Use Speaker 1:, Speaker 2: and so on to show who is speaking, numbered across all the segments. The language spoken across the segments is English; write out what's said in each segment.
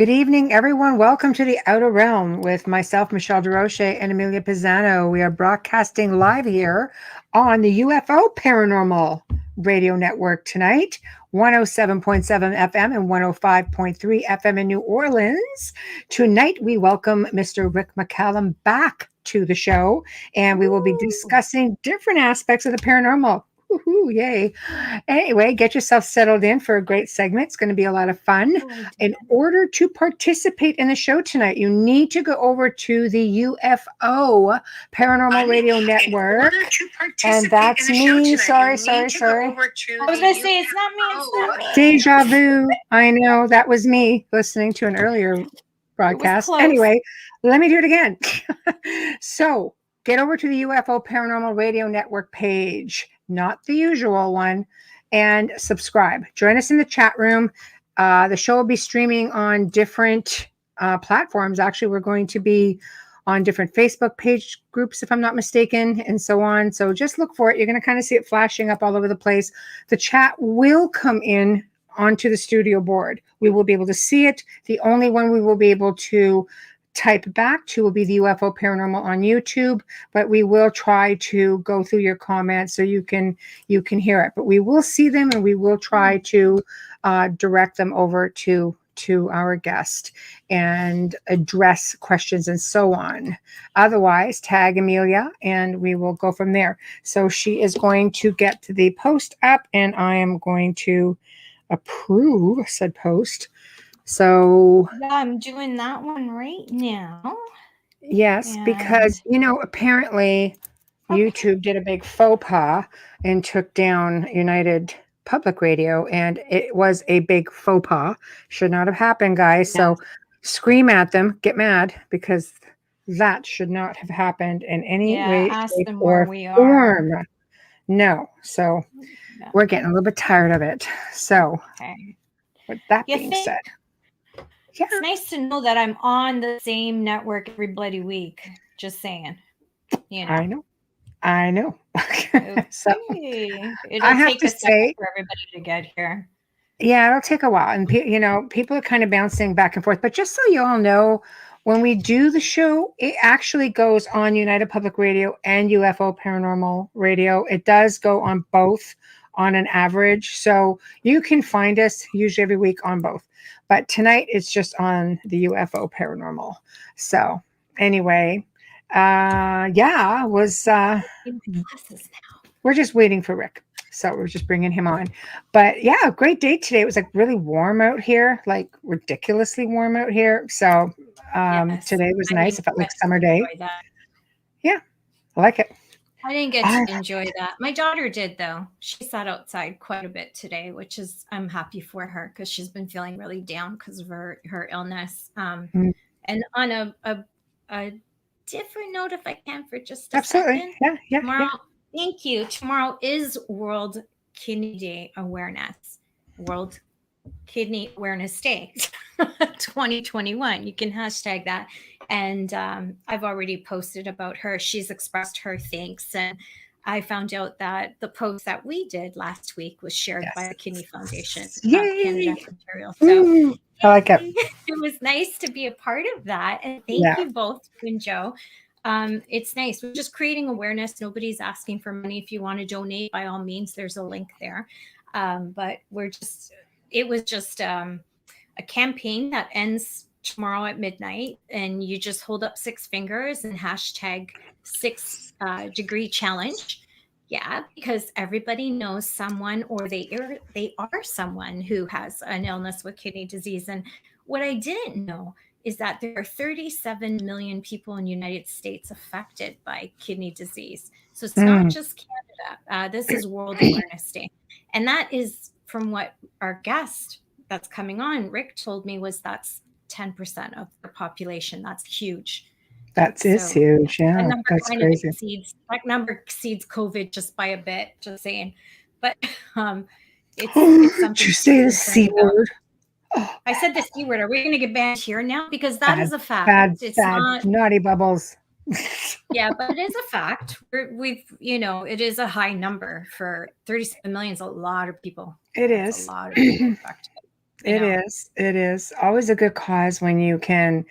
Speaker 1: Good evening, everyone. Welcome to the Outer Realm with myself, Michelle DeRoche, and Amelia Pisano. We are broadcasting live here on the UFO Paranormal Radio Network tonight, 107.7 FM and 105.3 FM in New Orleans. Tonight, we welcome Mr. Rick McCallum back to the show, and we will be discussing different aspects of the paranormal. Woohoo, yay. Anyway, get yourself settled in for a great segment. It's going to be a lot of fun. In order to participate in the show tonight, you need to go over to the UFO Paranormal Radio Network. And that's me. Sorry.
Speaker 2: I was going to say, it's not me. It's not me.
Speaker 1: Deja vu. I know, that was me listening to an earlier broadcast. Anyway, let me do it again. So get over to the UFO Paranormal Radio Network page, not the usual one, and subscribe. Join us in the chat room. The show will be streaming on different platforms. Actually, we're going to be on different Facebook page groups, if I'm not mistaken, and so on. So just look for it. You're going to kind of see it flashing up all over the place. The chat will come in onto the studio board. We will be able to see it. The only one we will be able to type back to will be the UFO Paranormal on YouTube, but we will try to go through your comments so you can hear it. But we will see them, and we will try to direct them over to our guest and address questions and so on. Otherwise, tag Amelia and we will go from there. So she is going to get the post up, and I am going to approve said post. So
Speaker 2: yeah, I'm doing that one right now.
Speaker 1: Yes, because, apparently YouTube did a big faux pas and took down United Public Radio, and it was a big faux pas. Should not have happened, guys. So scream at them, get mad, because that should not have happened in any way, shape, or form. No. So we're getting a little bit tired of it. So with that being said.
Speaker 2: Yeah. It's nice to know that I'm on the same network every bloody week. Just saying.
Speaker 1: I know.
Speaker 2: Okay. So it'll take a second for everybody to get here.
Speaker 1: Yeah, it'll take a while. And, people are kind of bouncing back and forth. But just so you all know, when we do the show, it actually goes on United Public Radio and UFO Paranormal Radio. It does go on both on an average. So you can find us usually every week on both. But tonight it's just on the UFO Paranormal. So anyway, we're just waiting for Rick. So we're just bringing him on. But yeah, great day today. It was like really warm out here, like ridiculously warm out here. So today was nice. It felt like summer day. Yeah, I like it.
Speaker 2: I didn't get to enjoy that. My daughter did, though. She sat outside quite a bit today, which is, I'm happy for her because she's been feeling really down because of her illness. And on a different note, if I can, for just a second.
Speaker 1: Yeah.
Speaker 2: Thank you. Tomorrow is World Kidney Day Awareness. World Kidney Awareness Day 2021. You can hashtag that. And I've already posted about her. She's expressed her thanks. And I found out that the post that we did last week was shared by the Kidney Foundation of Canada, Ontario. So
Speaker 1: I like it.
Speaker 2: It was nice to be a part of that. And thank you both, you and Joe. It's nice. We're just creating awareness. Nobody's asking for money. If you want to donate, by all means, there's a link there. But it was just a campaign that ends tomorrow at midnight, and you just hold up 6 fingers and hashtag 6 degree challenge. Yeah, because everybody knows someone, or they are someone who has an illness with kidney disease. And what I didn't know is that there are 37 million people in the United States affected by kidney disease. So it's not just Canada. This is World Awareness Day. And that is, from what our guest that's coming on, Rick, told me, was that's 10% of the population. That's huge.
Speaker 1: That is huge. Yeah, that's crazy.
Speaker 2: That number exceeds COVID just by a bit, just saying. But it's something.
Speaker 1: Did you say the C word?
Speaker 2: I said the C word. Are we going to get banned here now? Because that is a fact.
Speaker 1: It's not naughty bubbles.
Speaker 2: Yeah, but it is a fact. It is a high number for 37 million. Is a lot of people.
Speaker 1: It is
Speaker 2: a lot of people affected.
Speaker 1: It is. It is always a good cause when you can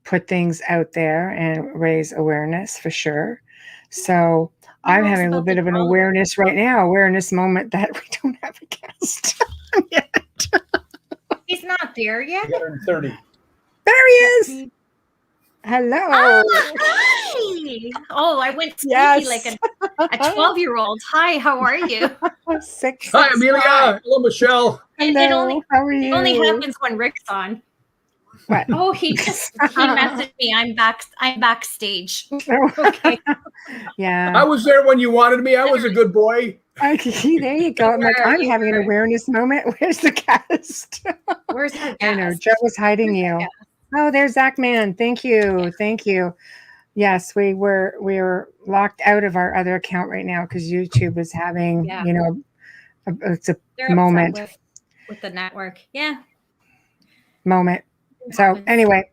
Speaker 1: put things out there and raise awareness for sure. So I'm having a little bit of an awareness right now, awareness moment that we don't have a guest yet.
Speaker 2: He's not there yet.
Speaker 3: 130.
Speaker 1: There he is. Hello.
Speaker 2: Hi. Oh, I went sneaky like a 12-year-old. Hi, how are you?
Speaker 3: Hi, Amelia. Hello, Michelle.
Speaker 1: Hello. How are you?
Speaker 2: It only happens when Rick's on.
Speaker 1: What?
Speaker 2: Oh, he messaged me. I'm backstage. Okay.
Speaker 1: Yeah.
Speaker 3: I was there when you wanted me. I was a good boy.
Speaker 1: There you go. I'm having an awareness moment. Where's the guest?
Speaker 2: Where's the guest?
Speaker 1: I know. Joe was hiding you. Oh, there's Zach Man. Thank you. Yeah. Thank you. Yes, we were locked out of our other account right now because YouTube was having, it's a moment
Speaker 2: with the network. Yeah.
Speaker 1: Moment. So anyway,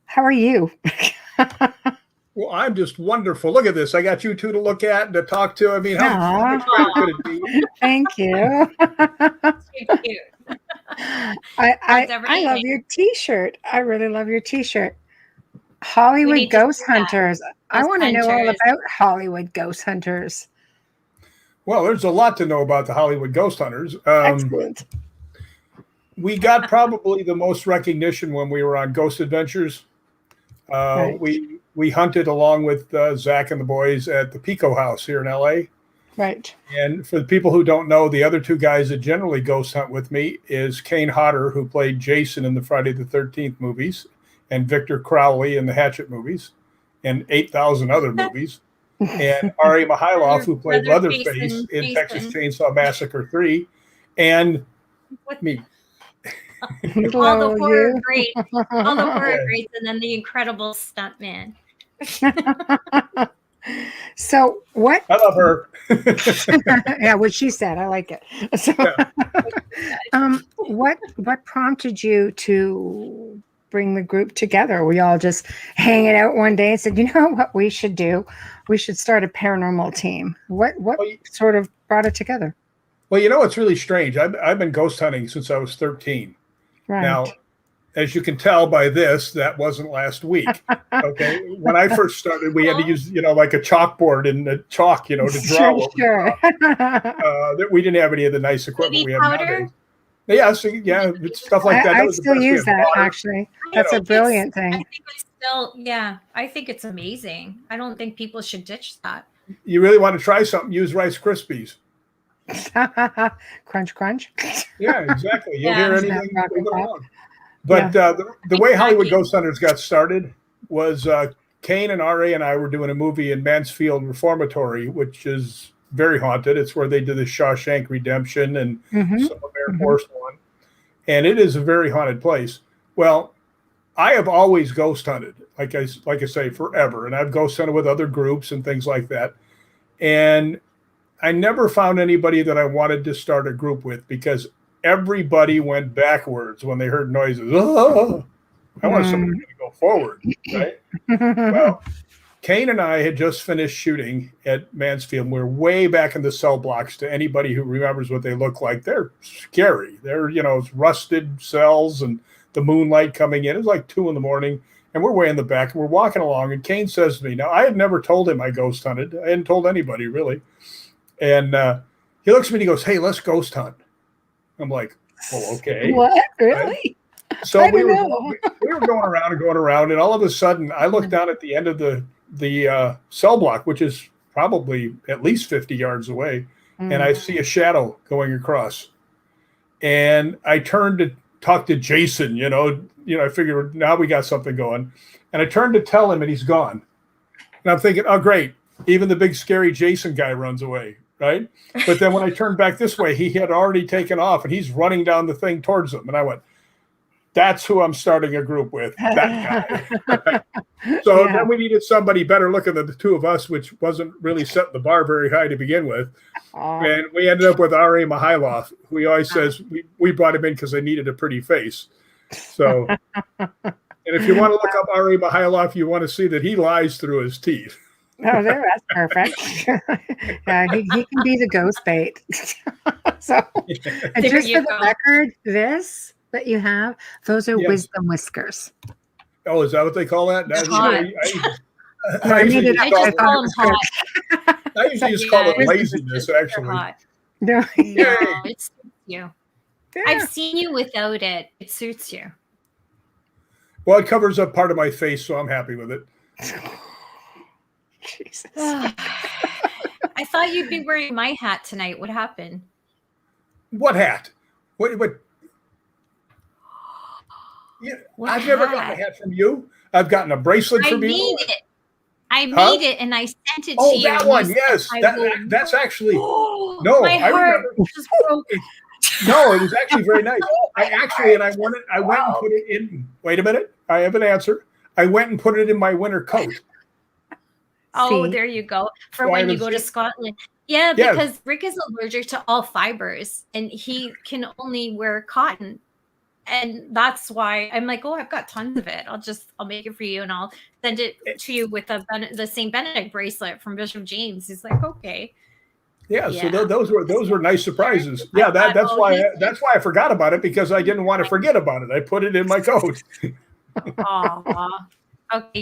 Speaker 1: how are you?
Speaker 3: Well, I'm just wonderful. Look at this. I got you two to look at and to talk to. I mean, how much better could it be?
Speaker 1: Thank you. I love your T-shirt. I really love your T-shirt. Hollywood Ghost Hunters. I want to know all about Hollywood Ghost Hunters.
Speaker 3: Well, there's a lot to know about the Hollywood Ghost Hunters.
Speaker 1: Excellent.
Speaker 3: We got probably the most recognition when we were on Ghost Adventures. Right. We hunted along with Zach and the boys at the Pico House here in LA.
Speaker 1: Right.
Speaker 3: And for the people who don't know, the other two guys that generally ghost hunt with me is Kane Hodder, who played Jason in the Friday the 13th movies, and Victor Crowley in the Hatchet movies, and 8,000 other movies. And Ari Mihailoff, who played Leatherface in Texas Chainsaw Massacre 3, and me.
Speaker 2: All the horror greats, and then the incredible stuntman.
Speaker 1: So what?
Speaker 3: I love her.
Speaker 1: Yeah, what she said. I like it. So, what prompted you to bring the group together? We all just hanging out one day and said, you know what we should do? We should start a paranormal team. What sort of brought it together?
Speaker 3: Well, it's really strange. I've been ghost hunting since I was 13.
Speaker 1: Right.
Speaker 3: Now, as you can tell by this, that wasn't last week. Okay. When I first started, we had to use, like a chalkboard and the chalk, to draw.
Speaker 1: Sure.
Speaker 3: That we didn't have any of the nice equipment we have nowadays. Yeah, so, stuff like that.
Speaker 1: I still use that, actually. That's a brilliant thing.
Speaker 2: I think it's I think it's amazing. I don't think people should ditch that.
Speaker 3: You really want to try something, use Rice Krispies.
Speaker 1: Crunch, crunch.
Speaker 3: Yeah, exactly. You'll hear anything wrong. But the way Hollywood Ghost Hunters got started was Kane and R.A. and I were doing a movie in Mansfield Reformatory, which is very haunted. It's where they did the Shawshank Redemption and some of Air Force One. And it is a very haunted place. Well, I have always ghost hunted, like I say, forever. And I've ghost hunted with other groups and things like that. And I never found anybody that I wanted to start a group with because everybody went backwards when they heard noises. Oh, I want somebody to go forward, right? Well, Kane and I had just finished shooting at Mansfield. We're way back in the cell blocks. To anybody who remembers what they look like, they're scary. They're, rusted cells and the moonlight coming in. It was like 2 a.m. and we're way in the back. And we're walking along, and Kane says to me, now, I had never told him I ghost hunted. I hadn't told anybody, really. And he looks at me and he goes, hey, let's ghost hunt. I'm like, well, okay.
Speaker 1: What? Really?
Speaker 3: Right? So we were going around, and all of a sudden I looked down at the end of the cell block, which is probably at least 50 yards away, and I see a shadow going across. And I turned to talk to Jason, I figured now we got something going. And I turned to tell him, and he's gone. And I'm thinking, oh, great. Even the big scary Jason guy runs away. Right. But then when I turned back this way, he had already taken off and he's running down the thing towards them. And I went, that's who I'm starting a group with, that guy. So then we needed somebody better looking than the two of us, which wasn't really setting the bar very high to begin with. And we ended up with R.A. Mihailoff, who he always says we brought him in because they needed a pretty face. So, and if you want to look up R.A. Mihailoff, you want to see that he lies through his teeth.
Speaker 1: Oh, there, that's perfect. Yeah, he can be the ghost bait. So, and just for the record, this that you have, those are wisdom whiskers.
Speaker 3: Oh, is that what they call that?
Speaker 1: I made it up.
Speaker 2: I call them hot.
Speaker 3: I usually just call it laziness, actually.
Speaker 1: No,
Speaker 2: it suits you.
Speaker 1: Yeah.
Speaker 2: I've seen you without it. It suits you.
Speaker 3: Well, it covers up part of my face, so I'm happy with it.
Speaker 1: Jesus.
Speaker 2: I thought you'd be wearing my hat tonight. What happened?
Speaker 3: What hat? What? Yeah, I've never gotten a hat from you. I've gotten a bracelet from you.
Speaker 2: I made it and I sent it to you.
Speaker 3: Oh, that one, yes. That's actually
Speaker 2: my heart just broke.
Speaker 3: No, it was actually very nice. I went and put it in. Wait a minute. I have an answer. I went and put it in my winter coat.
Speaker 2: Oh, there you go. For when you go to Scotland. Yeah, because Rick is allergic to all fibers and he can only wear cotton. And that's why I'm like, oh, I've got tons of it. I'll make it for you and I'll send it to you with the St. Benedict bracelet from Bishop James. He's like, okay.
Speaker 3: Yeah, so those were nice surprizes. Yeah, that's why I forgot about it, because I didn't want to forget about it. I put it in my coat.
Speaker 2: Aw. Okay,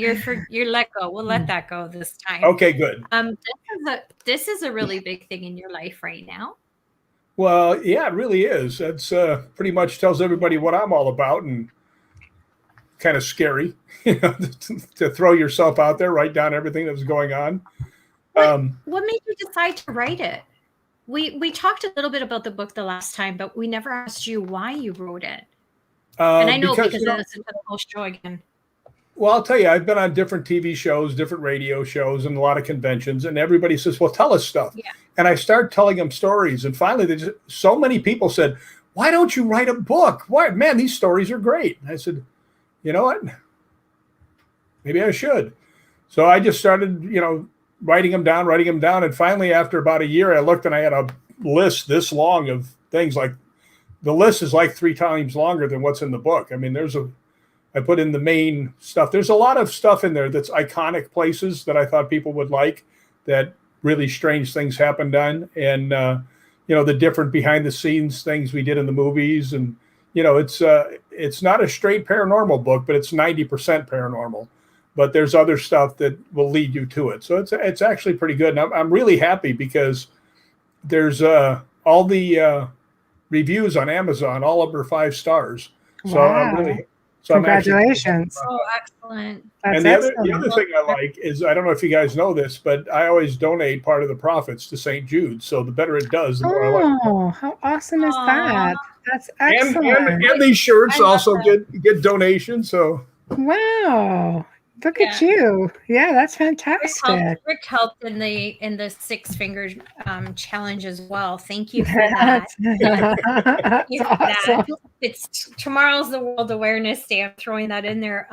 Speaker 2: you're let go. We'll let that go this time.
Speaker 3: Okay, good.
Speaker 2: This is a really big thing in your life right now.
Speaker 3: Well, yeah, it really is. That's pretty much tells everybody what I'm all about, and kind of scary, to throw yourself out there, write down everything that was going on.
Speaker 2: What made you decide to write it? We talked a little bit about the book the last time, but we never asked you why you wrote it. And I know because I listened to the whole show again.
Speaker 3: Well, I'll tell you, I've been on different TV shows, different radio shows, and a lot of conventions, and everybody says, well, tell us stuff. Yeah. And I started telling them stories, and finally, so many people said, why don't you write a book? Why, man, these stories are great. And I said, you know what? Maybe I should. So I just started, writing them down. And finally, after about a year, I looked and I had a list this long of things. Like, the list is like 3 times longer than what's in the book. I mean, I put in the main stuff. There's a lot of stuff in there that's iconic places that I thought people would like, that really strange things happened on. And, the different behind the scenes things we did in the movies. And, it's not a straight paranormal book, but it's 90% paranormal. But there's other stuff that will lead you to it. So it's actually pretty good. And I'm really happy because there's all the reviews on Amazon, all over 5 stars. So
Speaker 1: wow. Congratulations.
Speaker 2: Excellent.
Speaker 3: And the other thing I like is, I don't know if you guys know this, but I always donate part of the profits to St. Jude. So the better it does, the more I like it.
Speaker 1: Oh, how awesome is that? That's excellent.
Speaker 3: And these shirts also get donations. So
Speaker 1: wow. Look at you. Yeah, that's fantastic.
Speaker 2: Rick helped in the 6 finger challenge as well. Thank you for that. It's tomorrow's the World Awareness Day. I'm throwing that in there.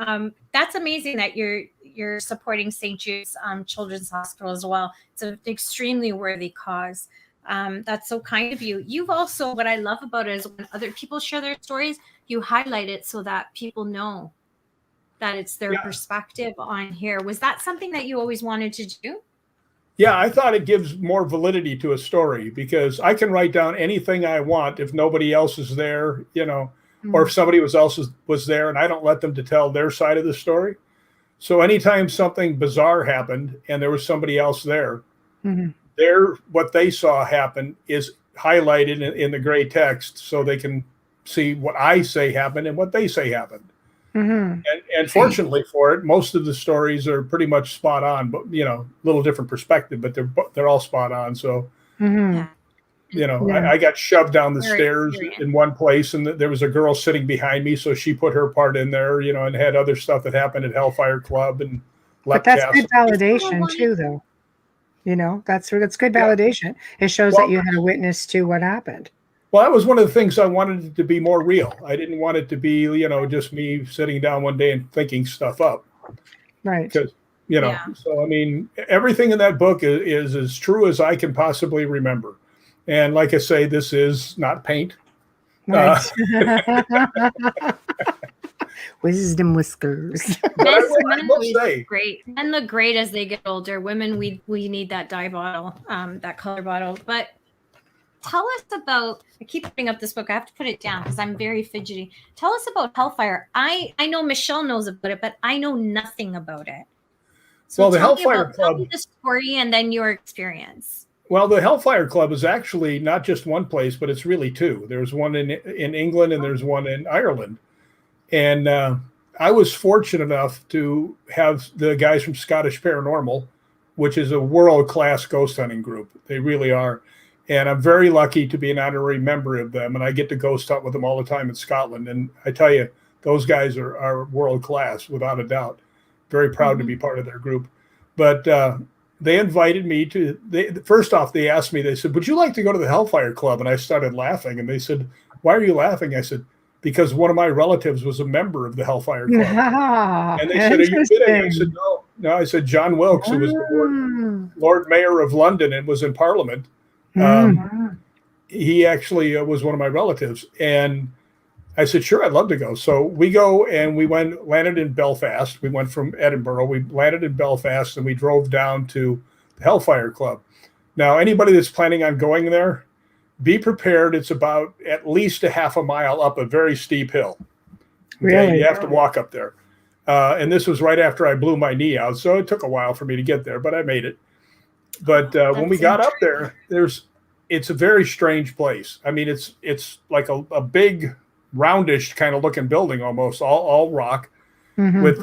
Speaker 2: That's amazing that you're supporting St. Jude's Children's Hospital as well. It's an extremely worthy cause. That's so kind of you. You've also, what I love about it is when other people share their stories, you highlight it so that people know that it's their perspective on here. Was that something that you always wanted to do?
Speaker 3: Yeah, I thought it gives more validity to a story, because I can write down anything I want if nobody else is there, or if somebody else was there and I don't let them to tell their side of the story. So anytime something bizarre happened and there was somebody else there, what they saw happen is highlighted in the gray text, so they can see what I say happened and what they say happened. And fortunately for it, most of the stories are pretty much spot on, but little different perspective, but they're all spot on. So, I got shoved down the stairs in one place, and there was a girl sitting behind me, so she put her part in there, and had other stuff that happened at Hellfire Club and.
Speaker 1: But that's good validation too, though. That's good validation. It shows that you had a witness to what happened.
Speaker 3: Well, that was one of the things I wanted it to be more real. I didn't want it to be, just me sitting down one day and thinking stuff up.
Speaker 1: Right.
Speaker 3: Because, so, I mean, everything in that book is as true as I can possibly remember. And like I say, this is not paint.
Speaker 1: Right. Wisdom whiskers.
Speaker 3: I will say,
Speaker 2: great. And the great as they get older. Women, we need that dye bottle, that color bottle. But tell us about, I keep putting up this book. I have to put it down because I'm very fidgety. Tell us about Hellfire. I know Michelle knows about it, but I know nothing about it. So
Speaker 3: well, the Hellfire Club,
Speaker 2: tell me the story and then your experience.
Speaker 3: Well, the Hellfire Club is actually not just one place, but it's really two. There's one in England and there's one in Ireland. And I was fortunate enough to have the guys from Scottish Paranormal, which is a world-class ghost hunting group. They really are. And I'm very lucky to be an honorary member of them. And I get to ghost hunt with them all the time in Scotland. And I tell you, those guys are world-class, without a doubt. Very proud to be part of their group. But they invited me to, first off, they asked me, they said, would you like to go to the Hellfire Club? And I started laughing. And they said, why are you laughing? I said, because one of my relatives was a member of the Hellfire Club. And they said, are you kidding? I said, no. No, I said, John Wilkes, who was the Lord Mayor of London and was in Parliament, he actually was one of my relatives. And I said, sure, I'd love to go. So we go and we landed in Belfast. We went from Edinburgh. We landed in Belfast and we drove down to the Hellfire Club. Now, anybody that's planning on going there, be prepared. It's about at least a half a mile up a very steep hill. Okay? Really? You have to walk up there. And this was right after I blew my knee out. So it took a while for me to get there, but I made it. But when we got up there, it's a very strange place. I mean, it's like a big, roundish kind of looking building, almost all rock. With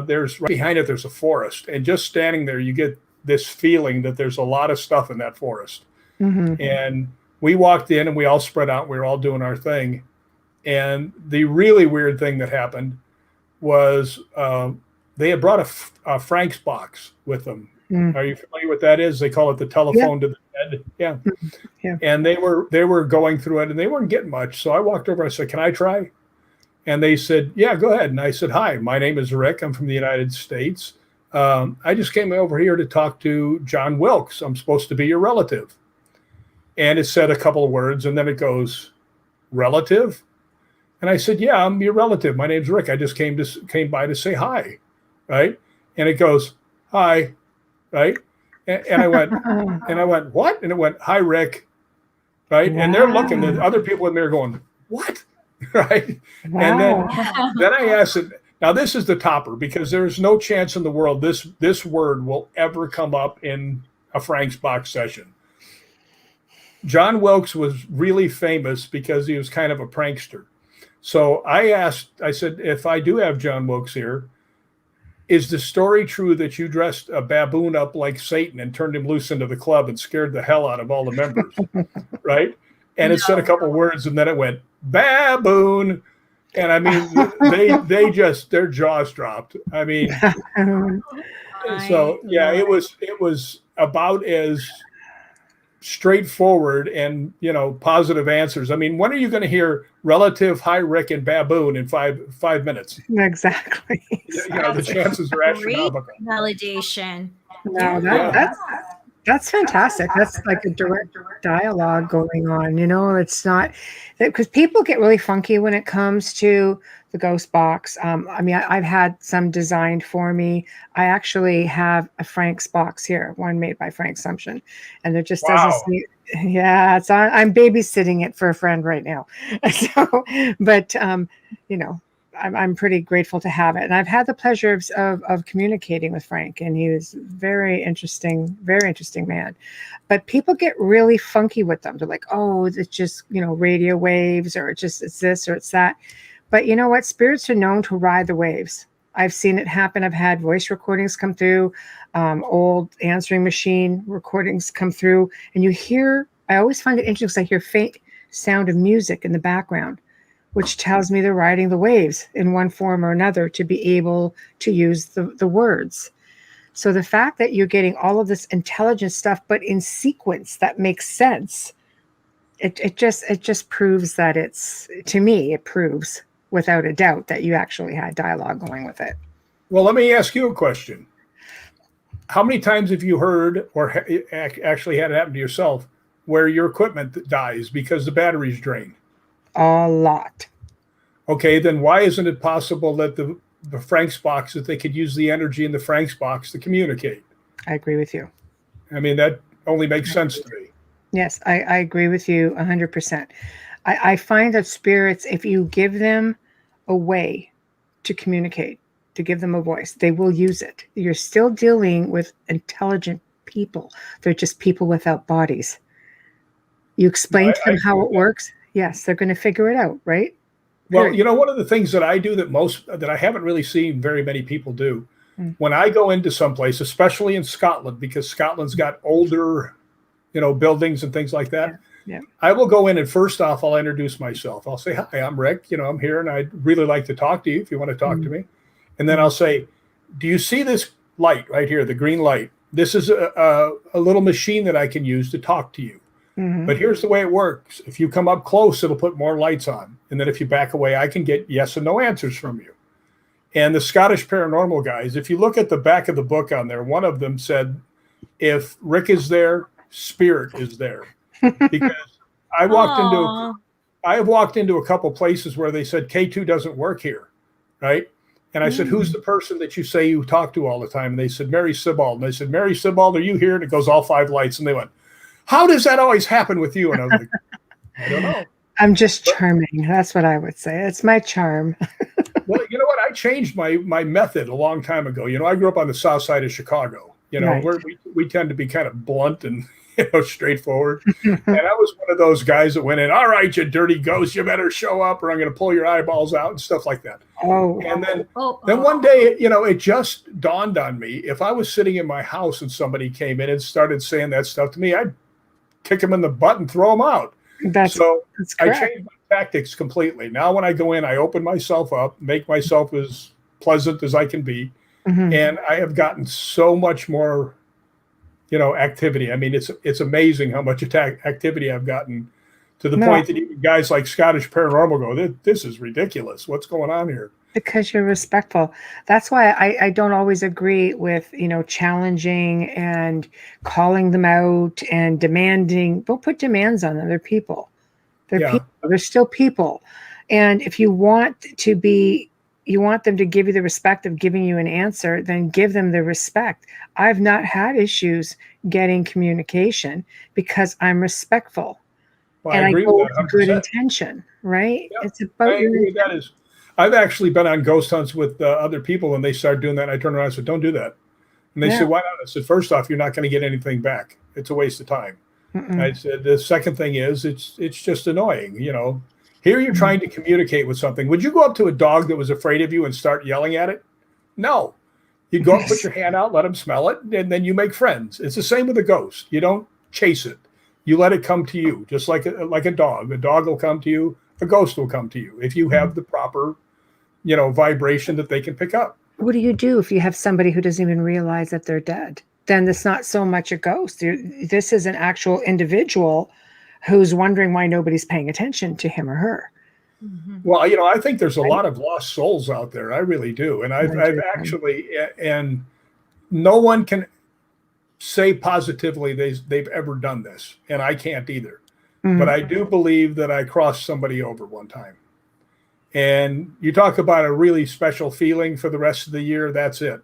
Speaker 3: there's right behind it, there's a forest, and just standing there, you get this feeling that there's a lot of stuff in that forest. And we walked in, and we all spread out. We were all doing our thing, and the really weird thing that happened was they had brought a Frank's box with them. Are you familiar with that is? They call it the telephone to the bed. Yeah. And they were going through it and they weren't getting much. So I walked over and I said, can I try? And they said, yeah, go ahead. And I said, hi, my name is Rick. I'm from the United States. I just came over here to talk to John Wilkes. I'm supposed to be your relative. And it said a couple of words and then it goes, relative? And I said, yeah, I'm your relative. My name's Rick. I just came by to say hi. Right. And it goes, hi. Right. And I went, what? And it went, hi, Rick. Right. Wow. And they're looking at other people in there going, what? Right. Wow. And then I asked it. Now, this is the topper because there's no chance in the world this word will ever come up in a Frank's box session. John Wilkes was really famous because he was kind of a prankster. So I said, if I do have John Wilkes here, is the story true that you dressed a baboon up like Satan and turned him loose into the club and scared the hell out of all the members? Right? And it said a couple words and then it went, baboon. And I mean, their jaws dropped. I mean, so yeah, it was about as straightforward and, positive answers. I mean, when are you going to hear relative, hi, Rick, and baboon in five minutes?
Speaker 1: Exactly.
Speaker 3: The chances are astronomical.
Speaker 2: Validation.
Speaker 1: No, that's fantastic. That's like a direct dialogue going on. It's not because people get really funky when it comes to the ghost box. I mean, I've had some designed for me. I actually have a Frank's box here, one made by Frank Sumption, and there just doesn't seem. Yeah, I'm babysitting it for a friend right now. So, but I'm pretty grateful to have it. And I've had the pleasure of communicating with Frank, and he was very interesting man. But people get really funky with them. They're like, oh, it's just, radio waves, or it's this or it's that. But you know what? Spirits are known to ride the waves. I've seen it happen. I've had voice recordings come through, old answering machine recordings come through, and I always find it interesting because I hear faint sound of music in the background, which tells me they're riding the waves in one form or another to be able to use the words. So the fact that you're getting all of this intelligent stuff, but in sequence that makes sense, it just proves that it proves without a doubt that you actually had dialogue going with it.
Speaker 3: Well, let me ask you a question. How many times have you heard or actually had it happen to yourself where your equipment dies because the battery's drained?
Speaker 1: A lot.
Speaker 3: Okay, then why isn't it possible that the Frank's box, that they could use the energy in the Frank's box to communicate?
Speaker 1: I agree with you.
Speaker 3: I mean, that only makes sense to me.
Speaker 1: Yes, I agree with you 100%. I find that spirits, if you give them a way to communicate, to give them a voice, they will use it. You're still dealing with intelligent people. They're just people without bodies. You explain to them how it works. Yes, they're going to figure it out, right?
Speaker 3: Well, one of the things that I do that I haven't really seen very many people do, when I go into someplace, especially in Scotland, because Scotland's got older, buildings and things like that.
Speaker 1: Yeah.
Speaker 3: I will go in and first off, I'll introduce myself. I'll say, hi, I'm Rick. I'm here and I'd really like to talk to you if you want to talk to me. And then I'll say, do you see this light right here, the green light? This is a little machine that I can use to talk to you. But here's the way it works. If you come up close, it'll put more lights on. And then if you back away, I can get yes and no answers from you. And the Scottish Paranormal guys, if you look at the back of the book on there, one of them said, if Rick is there, spirit is there. Because I have walked into a couple places where they said K2 doesn't work here, right? And I said, who's the person that you say you talk to all the time? And they said, Mary Sibbald. And I said, Mary Sibbald, are you here? And it goes all 5 lights. And they went, how does that always happen with you? And I was like, I don't know.
Speaker 1: I'm just charming. That's what I would say. It's my charm.
Speaker 3: Well, you know what? I changed my method a long time ago. I grew up on the south side of Chicago,
Speaker 1: Right.
Speaker 3: where we tend to be kind of blunt and straightforward. And I was one of those guys that went in, all right, you dirty ghost, you better show up or I'm going to pull your eyeballs out and stuff like that. And then one day, it just dawned on me, if I was sitting in my house and somebody came in and started saying that stuff to me, I'd kick them in the butt and throw them out.
Speaker 1: That's
Speaker 3: I changed my tactics completely. Now when I go in, I open myself up, make myself as pleasant as I can be. And I have gotten so much more activity. I mean, it's amazing how much activity I've gotten, to the point that even guys like Scottish Paranormal go, this is ridiculous. What's going on here?
Speaker 1: Because you're respectful. That's why I don't always agree with, challenging and calling them out and demanding. Don't put demands on them. They're people. People. They're still people. And if you want them to give you the respect of giving you an answer, then give them the respect. I've not had issues getting communication because I'm respectful.
Speaker 3: Well,
Speaker 1: and
Speaker 3: I agree with that 100%.
Speaker 1: Good intention, right?
Speaker 3: Yeah,
Speaker 1: it's about
Speaker 3: I agree with that. I've actually been on ghost hunts with other people, and they started doing that. And I turned around and said, don't do that. And they said, why not? I said, first off, you're not going to get anything back. It's a waste of time. I said, the second thing is it's just annoying. Here you're trying to communicate with something. Would you go up to a dog that was afraid of you and start yelling at it? No. You'd go up, put your hand out, let them smell it, and then you make friends. It's the same with a ghost. You don't chase it. You let it come to you, just like a dog. A dog will come to you. A ghost will come to you if you have the proper, vibration that they can pick up.
Speaker 1: What do you do if you have somebody who doesn't even realize that they're dead? Then it's not so much a ghost. This is an actual individual who's wondering why nobody's paying attention to him or her.
Speaker 3: Well, I think there's a lot of lost souls out there. I really do. And I've actually, and no one can say positively they've ever done this. And I can't either. But I do believe that I crossed somebody over one time. And you talk about a really special feeling for the rest of the year. That's it.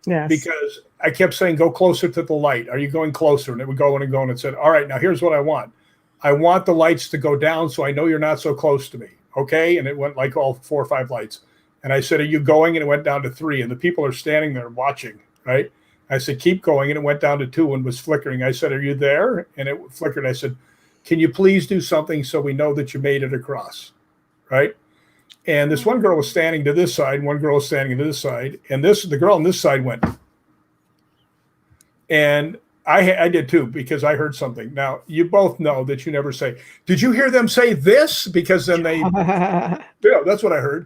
Speaker 1: Yes.
Speaker 3: Because I kept saying, go closer to the light. Are you going closer? And it would go and go, and it said, all right, now here's what I want. I want the lights to go down so I know you're not so close to me. Okay. And it went like all 4 or 5 lights. And I said, are you going? And it went down to 3. And the people are standing there watching. Right. I said, keep going. And it went down to 2 and was flickering. I said, are you there? And it flickered. I said, can you please do something so we know that you made it across? Right. And this one girl was standing to this side. One girl was standing to this side. And the girl on this side went. And I did too, because I heard something. Now, you both know that you never say, did you hear them say this? Because then that's what I heard.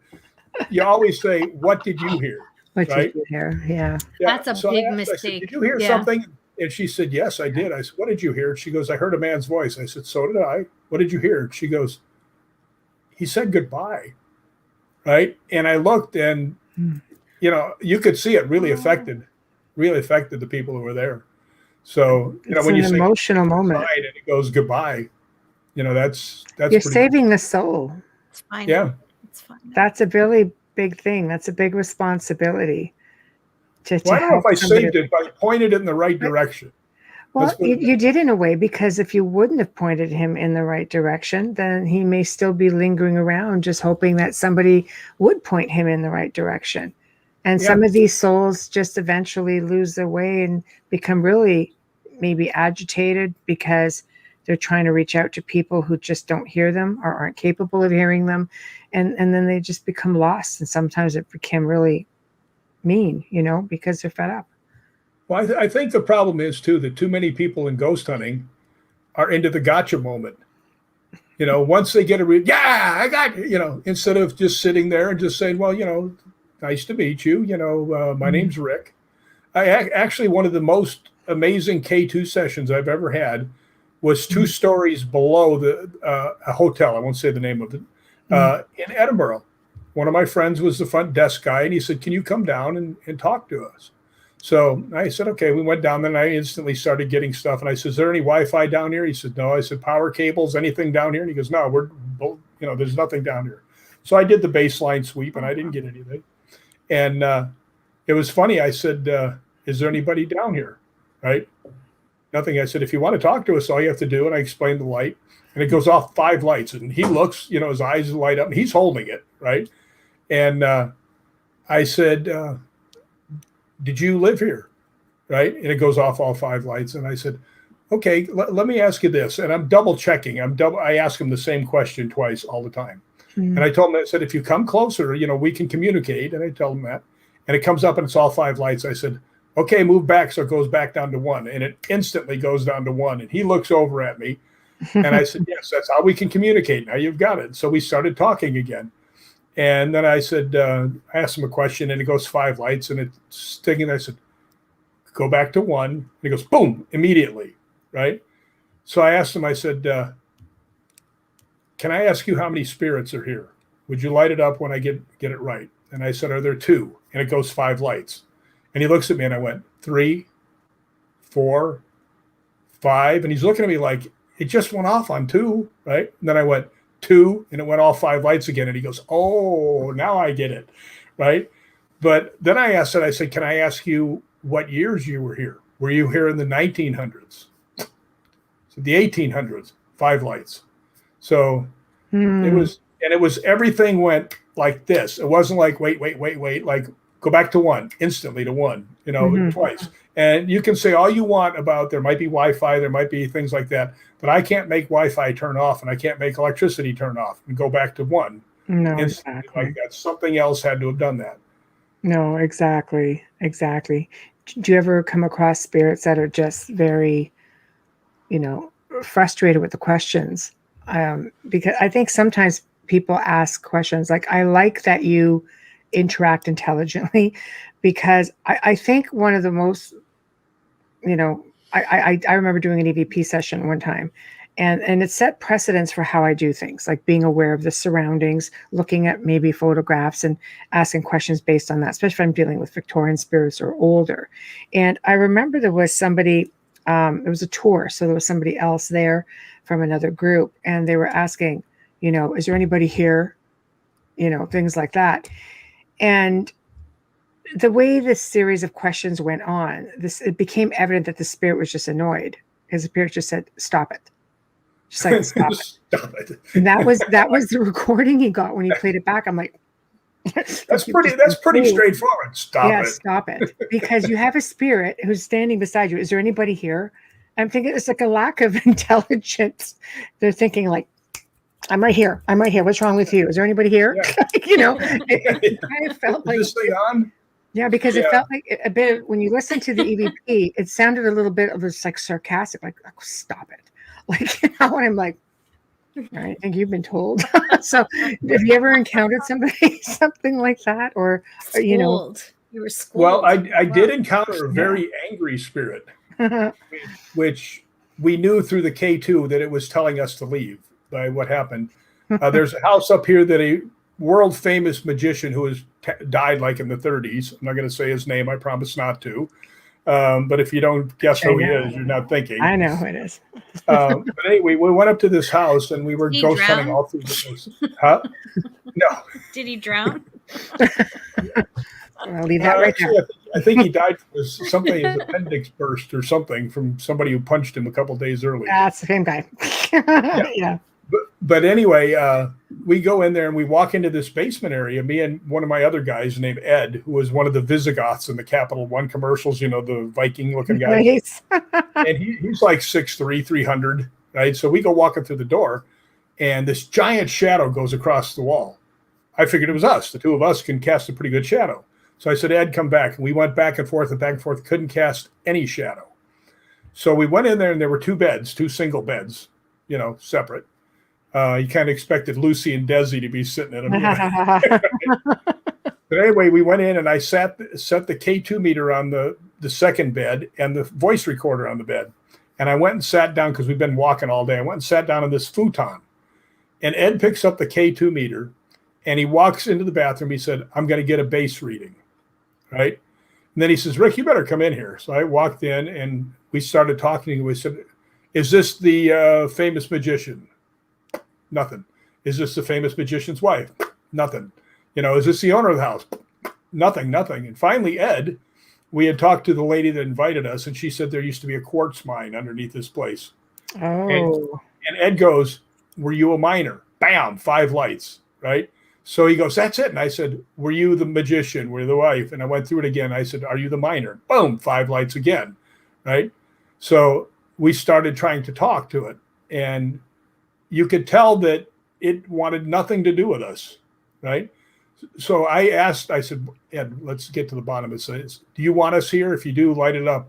Speaker 3: You always say, what did you hear?
Speaker 1: What did you hear? Yeah.
Speaker 2: That's a big mistake.
Speaker 3: I said, did you hear something? And she said, yes, I did. I said, what did you hear? She goes, I heard a man's voice. I said, so did I. What did you hear? She goes, he said goodbye. Right. And I looked and, you could see it really affected the people who were there. So,
Speaker 1: it's
Speaker 3: when you say
Speaker 1: emotional moment
Speaker 3: and it goes goodbye, that's
Speaker 1: you're saving the soul.
Speaker 2: It's fine.
Speaker 3: Yeah.
Speaker 2: It's fine.
Speaker 1: That's a really big thing. That's a big responsibility.
Speaker 3: I don't know if I saved it, but I pointed it in the right direction.
Speaker 1: Well, you did in a way, because if you wouldn't have pointed him in the right direction, then he may still be lingering around just hoping that somebody would point him in the right direction. And some of these souls just eventually lose their way and become really maybe agitated because they're trying to reach out to people who just don't hear them or aren't capable of hearing them. And then they just become lost. And sometimes it became really mean, because they're fed up.
Speaker 3: Well, I think the problem is, too, that too many people in ghost hunting are into the gotcha moment. Once they get I got you, instead of just sitting there and just saying, well, nice to meet you. My name's Rick. Actually, one of the most amazing K2 sessions I've ever had was 2 stories below a hotel. I won't say the name of it, in Edinburgh. One of my friends was the front desk guy, and he said, can you come down and talk to us? So I said, okay. We went down there, and I instantly started getting stuff. And I said, is there any Wi-Fi down here? He said, no. I said, power cables, anything down here? And he goes, no, there's nothing down here. So I did the baseline sweep, and I didn't get anything. And it was funny. I said, is there anybody down here? Right? Nothing. I said, if you want to talk to us, all you have to do, and I explained the light, and it goes off 5 lights. And he looks, his eyes light up, and he's holding it, right? And I said, did you live here? Right? And it goes off all 5 lights. And I said, okay, let me ask you this. And I'm double checking. I ask him the same question twice all the time. And I told him, I said, if you come closer, we can communicate. And I told him that. And it comes up and it's all 5 lights. I said, okay, move back. So it goes back down to 1. And it instantly goes down to 1. And he looks over at me. And I said, yes, that's how we can communicate. Now you've got it. So we started talking again. And then I said, I asked him a question, and it goes 5 lights, and it's sticking. I said, go back to 1. And he goes, boom, immediately, right? So I asked him, I said, can I ask you how many spirits are here? Would you light it up when I get it right? And I said, are there 2? And it goes 5 lights. And he looks at me, and I went, 3, 4, 5. And he's looking at me like, it just went off on 2, right? And then I went, 2, and it went all 5 lights again. And he goes, oh, now I get it, right? But then I said, can I ask you what years you were here? Were you here in the 1900s? So the 1800s, 5 lights. So it was everything went like this. It wasn't like, wait, like go back to 1, instantly to 1, twice. And you can say all you want about there might be Wi-Fi, there might be things like that, but I can't make Wi-Fi turn off, and I can't make electricity turn off and go back to 1.
Speaker 1: No, exactly.
Speaker 3: Like that. Something else had to have done that.
Speaker 1: No, exactly. Do you ever come across spirits that are just very, frustrated with the questions? Because I think sometimes people ask questions like, I like that you interact intelligently, because I think one of the most, I remember doing an EVP session one time, and it set precedence for how I do things, like being aware of the surroundings, looking at maybe photographs and asking questions based on that, especially if I'm dealing with Victorian spirits or older. And I remember there was somebody, it was a tour, so there was somebody else there from another group, and they were asking, is there anybody here? Things like that. And the way this series of questions went on, it became evident that the spirit was just annoyed, because the spirit just said, stop it. Just like, stop it.
Speaker 3: Stop it.
Speaker 1: And that was the recording he got when he played it back. I'm like,
Speaker 3: that's pretty straightforward. Stop it.
Speaker 1: Stop it. Because you have a spirit who's standing beside you. Is there anybody here? I'm thinking it's like a lack of intelligence. They're thinking like, I'm right here. What's wrong with you? Is there anybody here? Yeah. It kind of felt like.
Speaker 3: Is this thing on?
Speaker 1: Yeah, because it felt like a bit of, when you listen to the EVP, it sounded a little bit of this like sarcastic, like, oh, stop it. Like, and I'm like, all right, I think you've been told. So have you ever encountered something like that? Or,
Speaker 2: You were schooled.
Speaker 3: Well, I did encounter a very angry spirit, which we knew through the K2 that it was telling us to leave by what happened. There's a house up here that a world famous magician who has died like in the 30s. I'm not going to say his name. I promise not to. But if you don't guess who he is, you're not thinking.
Speaker 1: I know who it is.
Speaker 3: But anyway, we went up to this house and we were ghost hunting all through the house. Huh? No.
Speaker 2: Did he drown?
Speaker 1: I'll leave that right there.
Speaker 3: I think he died from something, his appendix burst or something from somebody who punched him a couple days earlier.
Speaker 1: That's the same guy. Yeah.
Speaker 3: But anyway, we go in there and we walk into this basement area. Me and one of my other guys named Ed, who was one of the Visigoths in the Capital One commercials, the Viking-looking guy.
Speaker 1: Nice.
Speaker 3: And he's like 6'3", 300, right? So we go walking through the door, and this giant shadow goes across the wall. I figured it was us. The two of us can cast a pretty good shadow. So I said, Ed, come back. And we went back and forth, couldn't cast any shadow. So we went in there, and there were two single beds, separate. You kind of expected Lucy and Desi to be sitting in them. But anyway, we went in and I set the K2 meter on the second bed and the voice recorder on the bed. And I went and sat down because we've been walking all day. I went and sat down on this futon. And Ed picks up the K2 meter and he walks into the bathroom. He said, I'm going to get a bass reading. Right. And then he says, Rick, you better come in here. So I walked in and we started talking. We said, is this the famous magician? Nothing. Is this the famous magician's wife? Nothing. Is this the owner of the house? Nothing. And finally, Ed, we had talked to the lady that invited us, and she said there used to be a quartz mine underneath this place.
Speaker 1: Oh.
Speaker 3: And Ed goes, were you a miner? Bam, 5 lights, right? So he goes, that's it. And I said, were you the magician? Were you the wife? And I went through it again. I said, are you the miner? Boom, 5 lights again, right? So we started trying to talk to it, and you could tell that it wanted nothing to do with us, right? So I said, Ed, let's get to the bottom of this. Do you want us here? If you do, light it up.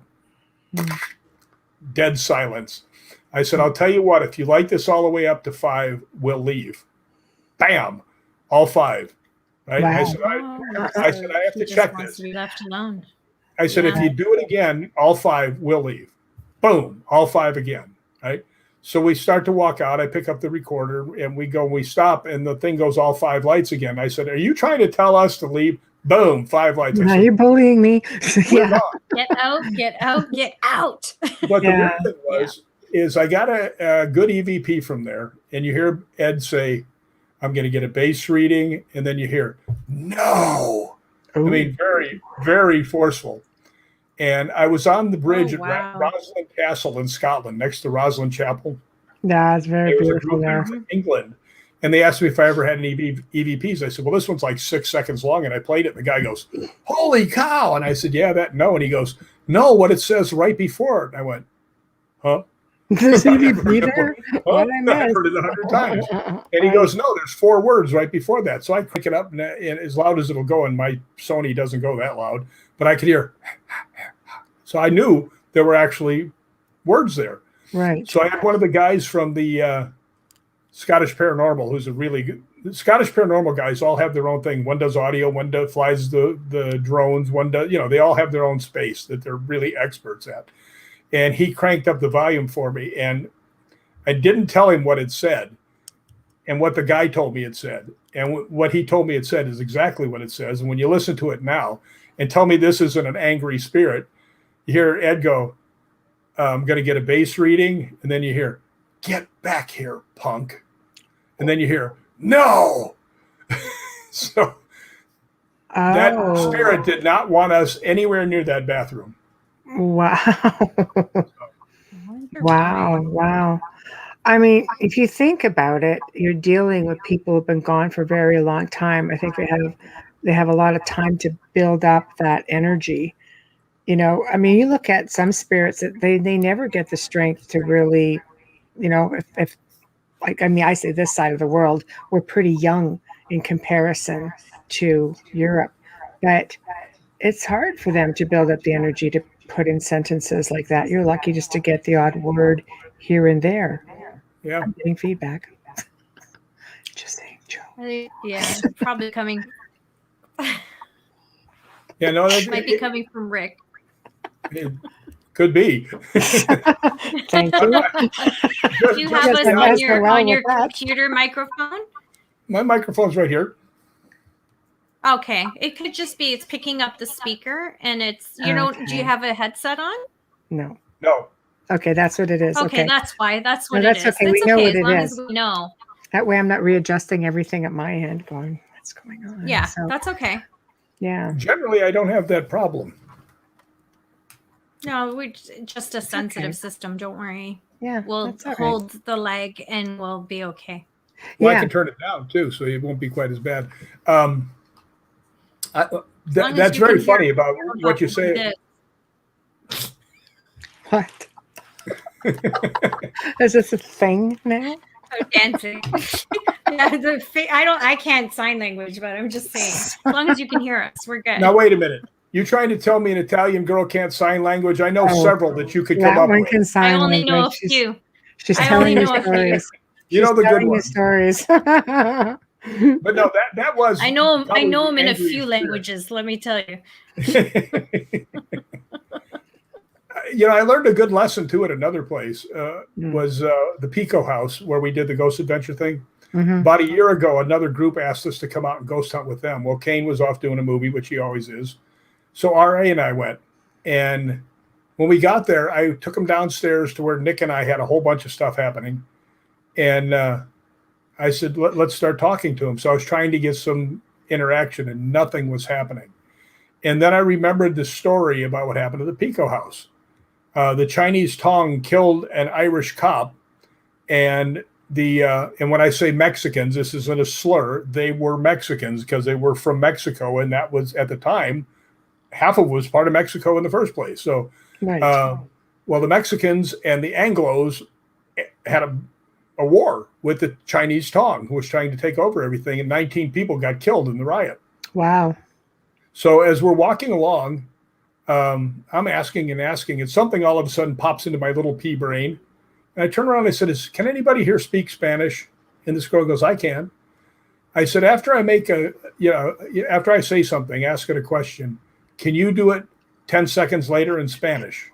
Speaker 3: Dead silence. I said, I'll tell you what, if you light this all the way up to 5, we'll leave. Bam, all 5. Right?
Speaker 1: Wow.
Speaker 3: I said, I have to check this.
Speaker 2: To be left alone.
Speaker 3: I said, if you do it again, all 5 will leave. Boom, all 5 again, right? So we start to walk out. I pick up the recorder and we stop and the thing goes all 5 lights again. I said, are you trying to tell us to leave? Boom, 5 lights.
Speaker 1: Now you're bullying me.
Speaker 2: Yeah. Get out.
Speaker 3: But the weird thing is I got a good EVP from there, and you hear Ed say, I'm going to get a bass reading. And then you hear, no. Ooh. I mean, very, very forceful. And I was on the bridge at Roslin Castle in Scotland, next to Roslin Chapel.
Speaker 1: That's very beautiful there.
Speaker 3: From England. And they asked me if I ever had any EVPs. I said, well, this one's like 6 seconds long. And I played it. And the guy goes, holy cow. And I said, yeah, no. And he goes, no, what it says right before it. And I went, huh?
Speaker 1: This EVP there?
Speaker 3: I've heard it 100 times. And he goes, no, there's 4 words right before that. So I pick it up and as loud as it'll go. And my Sony doesn't go that loud. But I could hear. So I knew there were actually words there.
Speaker 1: Right.
Speaker 3: So I had one of the guys from the Scottish Paranormal, who's a really good. The Scottish Paranormal guys all have their own thing. One does audio, one flies the drones, one does, they all have their own space that they're really experts at. And he cranked up the volume for me. And I didn't tell him what it said and what the guy told me it said. And what he told me it said is exactly what it says. And when you listen to it now and tell me this isn't an angry spirit, you hear Ed go, I'm going to get a bass reading. And then you hear, get back here, punk. And then you hear, no. So that spirit did not want us anywhere near that bathroom.
Speaker 1: Wow. Wow. I mean, if you think about it, you're dealing with people who've been gone for a very long time. I think they have a lot of time to build up that energy. I mean, you look at some spirits that they never get the strength to really, if I say this side of the world, we're pretty young in comparison to Europe, but it's hard for them to build up the energy to put in sentences like that. You're lucky just to get the odd word here and there.
Speaker 3: Yeah.
Speaker 1: I'm getting feedback. Just saying, Joe.
Speaker 2: Yeah, probably coming.
Speaker 3: Yeah, no, that
Speaker 2: might be coming from Rick.
Speaker 3: It could be.
Speaker 1: Thank you.
Speaker 2: Do you have us on your computer microphone?
Speaker 3: My microphone's right here.
Speaker 2: Okay. It could just be it's picking up the speaker and it's do you have a headset on?
Speaker 1: No. Okay, that's what it is.
Speaker 2: Okay, that's why. That's what
Speaker 1: it is. Okay. We know what it is.
Speaker 2: As we know.
Speaker 1: That way I'm not readjusting everything at my end going, what's going on?
Speaker 2: Yeah, that's okay.
Speaker 1: Yeah.
Speaker 3: Generally, I don't have that problem.
Speaker 2: No, we're just a sensitive system. Don't worry.
Speaker 1: Yeah,
Speaker 2: we'll hold the leg and we'll be okay.
Speaker 3: Well, I can turn it down too, so it won't be quite as bad. That's very funny about what you say.
Speaker 1: What? Is this a thing now?
Speaker 2: Oh, dancing. I can't sign language, but I'm just saying, as long as you can hear us, we're good.
Speaker 3: Now, wait a minute. You trying to tell me an Italian girl can't sign language? I know several that you could come up with.
Speaker 1: Can sign
Speaker 2: I only
Speaker 1: language.
Speaker 2: know a few.
Speaker 1: She's telling you stories.
Speaker 3: You know the good ones.
Speaker 1: Stories.
Speaker 3: But no, that was.
Speaker 2: I know them in a few languages. Let me tell you.
Speaker 3: I learned a good lesson too at another place. Was the Pico House where we did the ghost adventure thing. About a year ago, another group asked us to come out and ghost hunt with them. Well, Kane was off doing a movie, which he always is. So RA and I went, and when we got there, I took him downstairs to where Nick and I had a whole bunch of stuff happening, and I said, let's start talking to him. So I was trying to get some interaction, and nothing was happening. And then I remembered the story about what happened to the Pico House. The Chinese Tong killed an Irish cop, and and when I say Mexicans, this isn't a slur. They were Mexicans because they were from Mexico, and that was at the time half of it was part of Mexico in the first place. So, well, the Mexicans and the Anglos had a war with the Chinese Tong, who was trying to take over everything, and 19 people got killed in the riot.
Speaker 1: Wow.
Speaker 3: So as we're walking along, I'm asking, and something all of a sudden pops into my little pea brain. And I turn around and I said, can anybody here speak Spanish? And this girl goes, I can. I said, after I say something, ask it a question, can you do it 10 seconds later in Spanish?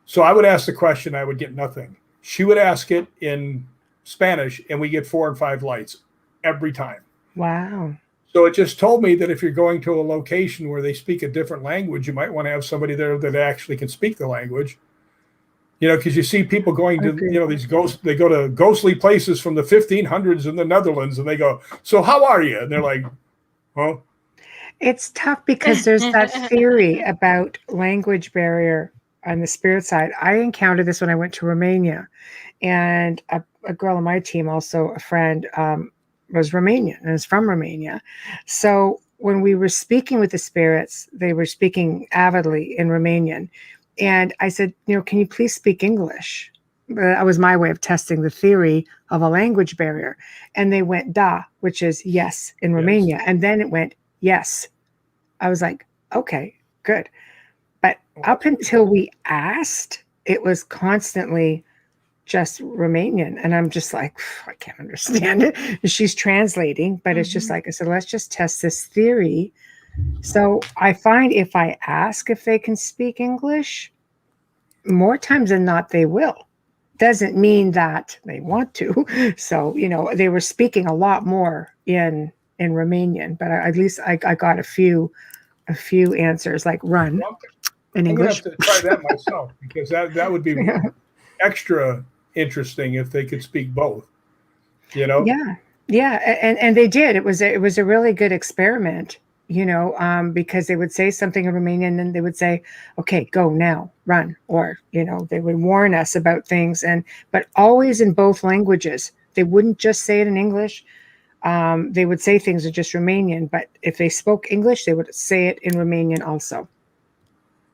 Speaker 3: So I would ask the question, I would get nothing. She would ask it in Spanish, and we get 4 and 5 lights every time.
Speaker 1: Wow.
Speaker 3: So it just told me that if you're going to a location where they speak a different language, you might want to have somebody there that actually can speak the language. Because you see people going to, these they go to ghostly places from the 1500s in the Netherlands, and they go, so how are you? And they're like, huh?
Speaker 1: It's tough because there's that theory about language barrier on the spirit side. I encountered this when I went to Romania, and a girl on my team, also a friend, was Romanian and is from Romania. So when we were speaking with the spirits, they were speaking avidly in Romanian. And I said, can you please speak English? That was my way of testing the theory of a language barrier. And they went, da, which is yes in Romania. And then it went, yes. I was like, okay, good. But up until we asked, it was constantly just Romanian. And I'm just like, I can't understand it. And she's translating, but it's just like, I said, let's just test this theory. So I find if I ask if they can speak English, more times than not, they will. Doesn't mean that they want to. So, they were speaking a lot more in Romanian, but at least I got a few answers, like run in English.
Speaker 3: I'm going to have to try that myself, because that would be extra interesting if they could speak both. Yeah,
Speaker 1: and they did. It was a really good experiment. Because they would say something in Romanian, and then they would say, okay, go now, run. Or, they would warn us about things, but always in both languages. They wouldn't just say it in English. They would say things in just Romanian, but if they spoke English, they would say it in Romanian also.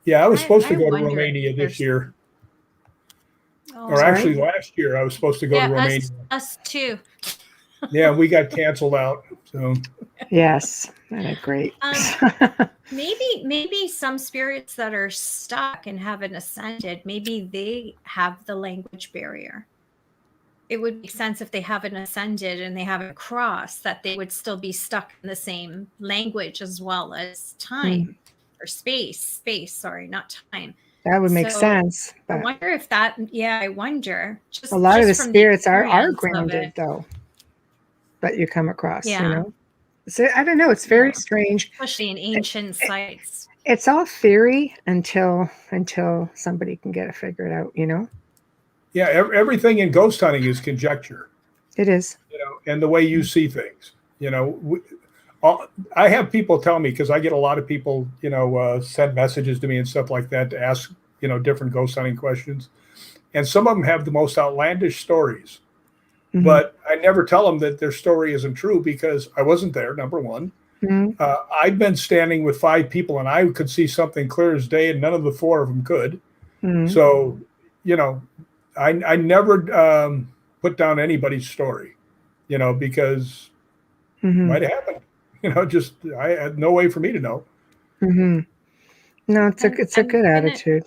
Speaker 3: Yeah, I was supposed to go to Romania this year. Actually last year I was supposed to go to Romania.
Speaker 2: Us too.
Speaker 3: Yeah, we got canceled out. So
Speaker 1: yes, great.
Speaker 2: Maybe some spirits that are stuck and haven't ascended, maybe they have the language barrier. It would make sense if they haven't ascended and they haven't crossed, that they would still be stuck in the same language as well as time or space. Sorry, not time.
Speaker 1: That would make sense.
Speaker 2: I wonder if that. Yeah, I wonder.
Speaker 1: Just a lot of the spirits are grounded, though. That you come across, So I don't know. It's very strange,
Speaker 2: especially in ancient sites.
Speaker 1: It's all theory until somebody can get it figured out,
Speaker 3: Yeah, everything in ghost hunting is conjecture.
Speaker 1: It is.
Speaker 3: And the way you see things. I have people tell me, because I get a lot of people, send messages to me and stuff like that to ask, different ghost hunting questions. And some of them have the most outlandish stories. Mm-hmm. But I never tell them that their story isn't true, because I wasn't there, number one. Mm-hmm. I've been standing with 5 people and I could see something clear as day, and none of the 4 of them could. Mm-hmm. So, I never put down anybody's story, because mm-hmm. it might have happened. I had no way for me to know.
Speaker 1: Mm-hmm. No, it's a good attitude.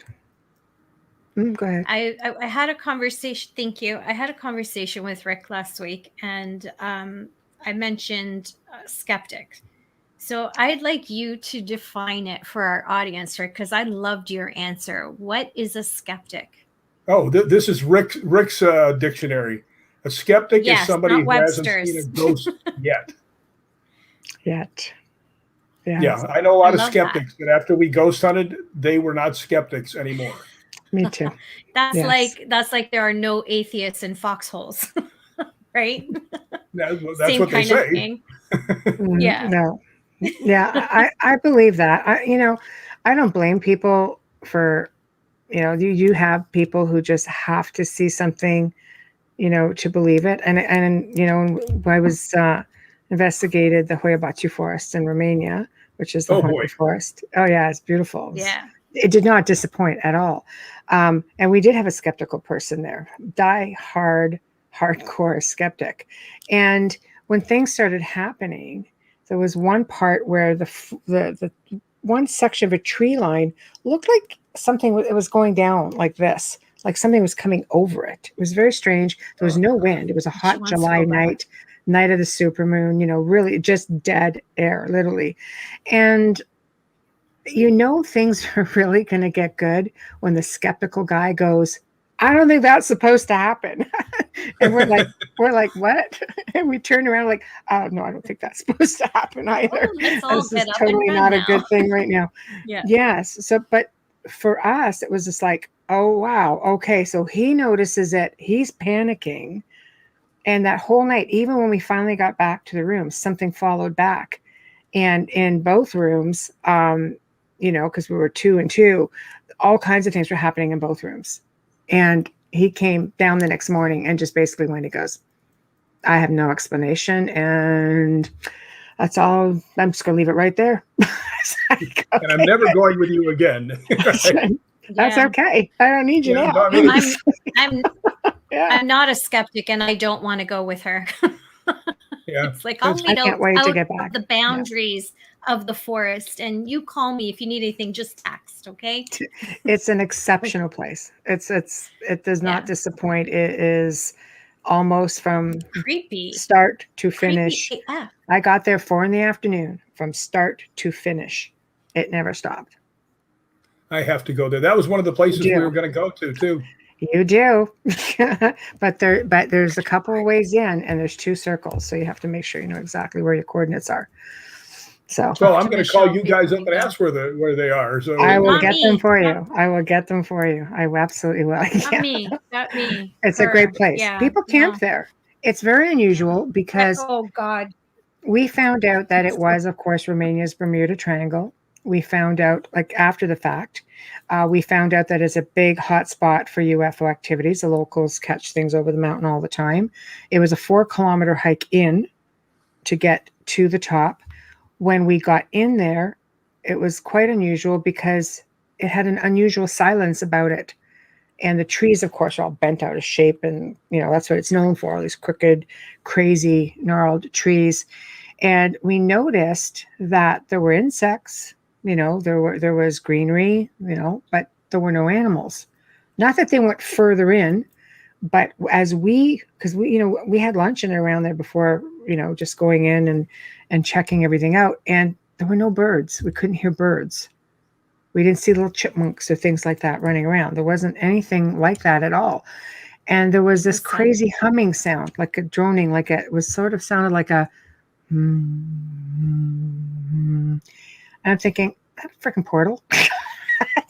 Speaker 1: Go ahead.
Speaker 2: I had a conversation. Thank you. I had a conversation with Rick last week, and I mentioned skeptic. So I'd like you to define it for our audience, Rick, because I loved your answer. What is a skeptic?
Speaker 3: Oh, this is Rick's dictionary. A skeptic is somebody who hasn't seen a ghost yet. Yeah, I know a lot of skeptics that after we ghost hunted, they were not skeptics anymore.
Speaker 1: Me too.
Speaker 2: That's like there are no atheists in foxholes, right?
Speaker 3: That's what they say.
Speaker 2: Yeah.
Speaker 1: No. Yeah, I believe that. I don't blame people for, you have people who just have to see something, to believe it. And I was investigated the Hoia Forest in Romania, which is the haunted forest. Oh yeah, it's beautiful. It did not disappoint at all. And we did have a skeptical person there, hardcore skeptic. And when things started happening, there was one part where the one section of a tree line looked like something, it was going down like this, like something was coming over it. It was very strange. There was no wind. It was a hot July night of the supermoon, really just dead air, literally. And things are really going to get good when the skeptical guy goes, I don't think that's supposed to happen. And we're like, what? And we turn around like, oh no, I don't think that's supposed to happen either. This is totally not a good thing right now. Yeah. Yes. So, but for us, it was just like, oh wow, okay. So he notices it. He's panicking. And that whole night, even when we finally got back to the room, something followed back. And in both rooms, because we were 2 and 2, all kinds of things were happening in both rooms. And he came down the next morning and just basically when he goes, I have no explanation. And that's all. I'm just going to leave it right there.
Speaker 3: Like, okay. And I'm never going with you again. Right?
Speaker 1: That's okay. I don't need you now.
Speaker 3: No,
Speaker 2: I'm not a skeptic and I don't want to go with her. It's like I'll meet out the boundaries of the forest, and you call me if you need anything. Just text, okay?
Speaker 1: It's an exceptional place. It does not disappoint. It is almost from
Speaker 2: creepy
Speaker 1: start to finish. I got there 4 p.m. from start to finish. It never stopped.
Speaker 3: I have to go there. That was one of the places we were going to go to too.
Speaker 1: You do, but there's a couple of ways in, and there's 2 circles, so you have to make sure you know exactly where your coordinates are. So
Speaker 3: I'm going to call you guys up and ask where they are. So
Speaker 1: I will get them for you. I will get them for you. I absolutely will.
Speaker 2: Not me.
Speaker 1: It's a great place. Yeah, people camp there. It's very unusual because we found out that it was, of course, Romania's Bermuda Triangle. We found out, like after the fact, we found out that it's a big hot spot for UFO activities. The locals catch things over the mountain all the time. It was a 4-kilometer hike in to get to the top. When we got in there, it was quite unusual because it had an unusual silence about it. And the trees, of course, are all bent out of shape. And, that's what it's known for, all these crooked, crazy, gnarled trees. And we noticed that there were insects. There was greenery, but there were no animals. Not that they went further in, but because we had lunch in around there before, just going in and checking everything out. And there were no birds. We couldn't hear birds. We didn't see little chipmunks or things like that running around. There wasn't anything like that at all. And there was this crazy humming sound, like a droning, it was sort of sounded like a and I'm thinking, that freaking portal.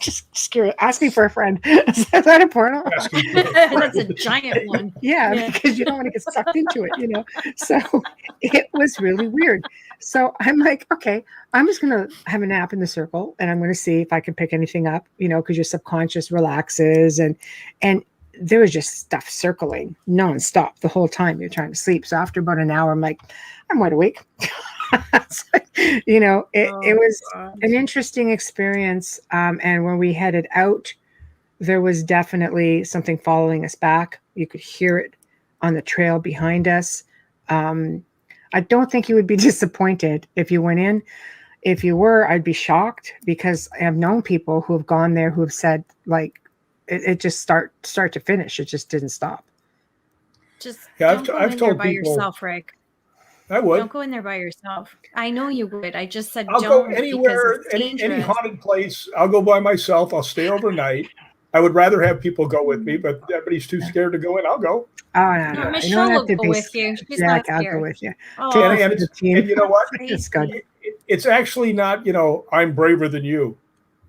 Speaker 1: just scare. Ask me for a friend. Is that a portal?
Speaker 2: That's a giant one.
Speaker 1: Yeah, because you don't want to get sucked into it, you know. So it was really weird. So I'm like, okay, I'm just gonna have a nap in the circle, and I'm gonna see if I can pick anything up, you know, because your subconscious relaxes, and there was just stuff circling nonstop the whole time you're trying to sleep. So after about an hour, I'm like, I'm wide awake. You know, it was an interesting experience. And when we headed out, there was definitely something following us back. You could hear it on the trail behind us. I don't think you would be disappointed if you went in. If you were, I'd be shocked, because I have known people who have gone there who have said, like, it just start to finish. It just didn't stop.
Speaker 2: Just don't go in there by yourself, Rick.
Speaker 3: I would.
Speaker 2: Don't go in there by yourself. I know you would. I just said
Speaker 3: I'll
Speaker 2: don't
Speaker 3: go anywhere, any haunted place. I'll go by myself. I'll stay overnight. I would rather have people go with me, but everybody's too scared to go in. I'll go.
Speaker 1: Oh, no.
Speaker 2: Michelle will go with you. She's not scared.
Speaker 1: I'll go with you.
Speaker 3: Oh, and you know what? It's actually not, you know, I'm braver than you.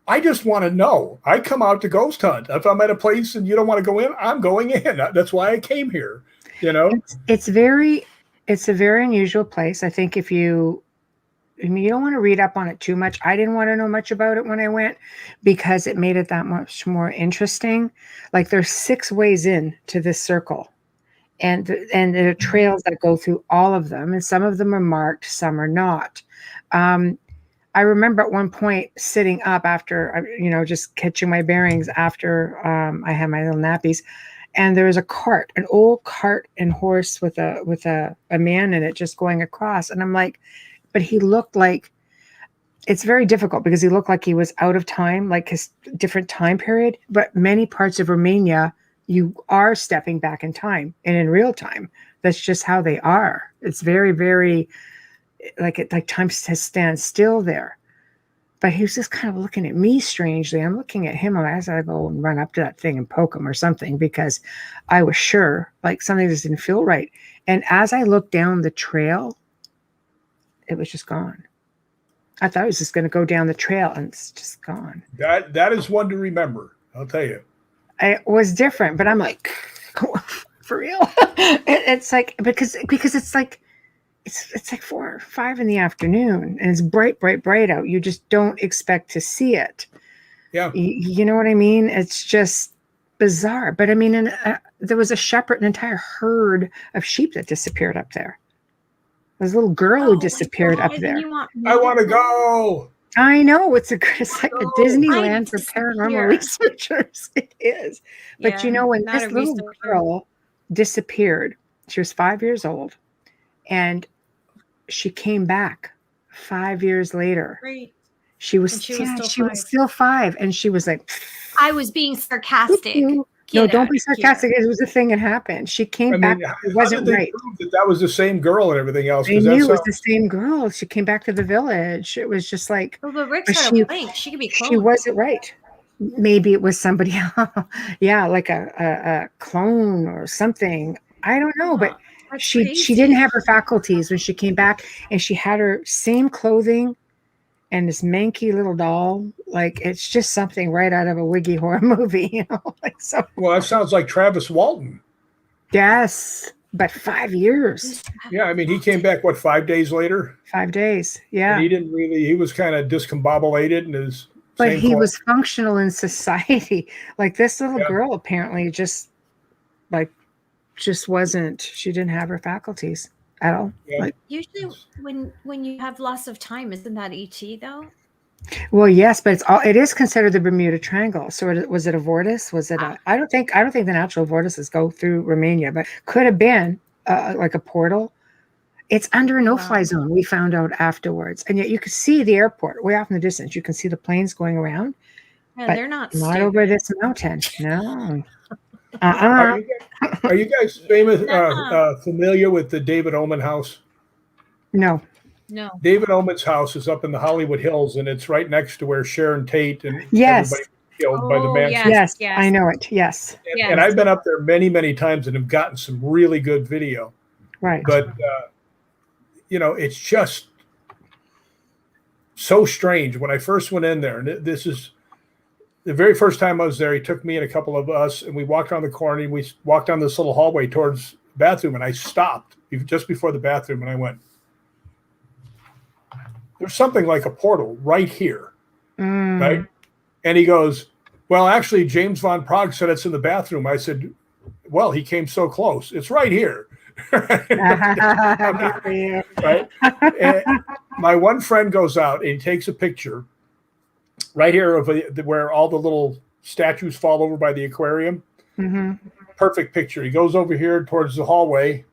Speaker 3: I just want to know. I come out to ghost hunt. If I'm at a place and you don't want to go in, I'm going in. That's why I came here. You know,
Speaker 1: it's a very unusual place. I think you don't want to read up on it too much. I didn't want to know much about it when I went, because it made it that much more interesting. Like, there's 6 ways in to this circle, and there are trails that go through all of them, and some of them are marked, some are not. I remember at one point sitting up after, you know, just catching my bearings after I had my little nappies, and there was a cart, an old cart and horse with a man in it just going across, and I'm like, but he looked like, it's very difficult because he looked like he was out of time, like his different time period. But many parts of Romania, you are stepping back in time and in real time. That's just how they are. It's very, very like time stands still there. But he was just kind of looking at me strangely. I'm looking at him as I go and run up to that thing and poke him or something, because I was sure like something just didn't feel right. And as I looked down the trail, it was just gone. I thought it was just going to go down the trail, and it's just gone.
Speaker 3: That is one to remember. I'll tell you. It
Speaker 1: was different, but I'm like, for real? It's like, because it's like, it's like 4 or 5 in the afternoon, and it's bright out. You just don't expect to see it.
Speaker 3: Yeah.
Speaker 1: You know what I mean? It's just bizarre. But I mean, there was a shepherd, an entire herd of sheep that disappeared up there. There's a little girl who disappeared up there.
Speaker 3: I want to go.
Speaker 1: I know, it's like a Disneyland for paranormal researchers. It is. But you know, when this little girl disappeared, she was 5 years old, and she came back 5 years later.
Speaker 2: Right.
Speaker 1: She was still 5, and she was like,
Speaker 2: I was being sarcastic.
Speaker 1: No, don't be sarcastic. It was a thing that happened. She came back. It wasn't right.
Speaker 3: That was the same girl and everything else.
Speaker 1: I knew it was the same girl. She came back to the village. It was just like,
Speaker 2: but Rick's got a point. She could be cloned.
Speaker 1: She wasn't right. Maybe it was somebody else. Yeah, like a clone or something. I don't know, but she didn't have her faculties when she came back, and she had her same clothing and this manky little doll. Like, it's just something right out of a wiggy horror movie, you know. Like, so.
Speaker 3: Well, that sounds like Travis Walton.
Speaker 1: Yes, but 5 years.
Speaker 3: Yeah, I mean, he came back 5 days later.
Speaker 1: 5 days, yeah.
Speaker 3: And he was kind of discombobulated in his.
Speaker 1: But he was functional in society. Like, this little girl apparently just wasn't. She didn't have her faculties at all.
Speaker 3: Yeah.
Speaker 1: Like,
Speaker 2: usually when you have loss of time, isn't that ET though?
Speaker 1: Well, yes, but it is considered the Bermuda Triangle. So was it a vortex? Was it I don't think the natural vortices go through Romania, but could have been like a portal. It's under a no-fly zone, we found out afterwards. And yet you could see the airport way off in the distance. You can see the planes going around.
Speaker 2: Yeah, but they're not
Speaker 1: over this mountain. No.
Speaker 3: Are you guys familiar with the David Oman house?
Speaker 1: No.
Speaker 3: David Oman's house is up in the Hollywood Hills, and it's right next to where Sharon Tate and everybody was killed by the man.
Speaker 1: Yes, I know it. Yes.
Speaker 3: And I've been up there many, many times and have gotten some really good video.
Speaker 1: Right.
Speaker 3: But you know, it's just so strange. When I first went in there, and this is the very first time I was there, he took me and a couple of us, and we walked around the corner, and we walked down this little hallway towards the bathroom, and I stopped just before the bathroom, and I went, there's something like a portal right here, right? And he goes, well, actually, James Von Prague said it's in the bathroom. I said, well, he came so close. It's right here. Right? And my one friend goes out and he takes a picture right here of where all the little statues fall over by the aquarium. Perfect picture. He goes over here towards the hallway,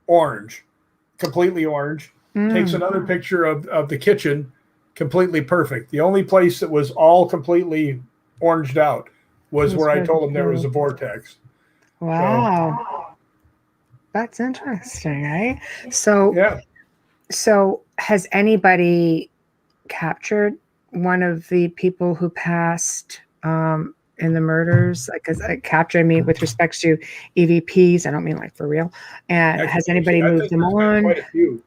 Speaker 3: orange, completely orange. Takes another picture of the kitchen, completely perfect. The only place that was all completely oranged out was where I told him there was a vortex.
Speaker 1: Wow. That's interesting, eh? So,
Speaker 3: yeah.
Speaker 1: So has anybody captured one of the people who passed in the murders? Because capture, I mean, with respect to EVPs, I don't mean like for real. And
Speaker 3: Actually,
Speaker 1: has anybody moved them on?
Speaker 3: Quite a few.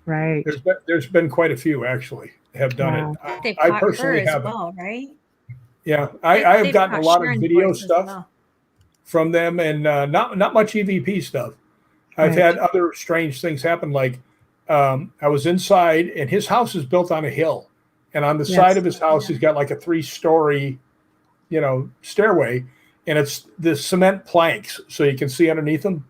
Speaker 1: Right.
Speaker 3: There's been quite a few actually have done it.
Speaker 2: I
Speaker 3: personally haven't.
Speaker 2: well, right?
Speaker 3: Yeah, I have gotten a lot of video stuff from them, and not much EVP stuff. I've had other strange things happen. Like I was inside, and his house is built on a hill, and on the side of his house, he's got like a 3-story, stairway, and it's the cement planks, so you can see underneath them.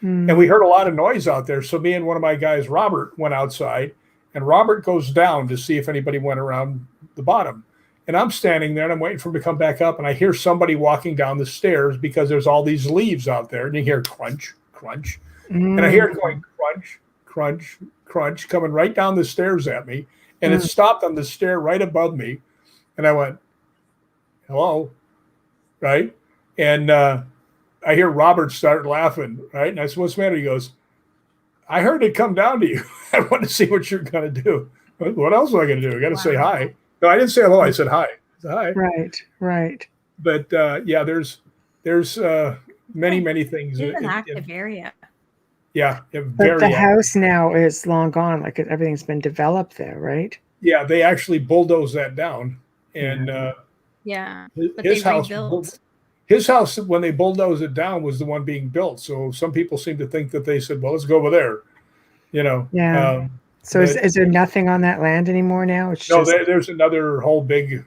Speaker 3: And we heard a lot of noise out there. So me and one of my guys, Robert, went outside, and Robert goes down to see if anybody went around the bottom. And I'm standing there and I'm waiting for him to come back up, and I hear somebody walking down the stairs because there's all these leaves out there, and you hear crunch, crunch. And I hear it going crunch, crunch, crunch, coming right down the stairs at me. And it stopped on the stair right above me. And I went, hello, right? And I hear Robert start laughing, right? And I said, what's the matter? He goes, I heard it come down to you. I want to see what you're going to do. What else am I going to do? I got to say hi. No, I didn't say hello. I said hi. Hi.
Speaker 1: Right.
Speaker 3: But yeah, there's many things.
Speaker 2: It's an active area.
Speaker 3: Yeah,
Speaker 1: but the house now is long gone. Like everything's been developed there, right?
Speaker 3: Yeah, they actually bulldozed that down, and his house. His house, when they bulldozed it down, was the one being built. So some people seem to think that they said, "Well, let's go over there,"
Speaker 1: Yeah. So is there nothing on that land anymore now? It's
Speaker 3: no, there's another whole big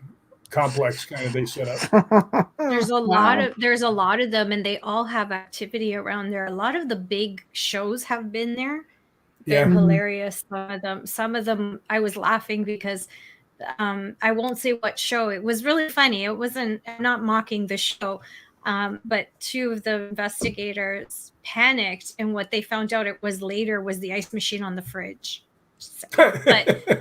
Speaker 3: complex kind of they set up.
Speaker 2: There's a lot of them, and they all have activity around there. A lot of the big shows have been there. They're hilarious. Some of them I was laughing because I won't say what show. It was really funny. It wasn't, I'm not mocking the show, but two of the investigators panicked, and what they found out it was the ice machine on the fridge. But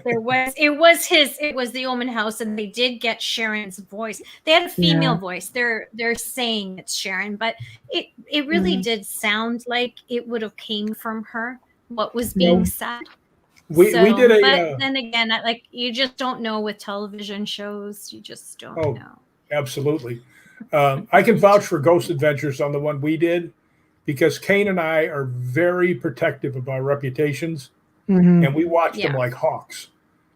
Speaker 2: it was the Omen house, and they did get Sharon's voice. They had a female voice. They're saying it's Sharon, but it really did sound like it would have came from her, what was being said.
Speaker 3: We did
Speaker 2: but then again, like, you just don't know with television shows. You just don't know.
Speaker 3: Absolutely. I can vouch for Ghost Adventures on the one we did, because Kane and I are very protective of our reputations. And we watched them like hawks,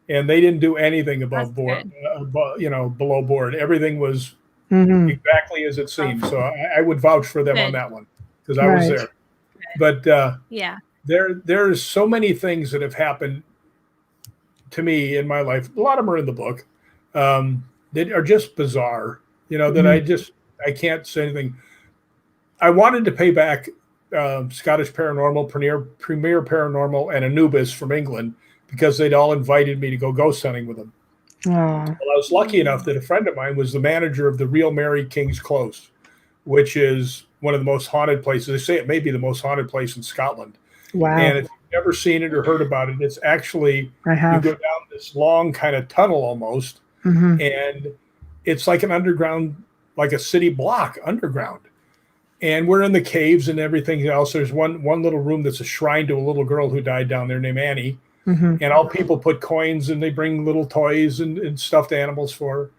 Speaker 3: and they didn't do anything above board, below board. Everything was exactly as it seemed. So I would vouch for them on that one, because I was there. But there's so many things that have happened to me in my life. A lot of them are in the book that are just bizarre, that I can't say anything. I wanted to pay back Scottish Paranormal, Premier Paranormal, and Anubis from England, because they'd all invited me to go ghost hunting with them. Well, I was lucky enough that a friend of mine was the manager of the Real Mary King's Close, which is one of the most haunted places. They say it may be the most haunted place in Scotland.
Speaker 1: Wow.
Speaker 3: And if you've never seen it or heard about it, it's actually, you go down this long kind of tunnel almost, and it's like an underground, like a city block underground. And we're in the caves and everything else. There's one little room that's a shrine to a little girl who died down there named Annie. And all people put coins, and they bring little toys and stuffed animals for her.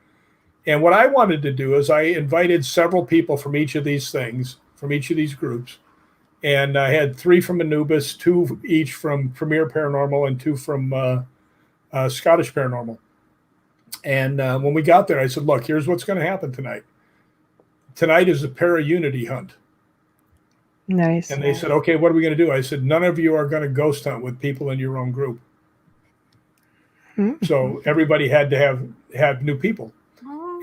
Speaker 3: And what I wanted to do is I invited several people from each of these things, from each of these groups. And I had 3 from Anubis, 2 each from Premier Paranormal, and 2 from Scottish Paranormal. And when we got there, I said, look, here's what's going to happen tonight. Tonight is a para-unity hunt.
Speaker 1: Nice.
Speaker 3: And they said, okay, what are we going to do? I said, none of you are going to ghost hunt with people in your own group. So everybody had to have new people.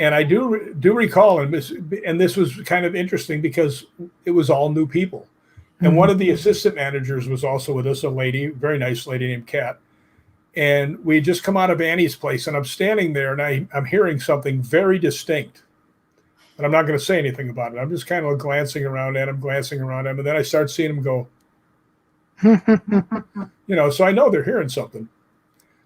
Speaker 3: And I do recall, and this was kind of interesting because it was all new people. And one of the assistant managers was also with us, a lady, very nice lady named Kat. And we had just come out of Annie's place, and I'm standing there, and I'm hearing something very distinct. And I'm not going to say anything about it. I'm just kind of glancing around at him, and then I start seeing him go, so I know they're hearing something.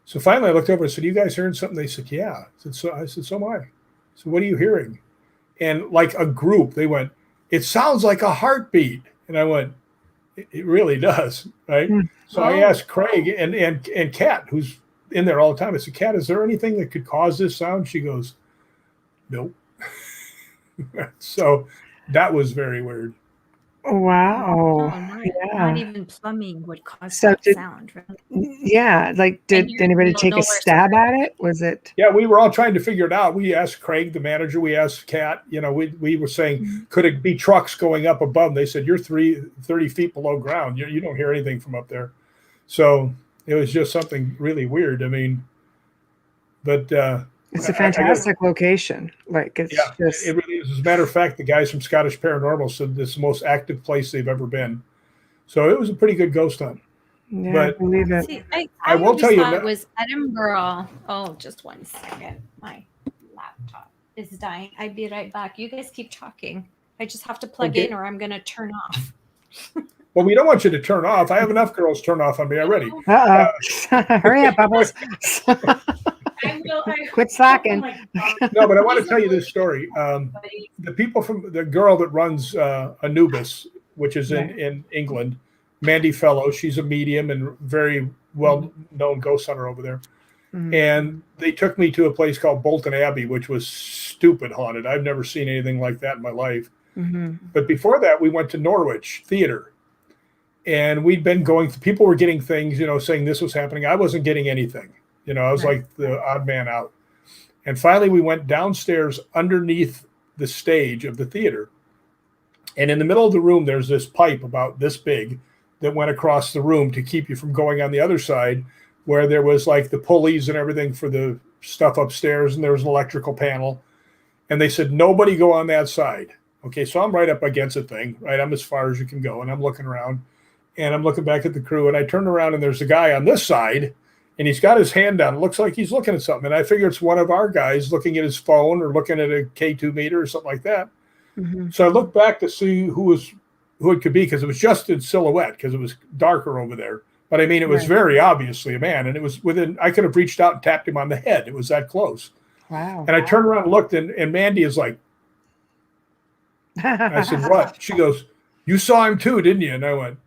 Speaker 3: So finally I looked over and said, you guys hearing something? They said, yeah. I said, so am I. So what are you hearing? And like a group, they went, it sounds like a heartbeat. And I went, it really does, right? So I asked Craig and Kat, who's in there all the time. I said, Kat, is there anything that could cause this sound? She goes, nope. So that was very weird.
Speaker 1: Wow.
Speaker 2: Not even plumbing would cause that sound, right?
Speaker 1: Yeah. Like, did anybody take a stab at it? Was it?
Speaker 3: Yeah, we were all trying to figure it out. We asked Craig, the manager. We asked Kat. We were saying, could it be trucks going up above? And they said, you're 30 feet below ground. You don't hear anything from up there. So it was just something really weird. I mean, but
Speaker 1: it's a fantastic location. Like, it's just,
Speaker 3: it really is. As a matter of fact, the guys from Scottish Paranormal said this is the most active place they've ever been. So it was a pretty good ghost hunt.
Speaker 1: Yeah,
Speaker 3: but
Speaker 1: I believe it.
Speaker 2: See, I will tell you, it was Edinburgh. Oh, just 1 second. My laptop is dying. I'll be right back. You guys keep talking. I just have to plug in, or I'm going to turn off.
Speaker 3: Well, we don't want you to turn off. I have enough girls turn off on me already.
Speaker 1: Hurry up, Bubbles. Quit slacking.
Speaker 3: No, but I want to tell you this story. The people from the girl that runs Anubis, which is in England, Mandy Fellow, she's a medium and very well-known ghost hunter over there. And they took me to a place called Bolton Abbey, which was stupid haunted. I've never seen anything like that in my life. But before that, we went to Norwich Theater. And we'd been going, people were getting things, saying this was happening. I wasn't getting anything. I was like the odd man out. And finally, we went downstairs underneath the stage of the theater. And in the middle of the room, there's this pipe about this big that went across the room to keep you from going on the other side, where there was like the pulleys and everything for the stuff upstairs, and there was an electrical panel. And they said, nobody go on that side. Okay, so I'm right up against the thing, right? I'm as far as you can go. And I'm looking around, and I'm looking back at the crew, and I turn around, and there's a guy on this side, and he's got his hand down. It looks like he's looking at something. And I figure it's one of our guys looking at his phone or looking at a K2 meter or something like that. So I looked back to see who it could be, because it was just in silhouette, because it was darker over there. But I mean, it was very obviously a man, and it was I could have reached out and tapped him on the head. It was that close.
Speaker 1: Wow.
Speaker 3: And I turned around and looked, and Mandy is like, I said, what? She goes, you saw him too, didn't you? And I went,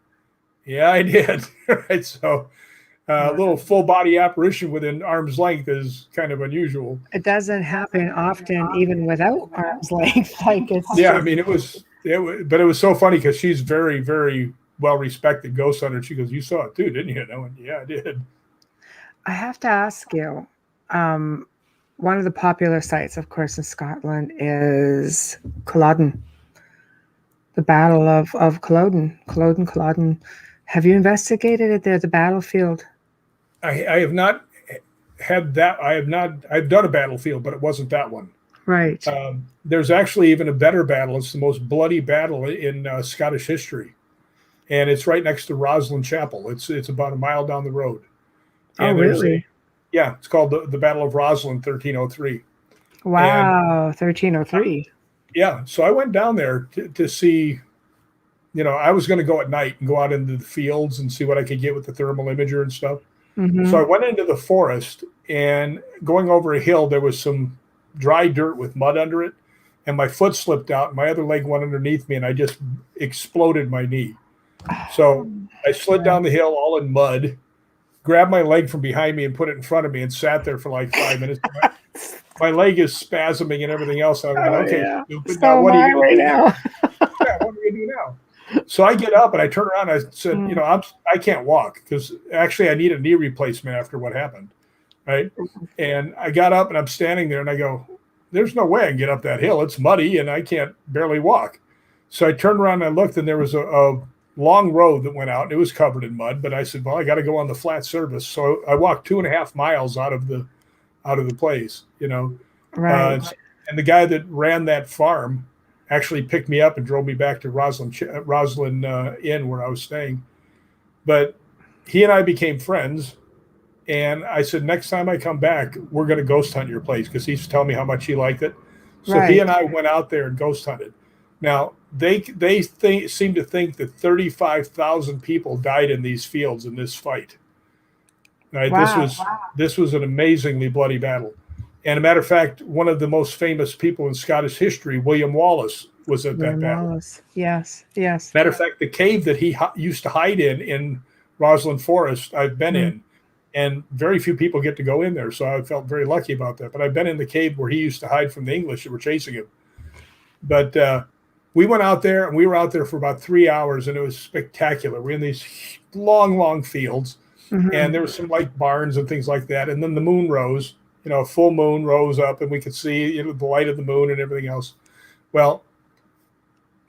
Speaker 3: yeah, I did. Right. So a little full body apparition within arm's length is kind of unusual.
Speaker 1: It doesn't happen often, even without arm's length. Like, it's
Speaker 3: I mean, it was, but it was so funny because she's very, very well respected ghost hunter. She goes, you saw it too, didn't you? And I went, yeah, I did. I
Speaker 1: have to ask you, one of the popular sites, of course, in Scotland is Culloden, the Battle of Culloden. Culloden. Have you investigated it there, the battlefield?
Speaker 3: I have not had that. I've done a battlefield, but it wasn't that one.
Speaker 1: Right.
Speaker 3: There's actually even a better battle. It's the most bloody battle in Scottish history. And it's right next to Roslin Chapel. It's about a mile down the road. And
Speaker 1: really?
Speaker 3: It's called the Battle of Roslin, 1303.
Speaker 1: Wow, 1303.
Speaker 3: Yeah, so I went down there to see, I was going to go at night and go out into the fields and see what I could get with the thermal imager and stuff. So I went into the forest, and going over a hill, there was some dry dirt with mud under it, and my foot slipped out, and my other leg went underneath me, and I just exploded my knee. So I slid down the hill all in mud, grabbed my leg from behind me and put it in front of me, and sat there for like 5 minutes. My leg is spasming and everything else. I went, okay, stupid. Now what are you going to do now? What are we going to do now? So I get up and I turn around. And I said, I can't walk, because actually I need a knee replacement after what happened. right? And I got up and I'm standing there and I go, there's no way I can get up that hill. It's muddy and I can't barely walk. So I turned around and I looked, and there was a long road that went out, and it was covered in mud. But I said, well, I got to go on the flat surface. So I walked 2.5 miles out of the place,
Speaker 1: Right.
Speaker 3: And the guy that ran that farm actually picked me up and drove me back to Roslyn Inn where I was staying. But he and I became friends. And I said, next time I come back, we're going to ghost hunt your place, because he's telling me how much he liked it. So he and I went out there and ghost hunted. Now, they seem to think that 35,000 people died in these fields in this fight. Right?
Speaker 1: Wow.
Speaker 3: This was an amazingly bloody battle. And a matter of fact, one of the most famous people in Scottish history, William Wallace, was at that battle.
Speaker 1: Wallace. Yes.
Speaker 3: Matter of fact, the cave that he used to hide in Roslyn Forest, I've been in. And very few people get to go in there. So I felt very lucky about that. But I've been in the cave where he used to hide from the English that were chasing him. But we went out there, and we were out there for about 3 hours, and it was spectacular. We're in these long, long fields, and there were some like barns and things like that. And then the moon rose, full moon rose up, and we could see the light of the moon and everything else. Well,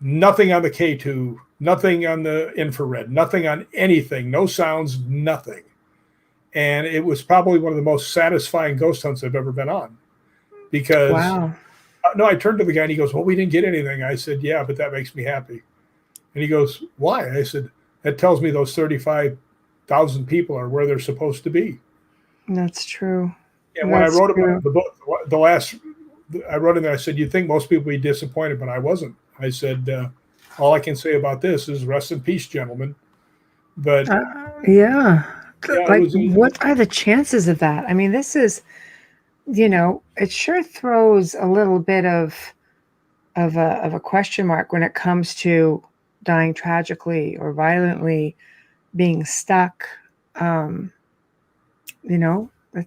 Speaker 3: nothing on the K2, nothing on the infrared, nothing on anything, no sounds, nothing. And it was probably one of the most satisfying ghost hunts I've ever been on, because no, I turned to the guy and he goes, well, we didn't get anything. I said, yeah, but that makes me happy. And he goes, why? I said, that tells me those 35,000 people are where they're supposed to be.
Speaker 1: That's true.
Speaker 3: And when I wrote about the book, I wrote in there, I said, you'd think most people would be disappointed, but I wasn't. I said, all I can say about this is rest in peace, gentlemen. But
Speaker 1: what are the chances of that? I mean, this is, it sure throws a little bit of a question mark when it comes to dying tragically or violently, being stuck.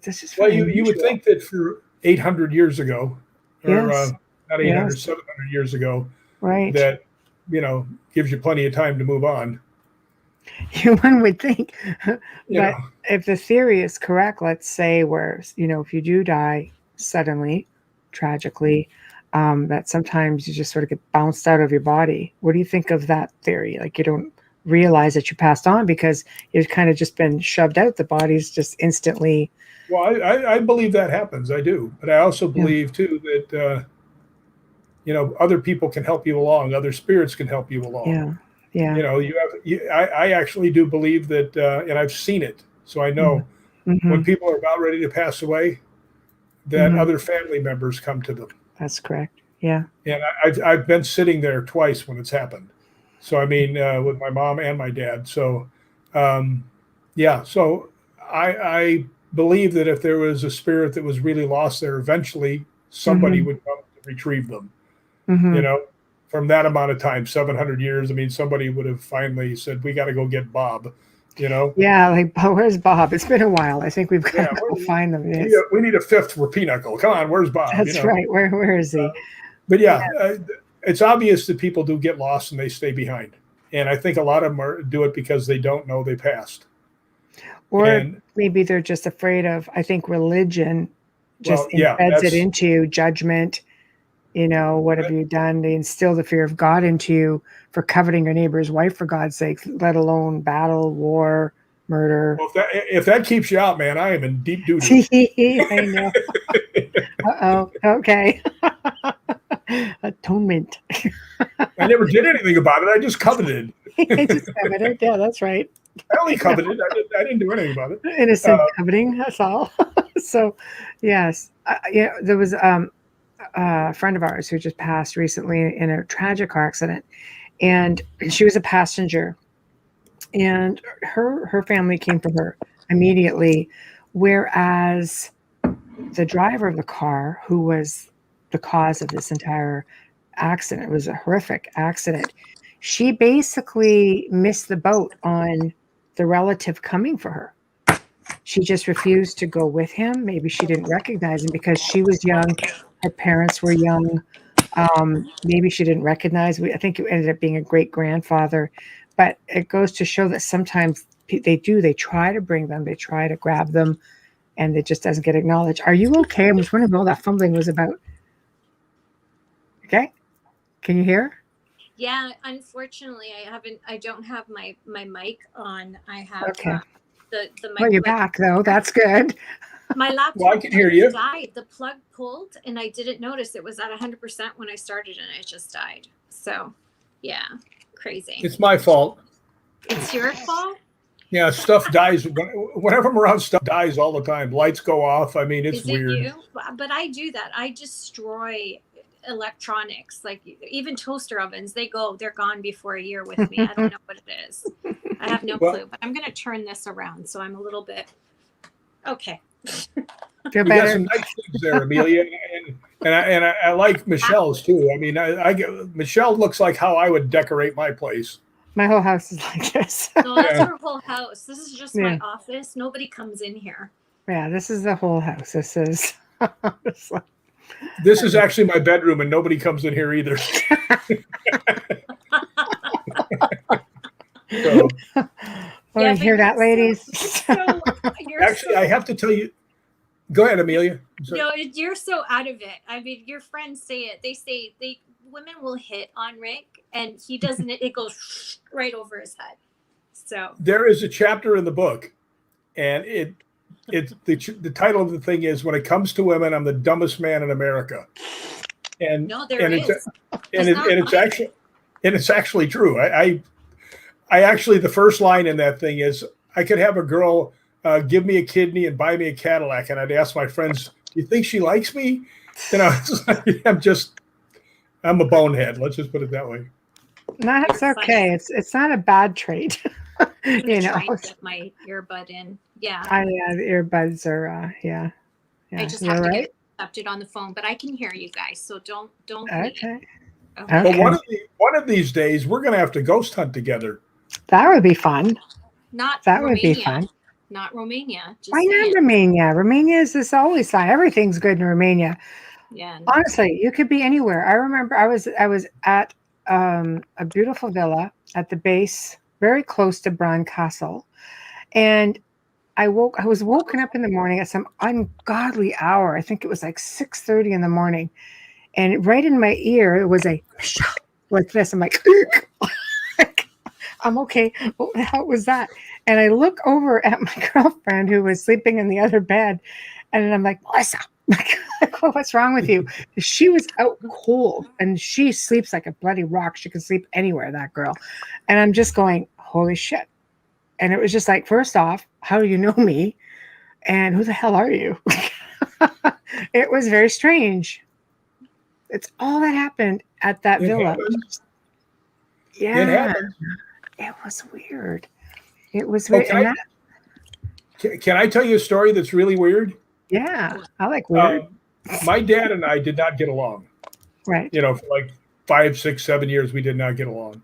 Speaker 1: This is
Speaker 3: you would think that for 800 years ago, or not 800, 700 years ago,
Speaker 1: right?
Speaker 3: That gives you plenty of time to move on.
Speaker 1: One would think, but if the theory is correct, let's say where, if you do die suddenly, tragically, that sometimes you just sort of get bounced out of your body. What do you think of that theory? Like, you don't realize that you passed on because you've kind of just been shoved out. The body's just instantly.
Speaker 3: Well, I believe that happens. I do. But I also believe too that, other people can help you along. Other spirits can help you along. I actually do believe that, and I've seen it. So I know when people are about ready to pass away, that other family members come to them.
Speaker 1: That's correct. Yeah.
Speaker 3: And I've been sitting there twice when it's happened. So, I mean, with my mom and my dad. So, so I believe that if there was a spirit that was really lost there, eventually somebody would come to retrieve them, from that amount of time, 700 years. I mean, somebody would have finally said, we got to go get Bob,
Speaker 1: Yeah, like, where's Bob? It's been a while. I think we've got to go find them.
Speaker 3: We need a fifth for Pinochle. Come on, where's Bob?
Speaker 1: That's right. Where is he?
Speaker 3: But it's obvious that people do get lost and they stay behind. And I think a lot of them do it because they don't know they passed.
Speaker 1: Or maybe they're just afraid of, I think religion just embeds it into judgment. What have you done? They instill the fear of God into you for coveting your neighbor's wife, for God's sake, let alone battle, war, murder.
Speaker 3: Well, if that keeps you out, man, I am in deep duty.
Speaker 1: I know. Uh-oh. Okay. Atonement.
Speaker 3: I never did anything about it. I just coveted.
Speaker 1: Yeah, that's right.
Speaker 3: I only coveted. I didn't do anything about it.
Speaker 1: Innocent coveting, that's all. So, yes. There was a friend of ours who just passed recently in a tragic car accident, and she was a passenger, and her family came for her immediately, whereas the driver of the car, who was the cause of this entire accident, it was a horrific accident, she basically missed the boat on the relative coming for her. She just refused to go with him. Maybe she didn't recognize him because she was young. Her parents were young. Maybe she didn't recognize. I think it ended up being a great grandfather. But it goes to show that sometimes they try to bring them, they try to grab them and it just doesn't get acknowledged. Are you okay? I'm just wondering what all that fumbling was about. Okay. Can you hear?
Speaker 2: Yeah, unfortunately, I don't have my mic on. I have the mic.
Speaker 1: Well, you're back though. That's good.
Speaker 2: My laptop
Speaker 3: well, I can hear you.
Speaker 2: died. The plug pulled, and I didn't notice it was at 100% when I started, and it just died. So, yeah, crazy.
Speaker 3: It's my fault.
Speaker 2: It's your fault?
Speaker 3: Yeah, stuff dies. Whenever I'm around, stuff dies all the time. Lights go off. I mean, it's weird.
Speaker 2: You? But I do that. I destroy electronics, like even toaster ovens. They're gone before a year with me. I don't know what it is. I have no clue. But I'm going to turn this around, so I'm a little bit okay.
Speaker 1: Feel
Speaker 3: better. Got some nice things there, Amelia, and I like Michelle's too. I mean, I get Michelle looks like how I would decorate my place.
Speaker 1: My whole house is like this.
Speaker 2: No, that's her whole house. This is just my office. Nobody comes in here.
Speaker 1: Yeah, this is the whole house. This is.
Speaker 3: This is actually my bedroom, and nobody comes in here either. So.
Speaker 1: Oh, you hear that, ladies?
Speaker 3: Actually, I have to tell you. Go ahead, Amelia.
Speaker 2: No, you're so out of it. I mean, your friends say it. They say women will hit on Rick, and he doesn't. It goes right over his head. So
Speaker 3: there is a chapter in the book, and the title of the thing is "When it comes to women, I'm the dumbest man in America." And
Speaker 2: no, there is.
Speaker 3: It's actually true. I actually, the first line in that thing is, I could have a girl give me a kidney and buy me a Cadillac, and I'd ask my friends, "Do you think she likes me?" You know, I'm a bonehead. Let's just put it that way.
Speaker 1: No, that's okay. It's not a bad trait.
Speaker 2: You know, get my earbud in. Yeah.
Speaker 1: The earbuds are yeah.
Speaker 2: I just have to get accepted on the phone, but I can hear you guys, so don't.
Speaker 1: Okay.
Speaker 3: But one of these days, we're going to have to ghost hunt together.
Speaker 1: That would be fun.
Speaker 2: Not
Speaker 1: that
Speaker 2: Romania.
Speaker 1: Would be fun.
Speaker 2: Not Romania.
Speaker 1: Why not Romania? Romania is always fun. Everything's good in Romania.
Speaker 2: Yeah.
Speaker 1: Honestly, you could be anywhere. I remember I was at a beautiful villa at the base, very close to Bran Castle, and I was woken up in the morning at some ungodly hour. I think it was like 6:30 in the morning, and right in my ear it was a like this. I'm like, I'm okay. What the hell was that? And I look over at my girlfriend who was sleeping in the other bed, and I'm like, Melissa, what's wrong with you? She was out cold, and she sleeps like a bloody rock. She can sleep anywhere, that girl. And I'm just going, holy shit. And it was just like, first off, how do you know me? And who the hell are you? It was very strange. It's all that happened at that villa. Yeah.
Speaker 3: It happened.
Speaker 1: It was weird. It was weird.
Speaker 3: Can I tell you a story that's really weird?
Speaker 1: Yeah, I like weird.
Speaker 3: My dad and I did not get along.
Speaker 1: Right.
Speaker 3: You know, for like 5, 6, 7 years, we did not get along.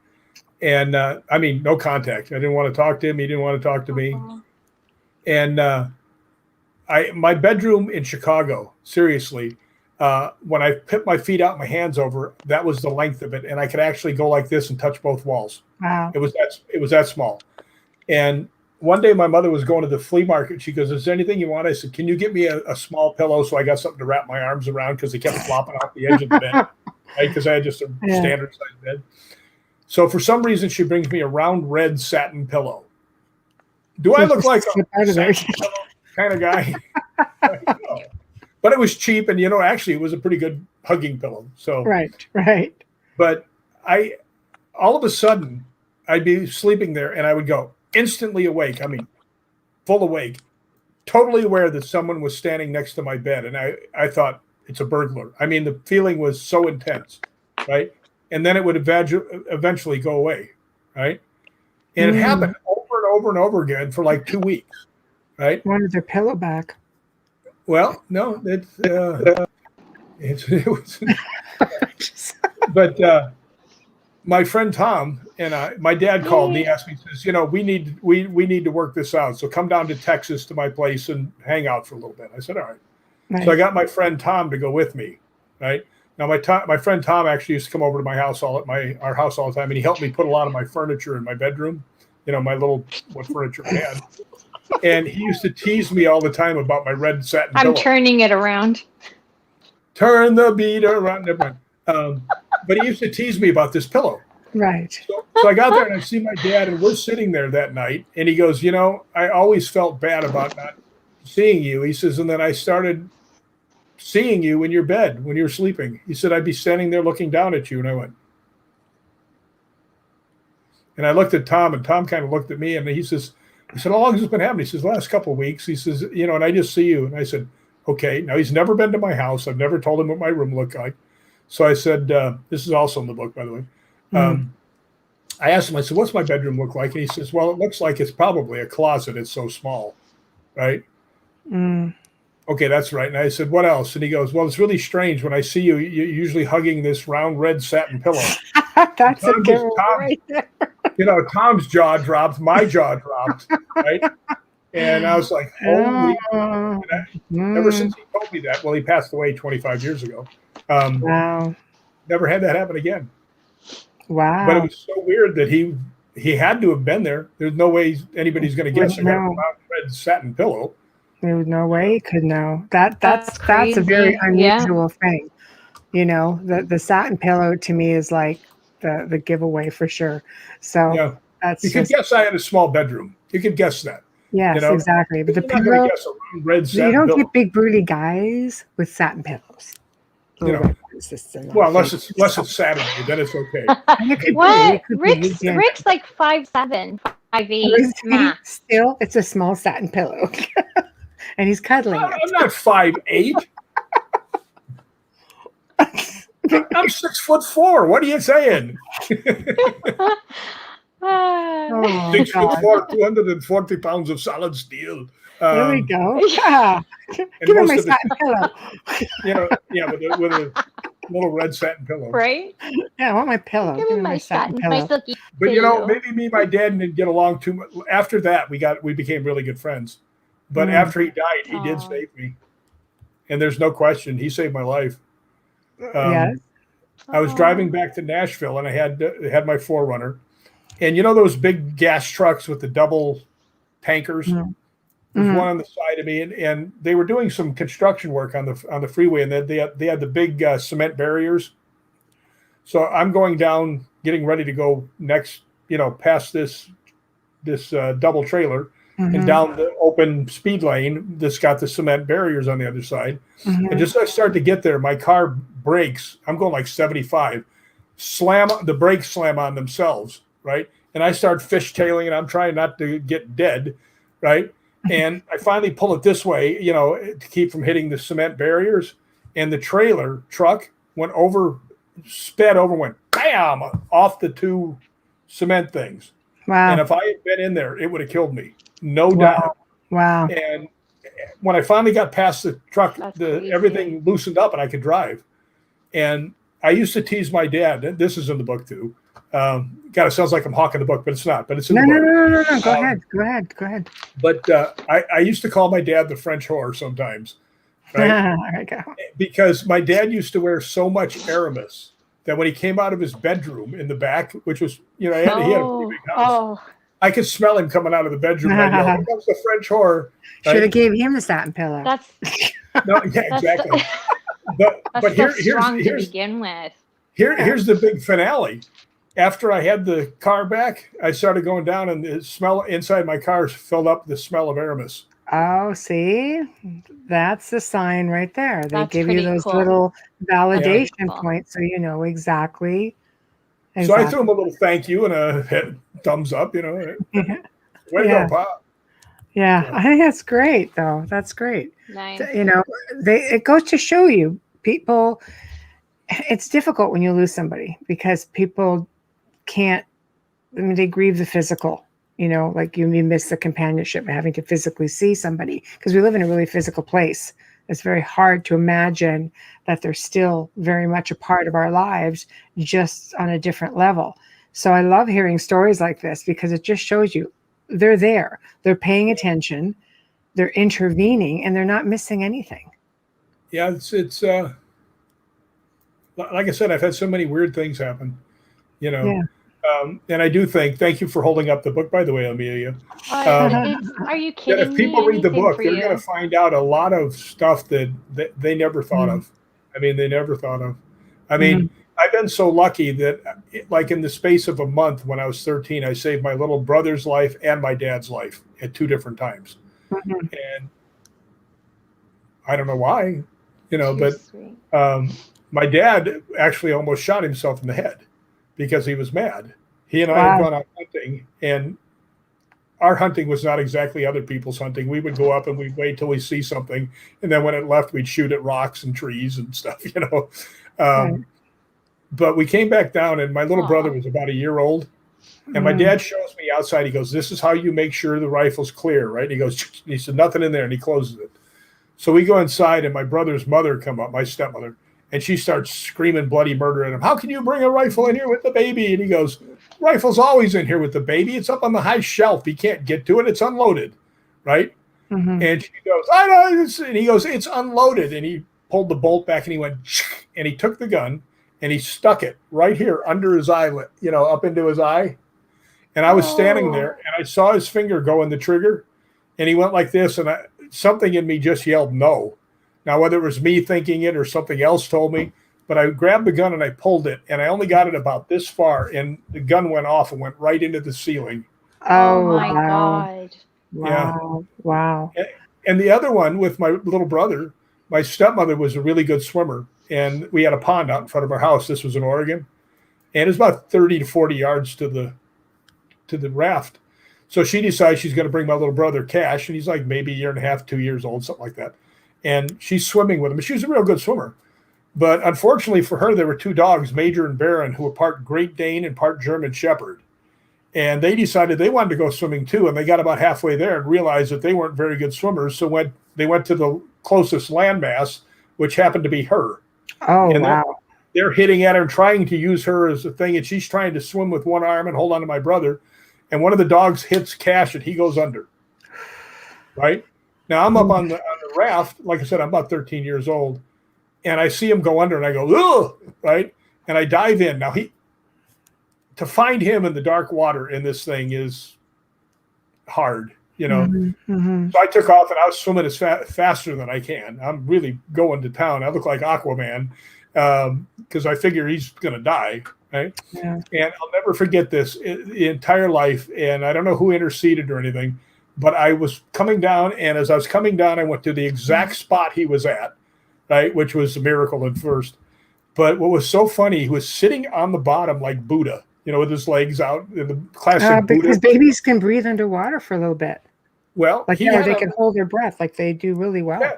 Speaker 3: And I mean, no contact. I didn't want to talk to him. He didn't want to talk to me. And my bedroom in Chicago, seriously, when I put my feet out, my hands over, that was the length of it. And I could actually go like this and touch both walls.
Speaker 1: Wow.
Speaker 3: It was that small. And one day my mother was going to the flea market. She goes, "Is there anything you want?" I said, "Can you get me a small pillow so I got something to wrap my arms around?" Because they kept flopping off the edge of the bed, right? Because I had just a standard size bed. So for some reason, she brings me a round red satin pillow. Do I look like a satin pillow kind of guy? No. But it was cheap, and actually, it was a pretty good hugging pillow. So
Speaker 1: right.
Speaker 3: But all of a sudden, I'd be sleeping there, and I would go instantly awake. I mean, full awake, totally aware that someone was standing next to my bed, and I thought, it's a burglar. I mean, the feeling was so intense, right? And then it would eventually go away, right? And it happened over and over and over again for like 2 weeks, right?
Speaker 1: Wanted their pillow back.
Speaker 3: Well, no, it was. But my friend Tom and my dad called me, asked me, says, we need to work this out. So come down to Texas to my place and hang out for a little bit. I said, all right. Nice. So I got my friend Tom to go with me, right? Now my friend Tom actually used to come over to my house our house all the time, and he helped me put a lot of my furniture in my bedroom, my little what furniture I had. And he used to tease me all the time about my red satin pillow.
Speaker 4: I'm turning it around.
Speaker 3: Turn the beat around. Never mind. But he used to tease me about this pillow.
Speaker 1: Right.
Speaker 3: So I got there and I see my dad, and we're sitting there that night. And he goes, I always felt bad about not seeing you. He says, and then I started seeing you in your bed when you were sleeping. He said, I'd be standing there looking down at you. And I went, and I looked at Tom, and Tom kind of looked at me, and he said, how long has this been happening? He says, last couple of weeks. He says, and I just see you. And I said, okay. Now, he's never been to my house. I've never told him what my room looked like. So I said, this is also in the book, by the way. I asked him, I said, what's my bedroom look like? And he says, well, it looks like it's probably a closet. It's so small. Right? Okay, that's right. And I said, what else? And he goes, well, it's really strange. When I see you, you're usually hugging this round red satin pillow.
Speaker 1: That's a giveaway right there.
Speaker 3: Tom's jaw dropped, my jaw dropped, right? And I was like, holy. Ever since he told me that, well, he passed away 25 years ago.
Speaker 1: Wow.
Speaker 3: Never had that happen again.
Speaker 1: Wow.
Speaker 3: But it was so weird that he had to have been there. There's no way anybody's going to guess I got a round red satin pillow.
Speaker 1: There's no way he could know. That's a very unusual thing. The satin pillow to me is like the giveaway for sure. So that's
Speaker 3: you could guess I had a small bedroom. You could guess that.
Speaker 1: Yes, exactly. But the pillow, you don't get big broody guys with satin pillows.
Speaker 3: Well, unless it's Saturday, then it's okay.
Speaker 4: What? Rick's like 5'7", 5'8" max.
Speaker 1: Still, it's a small satin pillow. And he's cuddling it.
Speaker 3: I'm not 5'8". I'm 6'4". What are you saying? 6'4", 240 pounds of solid steel.
Speaker 1: There we go. Yeah. Give me my satin pillow.
Speaker 3: With a little red satin pillow.
Speaker 4: Right?
Speaker 1: Yeah, I want my pillow.
Speaker 4: Give me my satin pillow.
Speaker 3: But maybe me and my dad didn't get along too much. After that, we became really good friends. But after he died, he did save me. And there's no question, he saved my life.
Speaker 1: Yes.
Speaker 3: I was driving back to Nashville, and I had my 4Runner. And those big gas trucks with the double tankers? There's one on the side of me, and they were doing some construction work on the freeway, and they had the big cement barriers. So I'm going down, getting ready to go next, past this double trailer, and down the open speed lane that's got the cement barriers on the other side. And just as I start to get there, my car brakes. I'm going like 75. The brakes slam on themselves, right? And I start fishtailing, and I'm trying not to get dead, right? And I finally pull it this way, to keep from hitting the cement barriers. And the trailer truck sped over, went bam off the two cement things.
Speaker 1: Wow.
Speaker 3: And if I had been in there, it would have killed me. No doubt.
Speaker 1: Wow.
Speaker 3: And when I finally got past the truck, everything loosened up and I could drive. And I used to tease my dad. This is in the book too. God, it sounds like I'm hawking the book, but it's not. But it's in the book.
Speaker 1: No. Go ahead.
Speaker 3: But I used to call my dad the French whore sometimes, right?
Speaker 1: There you go.
Speaker 3: Because my dad used to wear so much Aramis that when he came out of his bedroom in the back, which was, he had a pretty big house. I could smell him coming out of the bedroom. Here comes the French whore. Right?
Speaker 1: Should have gave him the satin pillow.
Speaker 3: Exactly. But here's
Speaker 4: to begin with.
Speaker 3: Here's the big finale. After I had the car back, I started going down, and the smell inside my car filled up the smell of Aramis.
Speaker 1: Oh, see, that's the sign right there. They give you those little validation points, so you know exactly.
Speaker 3: So I threw him a little thank you and a thumbs up, Way to go, Pop.
Speaker 1: Yeah, I think that's great, though. That's great.
Speaker 4: Nice.
Speaker 1: It goes to show you, people, it's difficult when you lose somebody because people can't, they grieve the physical, like you miss the companionship of having to physically see somebody because we live in a really physical place. It's very hard to imagine that they're still very much a part of our lives, just on a different level. So I love hearing stories like this because it just shows you they're there, they're paying attention, they're intervening, and they're not missing anything.
Speaker 3: Yeah, it's like I said, I've had so many weird things happen. And I do thank you for holding up the book, by the way, Amelia.
Speaker 4: Are you kidding
Speaker 3: if people
Speaker 4: me?
Speaker 3: read the book, they're
Speaker 4: you?
Speaker 3: going to find out a lot of stuff that they never thought of. I mean, they never thought of. I mean, I've been so lucky that, like, in the space of a month when I was 13, I saved my little brother's life and my dad's life at 2 different times. And I don't know why, but my dad actually almost shot himself in the head because he was mad. He and I had gone out hunting, and our hunting was not exactly other people's hunting. We would go up and we'd wait till we see something, and then when it left, we'd shoot at rocks and trees and stuff, But we came back down, and my little brother was about a year old, and my dad shows me outside. He goes, "This is how you make sure the rifle's clear, right?" And he goes, and he said, "Nothing in there," and he closes it. So we go inside, and my brother's mother come up, my stepmother, and she starts screaming bloody murder at him. "How can you bring a rifle in here with the baby?" And he goes, "Rifle's always in here with the baby. It's up on the high shelf. He can't get to it. It's unloaded," right? And she goes, "I know." And he goes, "It's unloaded." And he pulled the bolt back, and he went, and he took the gun, and he stuck it right here under his eyelid, up into his eye. And I was standing there, and I saw his finger go in the trigger, and he went like this, and something in me just yelled no. Now, whether it was me thinking it or something else told me, but I grabbed the gun and I pulled it, and I only got it about this far, and the gun went off and went right into the ceiling.
Speaker 4: Oh my God.
Speaker 1: Wow.
Speaker 3: And the other one with my little brother, my stepmother was a really good swimmer, and we had a pond out in front of our house. This was in Oregon, and it's about 30 to 40 yards to the raft. So she decides she's going to bring my little brother Cash, and he's like maybe a year and a half, 2 years old, something like that. And she's swimming with him. She was a real good swimmer. But unfortunately for her, there were 2 dogs, Major and Baron, who were part Great Dane and part German Shepherd. And they decided they wanted to go swimming too. And they got about halfway there and realized that they weren't very good swimmers. So they went to the closest landmass, which happened to be her.
Speaker 1: Oh,
Speaker 3: and
Speaker 1: wow.
Speaker 3: They're hitting at her and trying to use her as a thing. And she's trying to swim with one arm and hold on to my brother. And one of the dogs hits Cash, and he goes under. Right? Now, I'm up on the raft. Like I said, I'm about 13 years old. And I see him go under, and I go, "Ugh!" Right? And I dive in. Now, to find him in the dark water in this thing is hard, So I took off, and I was swimming as faster than I can. I'm really going to town. I look like Aquaman because I figure he's going to die, right?
Speaker 1: Yeah.
Speaker 3: And I'll never forget this the entire life. And I don't know who interceded or anything, but I was coming down, and as I was coming down, I went to the exact spot he was at, right, which was a miracle at first. But what was so funny, he was sitting on the bottom like Buddha, with his legs out, the classic Buddha.
Speaker 1: Because babies can breathe underwater for a little bit.
Speaker 3: Well,
Speaker 1: they can hold their breath, like they do really well.
Speaker 3: Yeah.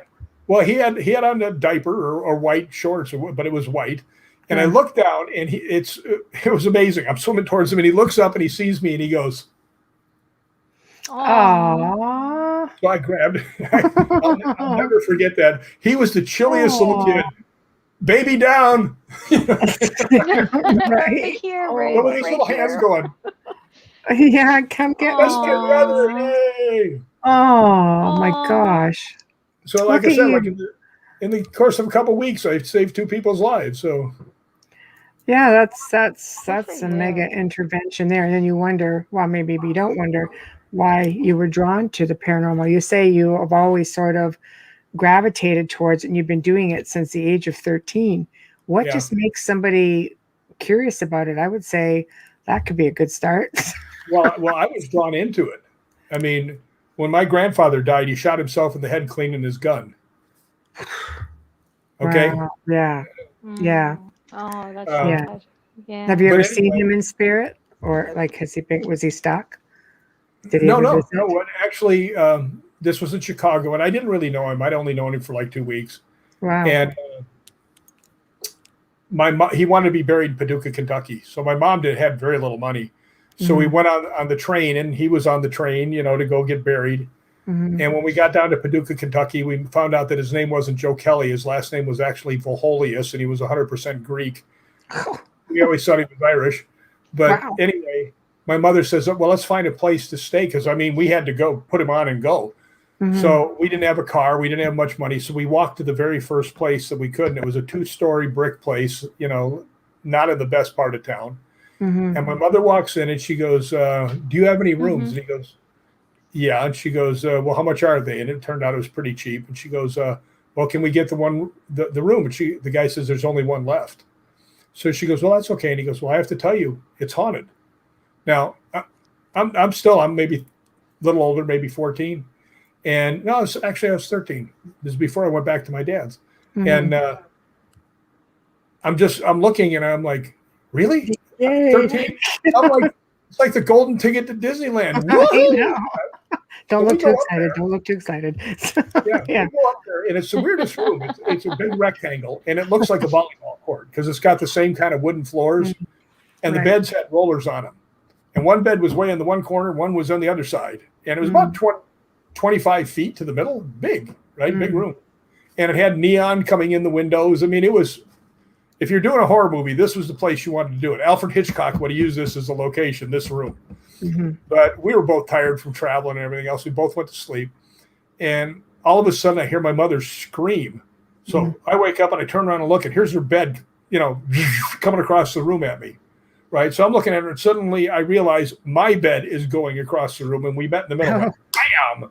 Speaker 3: Well, he had on a diaper or white shorts, but it was white. And I looked down, and it was amazing. I'm swimming towards him, and he looks up and he sees me, and he goes,
Speaker 1: "Aww."
Speaker 3: So I grabbed. I'll never forget that. He was the chilliest little kid. Baby down.
Speaker 1: Right.
Speaker 4: Here,
Speaker 3: What were these little hands going?
Speaker 1: Yeah, come get
Speaker 3: That's my brother. Yay.
Speaker 1: Oh my gosh.
Speaker 3: So like I said, in the course of a couple of weeks, I saved 2 people's lives. So
Speaker 1: yeah, that's a mega intervention there. And then you wonder, well, maybe you don't wonder why you were drawn to the paranormal. You say you have always sort of gravitated towards it, and you've been doing it since the age of 13. What just makes somebody curious about it? I would say that could be a good start.
Speaker 3: well, I was drawn into it. I mean, when my grandfather died, he shot himself in the head cleaning his gun. Okay.
Speaker 1: Wow. Yeah. Yeah.
Speaker 4: Oh, that's sad. Yeah.
Speaker 1: Have you ever seen him in spirit, or like was he stuck? Did he
Speaker 3: No. Actually, this was in Chicago, and I didn't really know him. I'd only known him for like 2 weeks.
Speaker 1: Wow.
Speaker 3: And he wanted to be buried in Paducah, Kentucky. So my mom had very little money. So we went on the train, and he was on the train, to go get buried. And when we got down to Paducah, Kentucky, we found out that his name wasn't Joe Kelly. His last name was actually Volholius, and he was 100% Greek. We always thought he was Irish. But anyway, my mother says, well, let's find a place to stay, because, we had to go put him on and go. So we didn't have a car. We didn't have much money. So we walked to the very first place that we could, and it was a 2-story brick place, not in the best part of town.
Speaker 1: Mm-hmm.
Speaker 3: And my mother walks in and she goes, do you have any rooms? And he goes, yeah. And she goes, well, how much are they? And it turned out it was pretty cheap. And she goes, well, can we get the room? And the guy says, there's only one left. So she goes, well, that's okay. And he goes, well, I have to tell you, it's haunted. Now, I'm maybe a little older, maybe 14. And no, I was 13. This is before I went back to my dad's. And I'm looking and I'm like, really? 13? I'm like, it's like the golden ticket to Disneyland.
Speaker 1: Don't look too excited. Don't look too excited.
Speaker 3: Yeah. We go up there, and it's the weirdest room. It's a big rectangle, and it looks like a volleyball court because it's got the same kind of wooden floors, and the beds had rollers on them. And one bed was way in the one corner, one was on the other side, and it was about 25 feet to the middle. Big, right? Big room, and it had neon coming in the windows. I mean, it was. If you're doing a horror movie, this was the place you wanted to do it. Alfred Hitchcock would have used this as a location, this room. But we were both tired from traveling and everything else. We both went to sleep. And all of a sudden, I hear my mother scream. So I wake up and I turn around and look, and here's her bed, coming across the room at me. Right? So I'm looking at her, and suddenly I realize my bed is going across the room, and we met in the middle. Like, bam!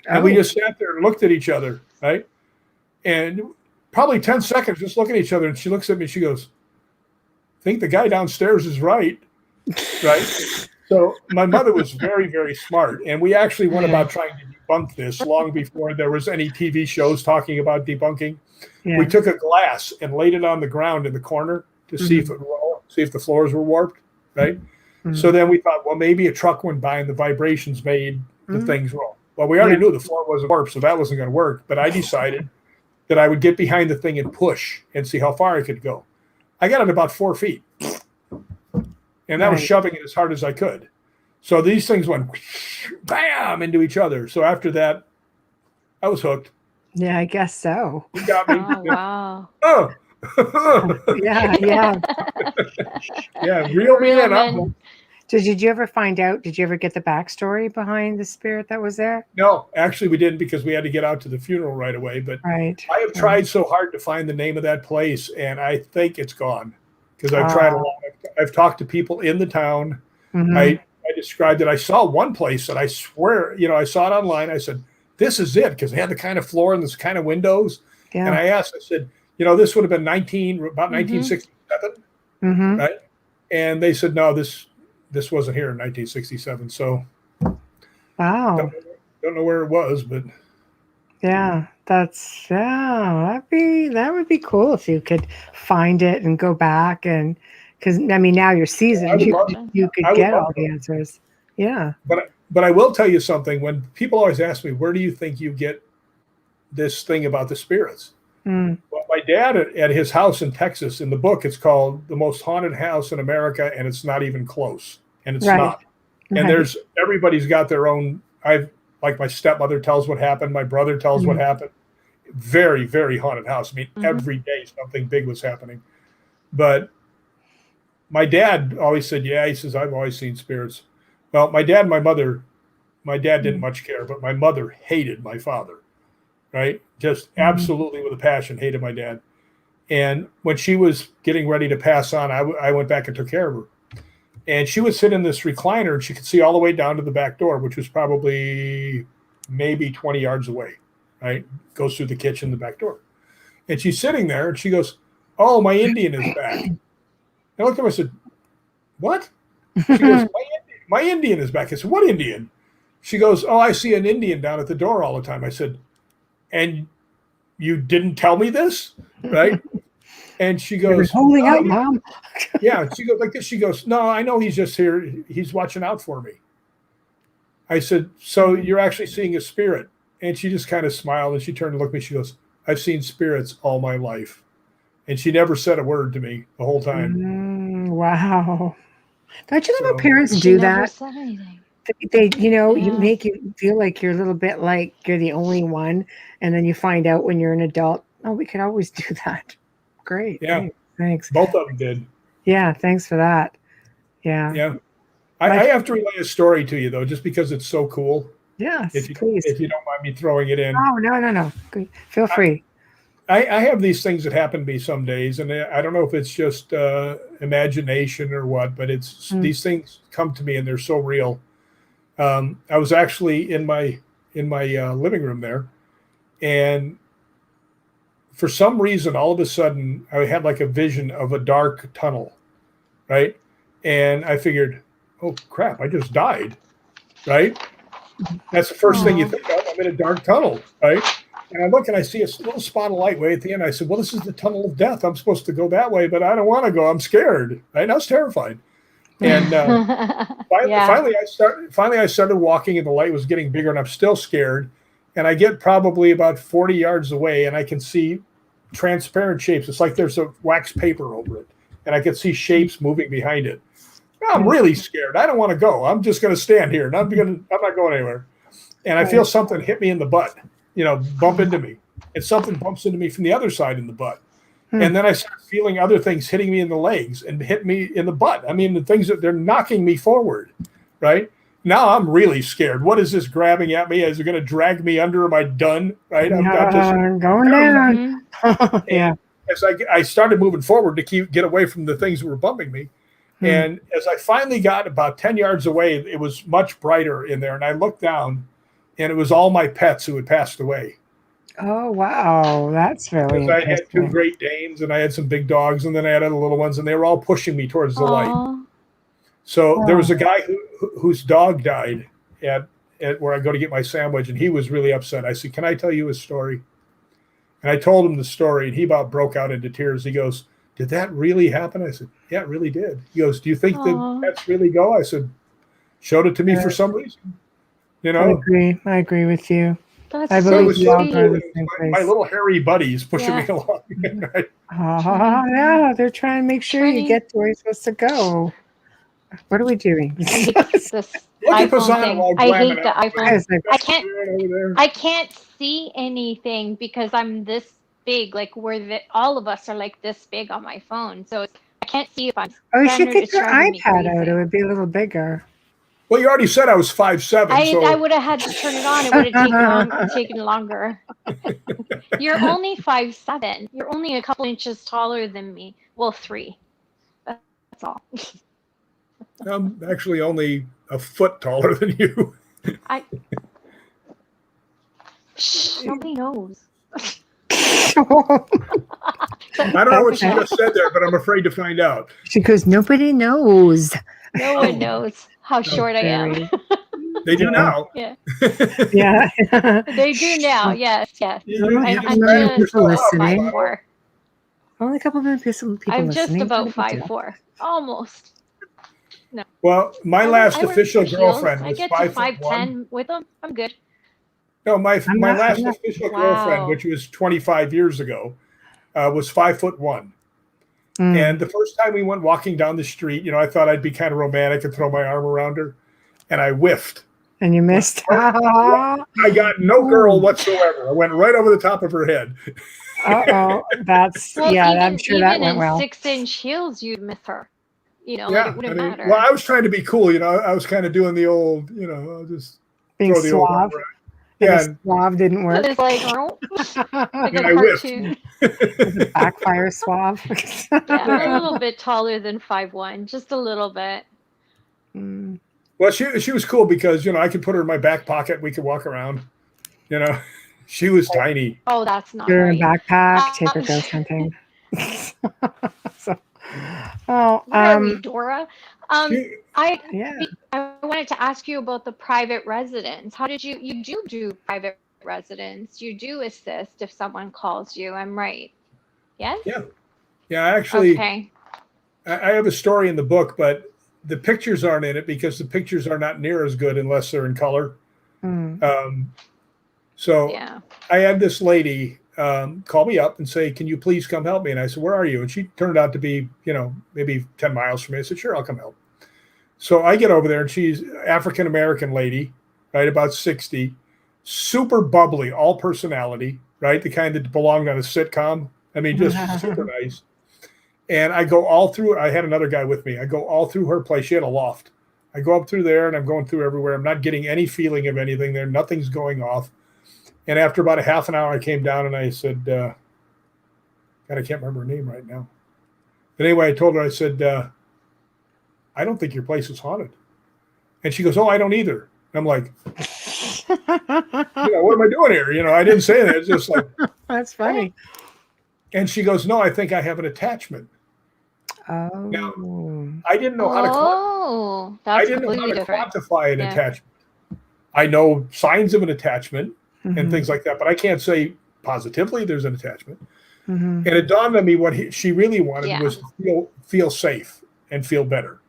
Speaker 3: And we just sat there and looked at each other, right? And probably 10 seconds just looking at each other, and she looks at me and she goes, I think the guy downstairs is right. Right? So my mother was very, very smart, and we actually went about trying to debunk this long before there was any TV shows talking about debunking. We took a glass and laid it on the ground in the corner to see if it rolled, see if the floors were warped, right? So then we thought, well, maybe a truck went by and the vibrations made the things roll. Well, we already knew the floor wasn't warped, so that wasn't going to work, but I decided that I would get behind the thing and push and see how far I could go. I got it about 4 feet. And that was shoving it as hard as I could. So these things went bam into each other. So after that, I was hooked.
Speaker 1: Yeah, I guess so.
Speaker 3: You got me.
Speaker 4: Oh, wow.
Speaker 3: Oh.
Speaker 1: Yeah.
Speaker 3: Yeah, reel me in.
Speaker 1: Did you ever find out? Did you ever get the backstory behind the spirit that was there?
Speaker 3: No, actually we didn't, because we had to get out to the funeral right away. But I have tried so hard to find the name of that place, and I think it's gone. Because I've tried a lot. I've talked to people in the town. I described it. I saw one place that I swear, I saw it online. I said, this is it, because they had the kind of floor and this kind of windows. And I asked, I said, this would have been about 1967, right? And they said, no, this wasn't here in 1967. So,
Speaker 1: wow,
Speaker 3: don't know where it was, but
Speaker 1: that would be cool if you could find it and go back, and because now you're seasoned, you could get all the answers. Yeah,
Speaker 3: but I will tell you something. When people always ask me, where do you think you get this thing about the spirits? Well, my dad at his house in Texas, in the book, it's called The Most Haunted House in America, and it's not even close. And it's not. And everybody's got their own. Like my stepmother tells what happened. My brother tells what happened. Very, very haunted house. I mean, every day something big was happening. But my dad always said, he says, I've always seen spirits. Well, my dad didn't much care, but my mother hated my father, right? Just absolutely with a passion, hated my dad. And when she was getting ready to pass on, I went back and took care of her. And she would sit in this recliner, and she could see all the way down to the back door, which was probably maybe 20 yards away, right? Goes through the kitchen, the back door. And she's sitting there, and she goes, oh, my Indian is back. And I looked at her, I said, what? She goes, my Indian is back. I said, what Indian? She goes, oh, I see an Indian down at the door all the time. I said, and you didn't tell me this, right? And she goes,
Speaker 1: holding out, Mom.
Speaker 3: Yeah, she goes like this. She goes, no, I know he's just here. He's watching out for me. I said, so you're actually seeing a spirit? And she just kind of smiled, and she turned and looked at me. She goes, I've seen spirits all my life. And she never said a word to me the whole time.
Speaker 1: Wow. Don't you know how parents do that? They you make you feel like you're a little bit like you're the only one. And then you find out when you're an adult, oh, we could always do that. Great.
Speaker 3: Yeah.
Speaker 1: Thanks.
Speaker 3: Both of them did.
Speaker 1: Yeah. Thanks for that. Yeah.
Speaker 3: Yeah. I have to relay a story to you, though, just because it's so cool.
Speaker 1: Yes,
Speaker 3: please. If you don't mind me throwing it in.
Speaker 1: Oh, no. Feel free.
Speaker 3: I have these things that happen to me some days, and I don't know if it's just imagination or what, but it's these things come to me and they're so real. I was actually in my living room there, and for some reason, all of a sudden, I had like a vision of a dark tunnel, right? And I figured, oh crap, I just died, right? That's the first thing you think of. I'm in a dark tunnel, right? And I look and I see a little spot of light way at the end. I said, well, this is the tunnel of death. I'm supposed to go that way, but I don't want to go. I'm scared, right? And I was terrified. And finally, I started walking, and the light was getting bigger, and I'm still scared. And I get probably about 40 yards away, and I can see transparent shapes. It's like there's a wax paper over it, and I can see shapes moving behind it. I'm really scared. I don't want to go. I'm just going to stand here, and I'm not going anywhere. And I feel something hit me in the butt, bump into me, and something bumps into me from the other side in the butt. And then I start feeling other things hitting me in the legs and hit me in the butt. I mean, the things that they're knocking me forward, right? Now I'm really scared. What is this grabbing at me? Is it going to drag me under? Am I done? Right? I'm just
Speaker 1: going down.
Speaker 3: Yeah. As I started moving forward to get away from the things that were bumping me. And as I finally got about 10 yards away, it was much brighter in there. And I looked down, and it was all my pets who had passed away.
Speaker 1: Oh, wow. That's really interesting.
Speaker 3: I had 2 Great Danes, and I had some big dogs, and then I had other little ones, and they were all pushing me towards the light. So there was a guy whose dog died at where I go to get my sandwich, and he was really upset. I said, can I tell you a story? And I told him the story, and he about broke out into tears. He goes, did that really happen? I said, yeah, it really did. He goes, do you think the pets really go? I said, showed it to me for some reason.
Speaker 1: I agree with you.
Speaker 4: I believe
Speaker 3: my little hairy buddies pushing me along. Right?
Speaker 1: Yeah, they're trying to make sure you get to where you're supposed to go. What are we doing?
Speaker 4: I hate this iPhone thing. I hate the iPhone. I can't see anything because I'm this big. Like all of us are like this big on my phone, so I can't see if I'm.
Speaker 1: Oh, you should get your iPad out. It would be a little bigger.
Speaker 3: Well, you already said I was 5'7".
Speaker 4: I would have had to turn it on. It would have taken longer. You're only 5'7". You're only a couple inches taller than me. Well, 3. That's all.
Speaker 3: I'm actually only a foot taller than you.
Speaker 4: Nobody knows.
Speaker 3: I don't know what she just said there, but I'm afraid to find out.
Speaker 1: She goes, nobody knows.
Speaker 4: No one knows how short I am.
Speaker 3: They do now.
Speaker 4: Yeah.
Speaker 1: Yeah.
Speaker 4: They do now. Yes. Yes.
Speaker 1: I'm just listening. 5'4". Only a couple of people
Speaker 4: I'm
Speaker 1: listening.
Speaker 4: just about 5'4". Almost. No.
Speaker 3: Well, my last official girlfriend was 5'1".
Speaker 4: I get to 5'10" with them. I'm good.
Speaker 3: No, my last official girlfriend, which was 25 years ago, was 5'1". And the first time we went walking down the street, I thought I'd be kind of romantic and throw my arm around her, and I whiffed.
Speaker 1: And you missed.
Speaker 3: I got no girl whatsoever. I went right over the top of her head.
Speaker 1: That's I'm sure that went well.
Speaker 4: 6-inch heels, you'd miss her.
Speaker 3: Like
Speaker 4: it wouldn't matter.
Speaker 3: Well, I was trying to be cool. I was kind of doing the old, I'll just
Speaker 1: being
Speaker 3: throw the
Speaker 1: suave.
Speaker 3: old.
Speaker 1: Yeah, suave didn't work.
Speaker 4: It's like a cartoon.
Speaker 1: Backfire suave.
Speaker 4: I'm a little bit taller than 5'1", just a little bit.
Speaker 3: Well, she was cool because I could put her in my back pocket. We could walk around. She was tiny.
Speaker 4: Oh, that's not
Speaker 1: Put her
Speaker 4: right.
Speaker 1: in a backpack. Take her ghost hunting.
Speaker 4: Where are we, Dora? I
Speaker 1: Yeah.
Speaker 4: I wanted to ask you about the private residence. How did you do private residence? You do assist if someone calls you. I'm right. Yes?
Speaker 3: Yeah, actually,
Speaker 4: okay.
Speaker 3: I have a story in the book, but the pictures aren't in it because the pictures are not near as good unless they're in color. So I had this lady call me up and say, can you please come help me? And I said, where are you? And she turned out to be, maybe 10 miles from me. I said, sure, I'll come help. So I get over there, and she's African-American lady, right, about 60, super bubbly, all personality, right, the kind that belonged on a sitcom. I mean, just super nice. And I go all through. I had another guy with me. I go all through her place. She had a loft. I go up through there, and I'm going through everywhere. I'm not getting any feeling of anything there. Nothing's going off. And after about a half an hour, I came down, and I said, God, I can't remember her name right now. But anyway, I told her, I said, I don't think your place is haunted. And she goes, oh, I don't either. And I'm like, what am I doing here? I didn't say that. It's just like,
Speaker 1: that's funny.
Speaker 3: And she goes, no, I think I have an attachment.
Speaker 1: Oh.
Speaker 3: Now, I didn't know how to quantify an attachment. I know signs of an attachment and things like that, but I can't say positively there's an attachment. And it dawned on me what she really wanted was to feel safe and feel better.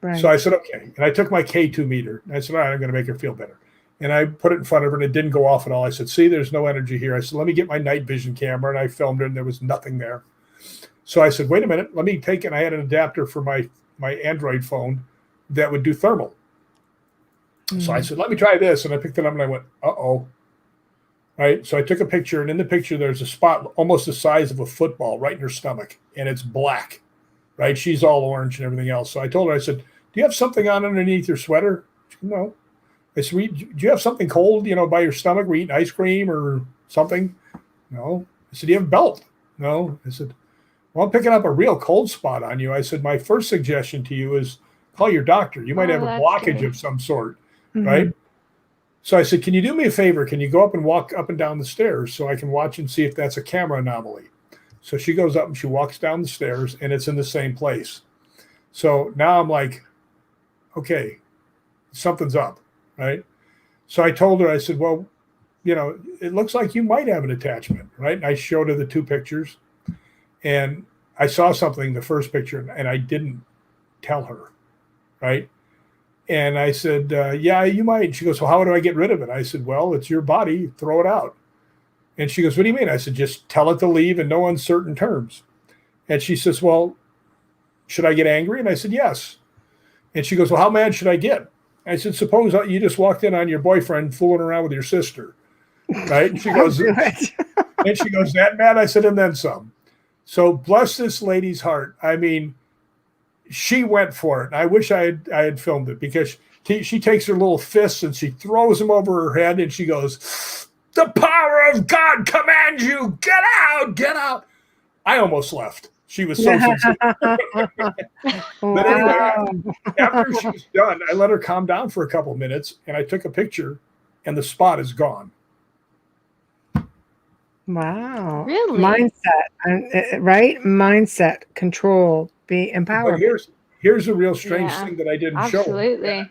Speaker 3: Right. So I said, okay. And I took my K2 meter. And I said, all right, I'm going to make her feel better. And I put it in front of her, and it didn't go off at all. I said, see, there's no energy here. I said, let me get my night vision camera. And I filmed her, and there was nothing there. So I said, wait a minute. Let me take it. And I had an adapter for my Android phone that would do thermal. So I said, let me try this. And I picked it up, and I went, uh-oh. Right. So I took a picture, and in the picture, there's a spot almost the size of a football right in her stomach, and it's black. Right. She's all orange and everything else. So I told her, I said, do you have something on underneath your sweater? She said, no. I said, do you have something cold, by your stomach? Were you eating ice cream or something? No. I said, do you have a belt? No. I said, well, I'm picking up a real cold spot on you. I said, my first suggestion to you is call your doctor. You might have a blockage of some sort. Right. So I said, can you do me a favor? Can you go up and walk up and down the stairs so I can watch and see if that's a camera anomaly? So she goes up and she walks down the stairs, and it's in the same place. So now I'm like, okay, something's up, right? So I told her, I said, well, it looks like you might have an attachment, right? And I showed her the two pictures, and I saw something, the first picture, and I didn't tell her, right? And I said, yeah, you might. And she goes, well, how do I get rid of it? I said, well, it's your body. Throw it out. And she goes, what do you mean? I said, just tell it to leave in no uncertain terms. And she says, well, should I get angry? And I said, yes. And she goes, well, how mad should I get? I said, suppose you just walked in on your boyfriend fooling around with your sister, right? And she goes, that mad? I said, and then some. So bless this lady's heart. I mean, she went for it. I wish I had filmed it, because she takes her little fists and she throws them over her head, and she goes, the power of God commands you. Get out, get out. I almost left. She was so sincere. But anyway, after she's done, I let her calm down for a couple of minutes, and I took a picture, and the spot is gone.
Speaker 1: Wow.
Speaker 4: Really?
Speaker 1: Mindset, right? Mindset, control, be empowered.
Speaker 3: But here's a real strange thing that I didn't show.
Speaker 4: Absolutely.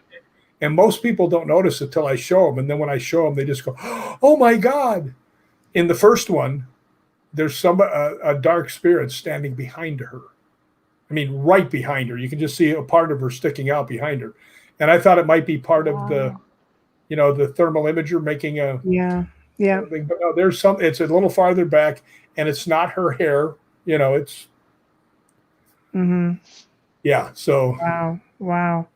Speaker 3: And most people don't notice it till I show them. And then when I show them, they just go, oh my God. In the first one, there's a dark spirit standing behind her. I mean, right behind her. You can just see a part of her sticking out behind her. And I thought it might be part of the thermal imager making a thing. But no, it's a little farther back, and it's not her hair. It's so
Speaker 1: wow.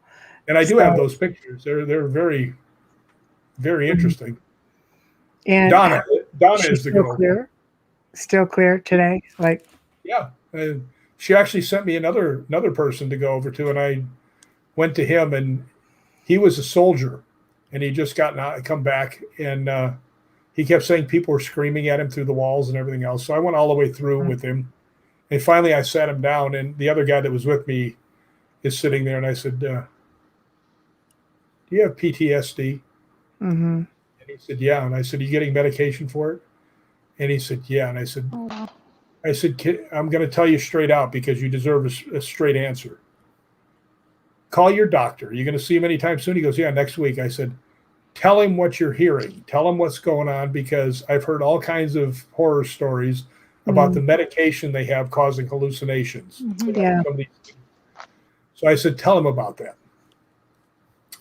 Speaker 3: And I do have those pictures. They're very, very interesting. And Donna is the girl.
Speaker 1: Still clear today.
Speaker 3: She actually sent me another person to go over to, and I went to him, and he was a soldier, and he just come back, and he kept saying people were screaming at him through the walls and everything else. So I went all the way through with him, and finally I sat him down, and the other guy that was with me is sitting there, and I said, do you have PTSD? And he said, yeah. And I said, are you getting medication for it? And he said, yeah. And I said, I'm going to tell you straight out, because you deserve a straight answer. Call your doctor. Are you going to see him anytime soon? He goes, yeah, next week. I said, tell him what you're hearing. Tell him what's going on, because I've heard all kinds of horror stories about the medication they have causing hallucinations. So I said, tell him about that.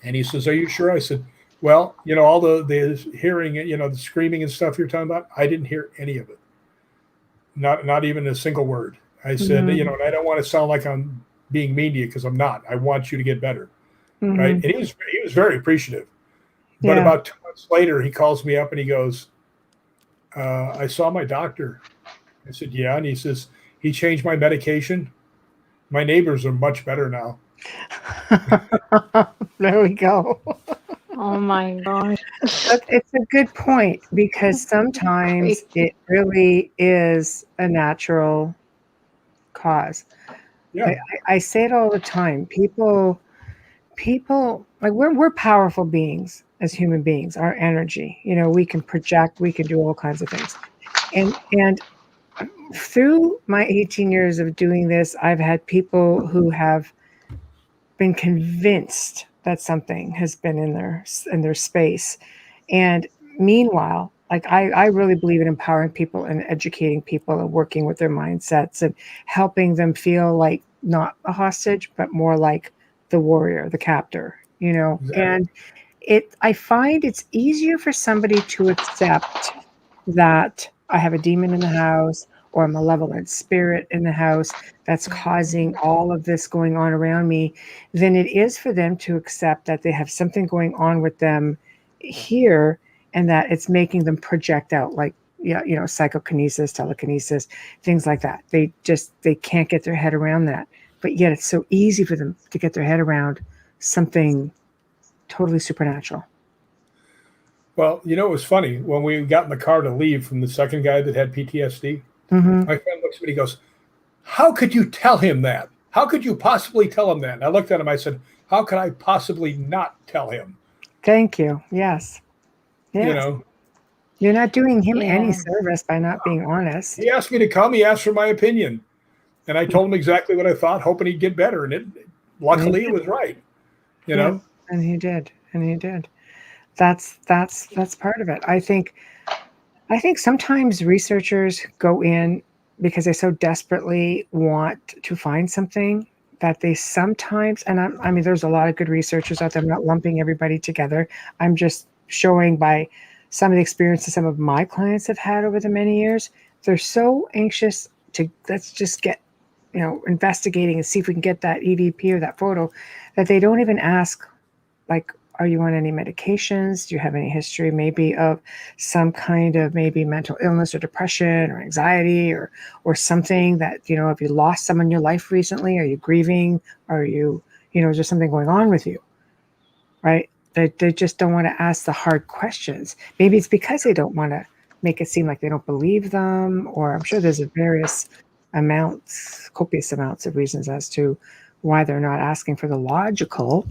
Speaker 3: And he says, are you sure? I said, well, all the hearing, the screaming and stuff you're talking about, I didn't hear any of it. Not even a single word. I said, and I don't want to sound like I'm being mean to you, because I'm not. I want you to get better. Right. And he was very appreciative. But about 2 months later, he calls me up and he goes, I saw my doctor. I said, yeah. And he says, he changed my medication. My neighbors are much better now.
Speaker 1: There we go.
Speaker 4: Oh my gosh.
Speaker 1: But it's a good point because sometimes it really is a natural cause.
Speaker 3: Yeah.
Speaker 1: I say it all the time. People like we're powerful beings as human beings. Our energy, we can project, we can do all kinds of things. And through my 18 years of doing this, I've had people who have been convinced that something has been in their space. And meanwhile, like I really believe in empowering people and educating people and working with their mindsets and helping them feel like not a hostage, but more like the warrior, the captor,
Speaker 3: Exactly.
Speaker 1: And I find it's easier for somebody to accept that I have a demon in the house or a malevolent spirit in the house that's causing all of this going on around me than it is for them to accept that they have something going on with them here and that it's making them project out, like psychokinesis, telekinesis, things like that. They can't get their head around that, but yet it's so easy for them to get their head around something totally supernatural.
Speaker 3: Well, it was funny when we got in the car to leave from the second guy that had PTSD.
Speaker 1: Mm-hmm.
Speaker 3: My friend looks at me, he goes, "How could you tell him that? How could you possibly tell him that?" And I looked at him, I said, "How could I possibly not tell him?"
Speaker 1: Thank you. Yes. You're not doing him any service by not being honest.
Speaker 3: He asked me to come. He asked for my opinion, and I told him exactly what I thought, hoping he'd get better. And luckily, it was right.
Speaker 1: And he did. That's part of it. I think sometimes researchers go in because they so desperately want to find something that they sometimes, and I mean, there's a lot of good researchers out there. I'm not lumping everybody together. I'm just showing by some of the experiences some of my clients have had over the many years. They're so anxious to let's just get, investigating and see if we can get that EVP or that photo that they don't even ask, like, are you on any medications? Do you have any history maybe of some kind of maybe mental illness or depression or anxiety or something that, have you lost someone in your life recently? Are you grieving? Are you, is there something going on with you? Right? They just don't want to ask the hard questions. Maybe it's because they don't want to make it seem like they don't believe them, or I'm sure there's copious amounts of reasons as to why they're not asking for the logical.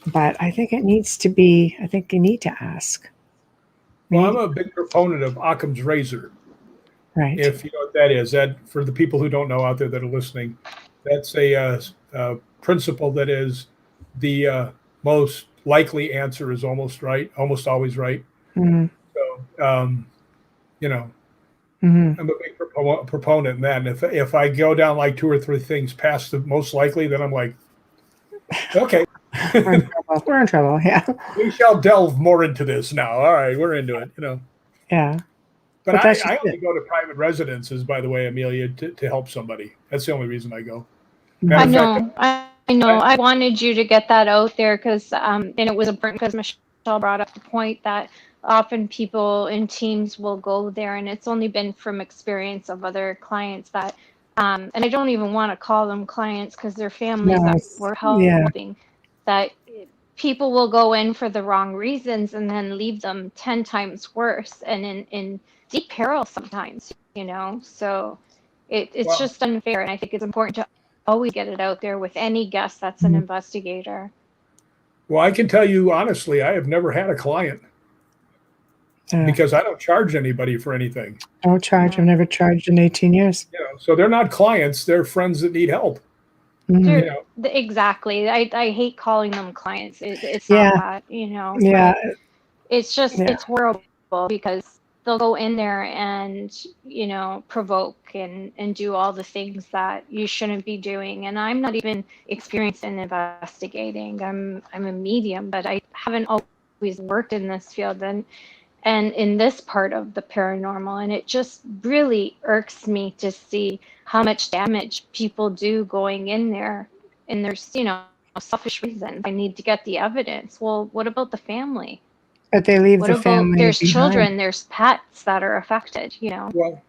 Speaker 1: But I think you need to ask.
Speaker 3: Well, I'm a big proponent of Occam's razor.
Speaker 1: Right.
Speaker 3: If you know what that is, that for the people who don't know out there that are listening, that's a principle that is the most likely answer is almost always right.
Speaker 1: Mm-hmm.
Speaker 3: So,
Speaker 1: mm-hmm.
Speaker 3: I'm a big proponent in that. And if I go down like 2 or 3 things past the most likely, then I'm like, okay.
Speaker 1: We're in trouble. Yeah.
Speaker 3: We shall delve more into this now. All right, we're into it.
Speaker 1: Yeah.
Speaker 3: But I only go to private residences, by the way, Amelia, to help somebody. That's the only reason I go.
Speaker 4: I know. I wanted you to get that out there because, and it was important because Michelle brought up the point that often people in teams will go there, and it's only been from experience of other clients that, and I don't even want to call them clients because they're families that we're helping. That people will go in for the wrong reasons and then leave them 10 times worse and in deep peril sometimes, so it's just unfair. And I think it's important to always get it out there with any guest that's an investigator.
Speaker 3: Well, I can tell you honestly, I have never had a client because I don't charge anybody for anything.
Speaker 1: I've never charged in 18 years.
Speaker 3: So they're not clients, they're friends that need help.
Speaker 4: Mm-hmm. Exactly. I hate calling them clients. It's not that,
Speaker 1: Yeah.
Speaker 4: It's just, it's horrible because they'll go in there and, provoke and do all the things that you shouldn't be doing. And I'm not even experienced in investigating. I'm a medium, but I haven't always worked in this field and in this part of the paranormal. And it just really irks me to see how much damage people do going in there. And there's, selfish reasons. I need to get the evidence. Well, what about the family?
Speaker 1: But they leave the family
Speaker 4: there's
Speaker 1: behind.
Speaker 4: Children, there's pets that are affected,
Speaker 3: Well,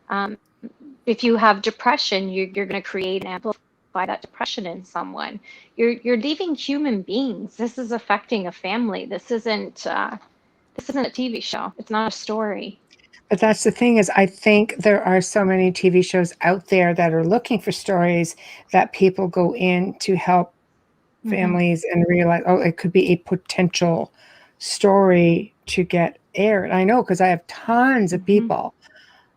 Speaker 4: if you have depression, you're going to create and amplify amplify that depression in someone. You're leaving human beings. This is affecting a family. This isn't a TV show. It's not a story.
Speaker 1: But that's the thing is, I think there are so many TV shows out there that are looking for stories that people go in to help families and realize, oh, it could be a potential story to get aired. I know, because I have tons of people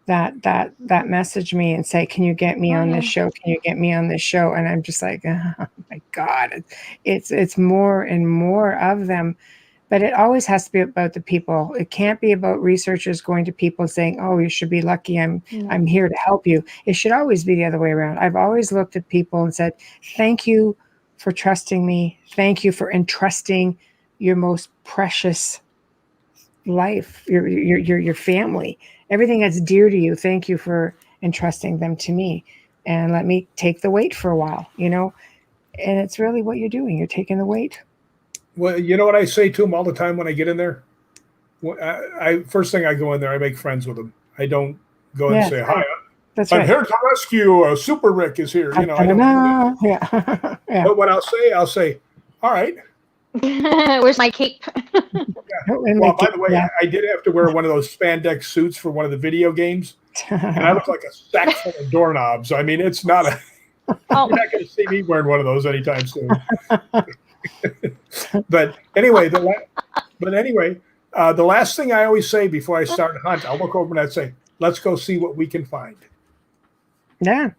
Speaker 1: that message me and say, can you get me on this show? Can you get me on this show? And I'm just like, oh my God, it's more and more of them. But it always has to be about the people. It can't be about researchers going to people saying, oh, you should be lucky. I'm here to help you. It should always be the other way around. I've always looked at people and said, thank you for trusting me. Thank you for entrusting your most precious life, your family, everything that's dear to you. Thank you for entrusting them to me, and let me take the weight for a while, and it's really what you're doing. You're taking the weight.
Speaker 3: Well, you know what I say to them all the time when I get in there? First thing I go in there, I make friends with them. I don't go and say, hi, I'm here to rescue. Super Rick is here. I don't.
Speaker 1: Yeah.
Speaker 3: But what I'll say, all right.
Speaker 4: Where's my cape?
Speaker 3: Well, by the way, I did have to wear one of those spandex suits for one of the video games, and I look like a sack full of doorknobs. I mean, it's not a. You're not going to see me wearing one of those anytime soon. But anyway, the last thing I always say before I start a hunt, I'll look over and I'd say, "Let's go see what we can find."
Speaker 1: Yeah.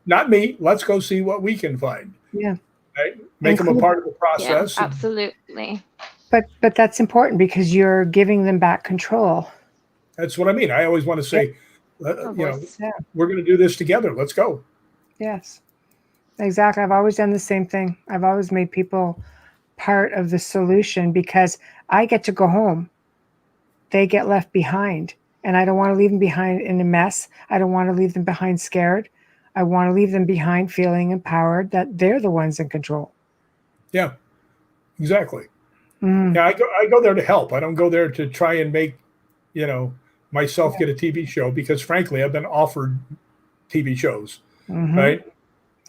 Speaker 3: Not me. Let's go see what we can find.
Speaker 1: Yeah.
Speaker 3: Right? Make them a part of the process.
Speaker 4: Yeah, absolutely.
Speaker 1: But that's important because you're giving them back control.
Speaker 3: That's what I mean. I always want to say, we're going to do this together. Let's go.
Speaker 1: Yes, exactly. I've always done the same thing. I've always made people part of the solution because I get to go home. They get left behind, and I don't want to leave them behind in a mess. I don't want to leave them behind scared. I want to leave them behind feeling empowered that they're the ones in control.
Speaker 3: Yeah, exactly. Yeah, I go there to help. I don't go there to try and make, myself get a TV show because, frankly, I've been offered TV shows, right?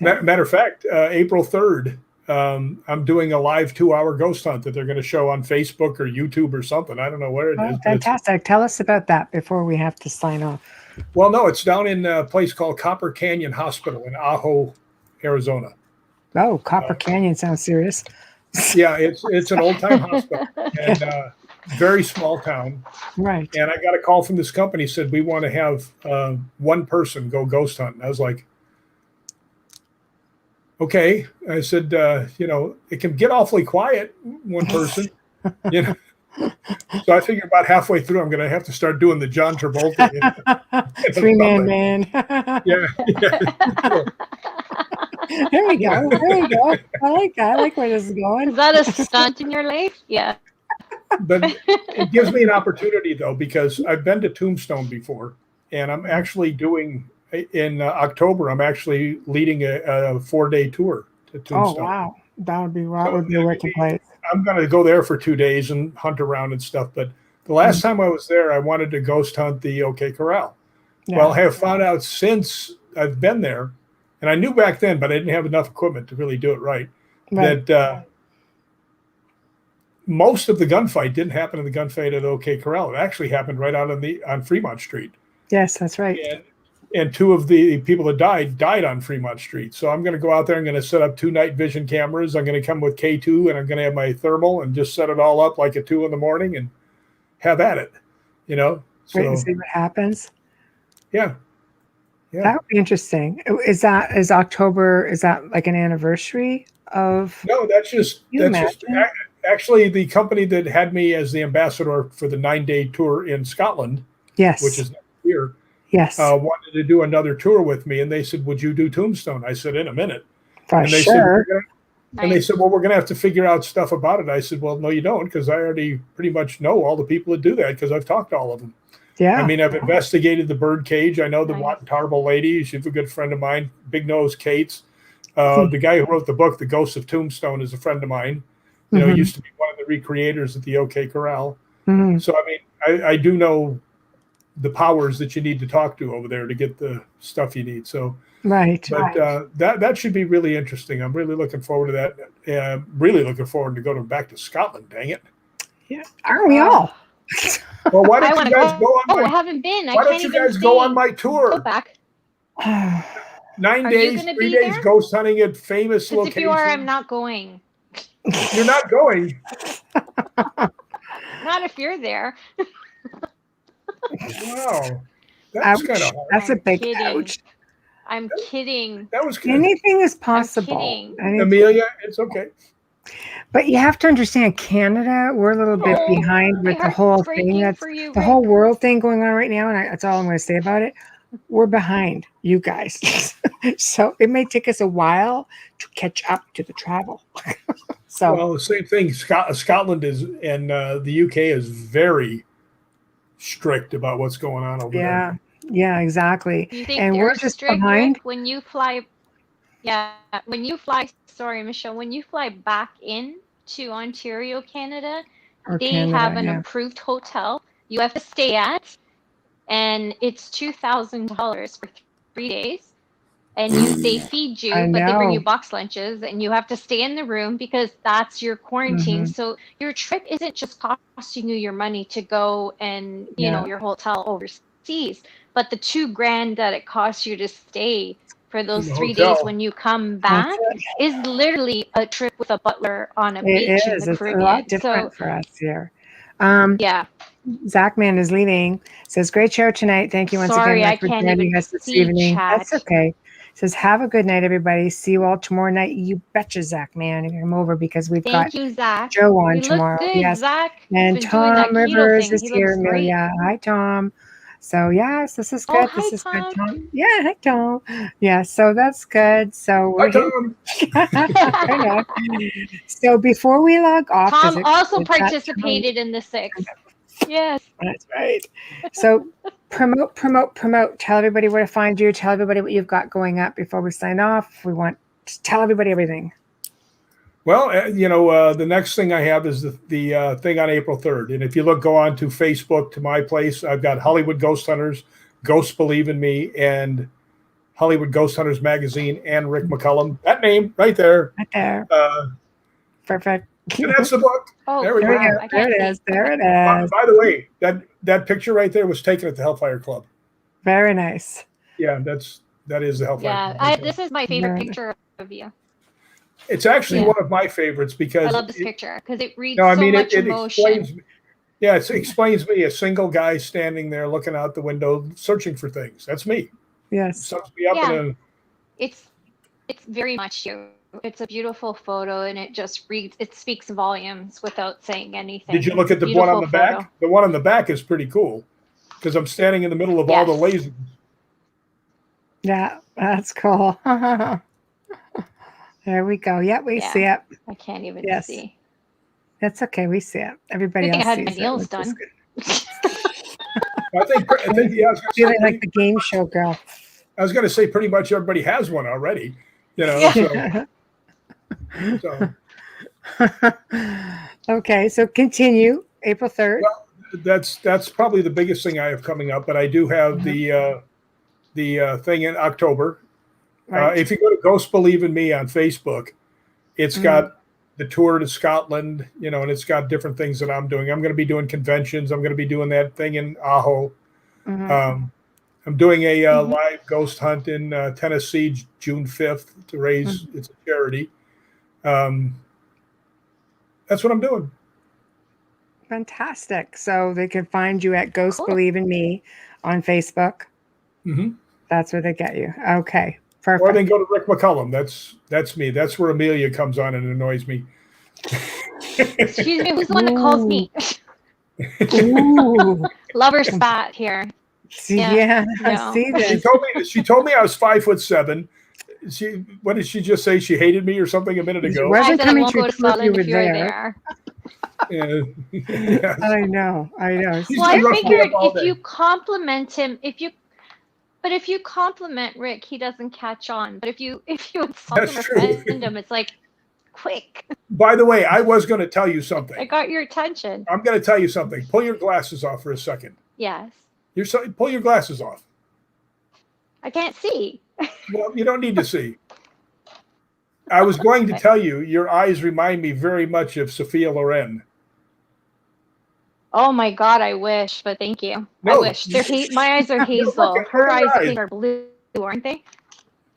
Speaker 3: Yeah. Matter of fact, April 3rd, I'm doing a live 2-hour ghost hunt that they're going to show on Facebook or YouTube or something. I don't know where it is.
Speaker 1: Fantastic. Tell us about that before we have to sign off.
Speaker 3: Well, no, it's down in a place called Copper Canyon Hospital in Ajo, Arizona.
Speaker 1: Oh, Copper Canyon sounds serious.
Speaker 3: Yeah, it's an old-time hospital and very small town.
Speaker 1: Right.
Speaker 3: And I got a call from this company, said, we want to have one person go ghost hunt. And I was like, okay. I said, it can get awfully quiet, one person, So I figure about halfway through, I'm going to have to start doing the John Travolta.
Speaker 1: Three-man man.
Speaker 3: Yeah.
Speaker 1: There we go. I like that. I like where this is going.
Speaker 4: Is that a stunt in your life? Yeah.
Speaker 3: But it gives me an opportunity, though, because I've been to Tombstone before, and I'm actually doing, in October, I'm actually leading a 4-day tour to Tombstone.
Speaker 1: Oh, wow. That would be a working place.
Speaker 3: I'm going to go there for 2 days and hunt around and stuff. But the last time I was there, I wanted to ghost hunt the OK Corral. Yeah. Well, I have found out since I've been there, and I knew back then, but I didn't have enough equipment to really do it right. That most of the gunfight didn't happen in the gunfight at OK Corral. It actually happened right out on Fremont Street.
Speaker 1: Yes, that's right.
Speaker 3: And 2 of the people that died on Fremont Street. So I'm going to go out there. I'm going to set up 2 night vision cameras. I'm going to come with K2, and I'm going to have my thermal and just set it all up like at 2 in the morning and have at it. So
Speaker 1: wait and see what happens.
Speaker 3: Yeah.
Speaker 1: That would be interesting. Is October? Is that like an anniversary of?
Speaker 3: No, that's just actually the company that had me as the ambassador for the 9-day tour in Scotland.
Speaker 1: Yes,
Speaker 3: which is next year.
Speaker 1: Yes,
Speaker 3: wanted to do another tour with me, and they said, "Would you do Tombstone?" I said, "In a minute."
Speaker 1: For
Speaker 3: and they
Speaker 1: sure.
Speaker 3: And they said, "Well, we're going to have to figure out stuff about it." I said, "Well, no, you don't, because I already pretty much know all the people that do that because I've talked to all of them."
Speaker 1: Yeah.
Speaker 3: I mean, I've investigated the bird cage. I know the Watton-Tarbell lady. She's a good friend of mine. Big Nose Kate's. The guy who wrote the book, The Ghosts of Tombstone, is a friend of mine. He used to be one of the recreators at the OK Corral. So, I mean, I do know the powers that you need to talk to over there to get the stuff you need. So
Speaker 1: Right.
Speaker 3: But that should be really interesting. I'm really looking forward to that. Really looking forward to going back to Scotland. Dang it!
Speaker 1: Yeah, aren't we all?
Speaker 3: Well, why don't you guys go on?
Speaker 4: I haven't been.
Speaker 3: Why don't you guys go on my tour?
Speaker 4: Go back.
Speaker 3: 9 days, 3 days ghost hunting at famous locations.
Speaker 4: If you are, I'm not going.
Speaker 3: You're not going.
Speaker 4: Not if you're there.
Speaker 3: Wow, that's kind of.
Speaker 1: That's a big ouch.
Speaker 4: I'm kidding.
Speaker 3: That was good.
Speaker 1: Anything is possible.
Speaker 3: Amelia, it's okay.
Speaker 1: But you have to understand, Canada, we're a little bit behind with the whole thing. That's the whole world thing going on right now, and that's all I'm going to say about it. We're behind you guys. So it may take us a while to catch up to the travel.
Speaker 3: Well, the same thing. Scotland is, and the UK is very strict about what's going on over there.
Speaker 1: Yeah, exactly.
Speaker 4: You think
Speaker 1: and we're just behind.
Speaker 4: Rick, when you fly, sorry, Michelle, when you fly back in to Ontario, Canada, they have an approved hotel you have to stay at, and it's $2,000 for 3 days. And they feed you, but they bring you box lunches, and you have to stay in the room because that's your quarantine. So your trip isn't just costing you your money to go and your hotel overseas, but the $2,000 that it costs you to stay for those 3 days when you come back is literally a trip with a butler on a beach in the Caribbean.
Speaker 1: It's a lot different for us here. Zachman is leaving. Says, great show tonight. Thank you once again for joining us this evening. That's okay. Says, have a good night, everybody. See you all tomorrow night. You betcha, Zach, man. Come over because we've got Joe on tomorrow. Yes.
Speaker 4: Zach.
Speaker 1: And Tom Rivers is here, Amelia. Hi, Tom. So, yes, this is good. This is good, Tom. Yeah, hi, Tom. Yeah, so that's good. So, we're So, before we log off,
Speaker 4: Tom also participated in the 6th. Yes.
Speaker 1: That's right. So promote. Tell everybody where to find you. Tell everybody what you've got going up before we sign off. We want to tell everybody everything.
Speaker 3: Well, the next thing I have is the thing on April 3rd. And if you go on to Facebook, to my place, I've got Hollywood Ghost Hunters, Ghosts Believe in Me, and Hollywood Ghost Hunters Magazine, and Rick McCallum. That name right there.
Speaker 1: Right there. Perfect.
Speaker 3: And that's the book. There we go.
Speaker 1: There it is. There it is.
Speaker 3: By the way, that picture right there was taken at the Hellfire Club.
Speaker 1: Very nice.
Speaker 3: Yeah, that is the Hellfire Club.
Speaker 4: This is my favorite picture of you.
Speaker 3: It's actually one of my favorites because
Speaker 4: I love this picture because it reads much emotion.
Speaker 3: It explains me, a single guy standing there looking out the window, searching for things. That's me.
Speaker 1: Yes.
Speaker 3: Sums me up
Speaker 4: It's very much you. It's a beautiful photo, and it speaks volumes without saying anything.
Speaker 3: Did you look at the one on the back? The one on the back is pretty cool because I'm standing in the middle of all the lasers.
Speaker 1: Yeah, that's cool. There we go. Yeah, we see it.
Speaker 4: I can't even see.
Speaker 1: That's okay. We see it. Everybody else sees it.
Speaker 4: I had my nails done.
Speaker 3: I think
Speaker 1: feeling like the game show girl.
Speaker 3: I was going to say pretty much everybody has one already. So.
Speaker 1: Okay, so continue. April 3rd.
Speaker 3: Well, that's probably the biggest thing I have coming up, but I do have the thing in October. Right. If you go to Ghosts Believe in Me on Facebook, it's got the tour to Scotland, and it's got different things that I'm doing. I'm going to be doing conventions. I'm going to be doing that thing in Aho. I'm doing a live ghost hunt in Tennessee, June 5th to raise, it's a charity. That's what I'm doing.
Speaker 1: Fantastic. So they can find you at Ghosts Believe in Me on Facebook. That's where they get you. Okay. Perfect.
Speaker 3: Or then go to Rick McCallum. That's me. That's where Amelia comes on and annoys me.
Speaker 4: Excuse me, who's the one that calls me? Lover spot here.
Speaker 1: Yeah, I see this.
Speaker 3: She told me I was 5'7". What did she just say? She hated me or something a minute ago.
Speaker 4: I said I won't go to Scotland if you're there.
Speaker 3: Yeah.
Speaker 1: I know.
Speaker 4: Well, I figured if you compliment him, if you compliment Rick, he doesn't catch on. But if you insult him or offend him, it's like quick.
Speaker 3: By the way, I was going to tell you something.
Speaker 4: I got your attention.
Speaker 3: I'm going to tell you something. Pull your glasses off for a second.
Speaker 4: Yes.
Speaker 3: Pull your glasses off.
Speaker 4: I can't see.
Speaker 3: Well, you don't need to see. I was going to tell you, your eyes remind me very much of Sophia Loren.
Speaker 4: Oh my God, I wish, but thank you.
Speaker 3: No.
Speaker 4: I wish. My eyes are hazel. Her eyes, I think, are blue, aren't they?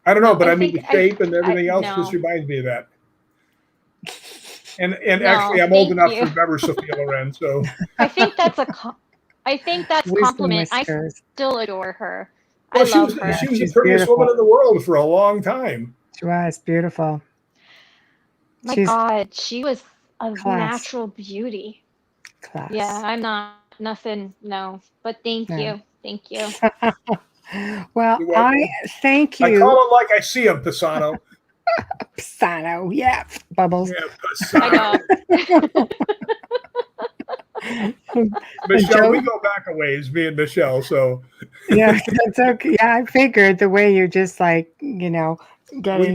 Speaker 3: I don't know, but I mean the shape and everything else just reminds me of that. And actually, I'm old enough to remember Sophia Loren, so
Speaker 4: I think that's compliment. I still adore her.
Speaker 3: Well, she was the prettiest woman in the world for a long time.
Speaker 1: She was beautiful.
Speaker 4: My God, she was a natural beauty.
Speaker 1: Class.
Speaker 4: Yeah, I'm not nothing. No, but thank you.
Speaker 1: Well, I thank you.
Speaker 3: I call him like I see him, Pisano.
Speaker 1: Pisano, yeah, Bubbles.
Speaker 3: Yeah, Pisano. Michelle, we go back a ways, me and Michelle. So
Speaker 1: yeah, that's okay. Yeah, I figured the way you're just like, getting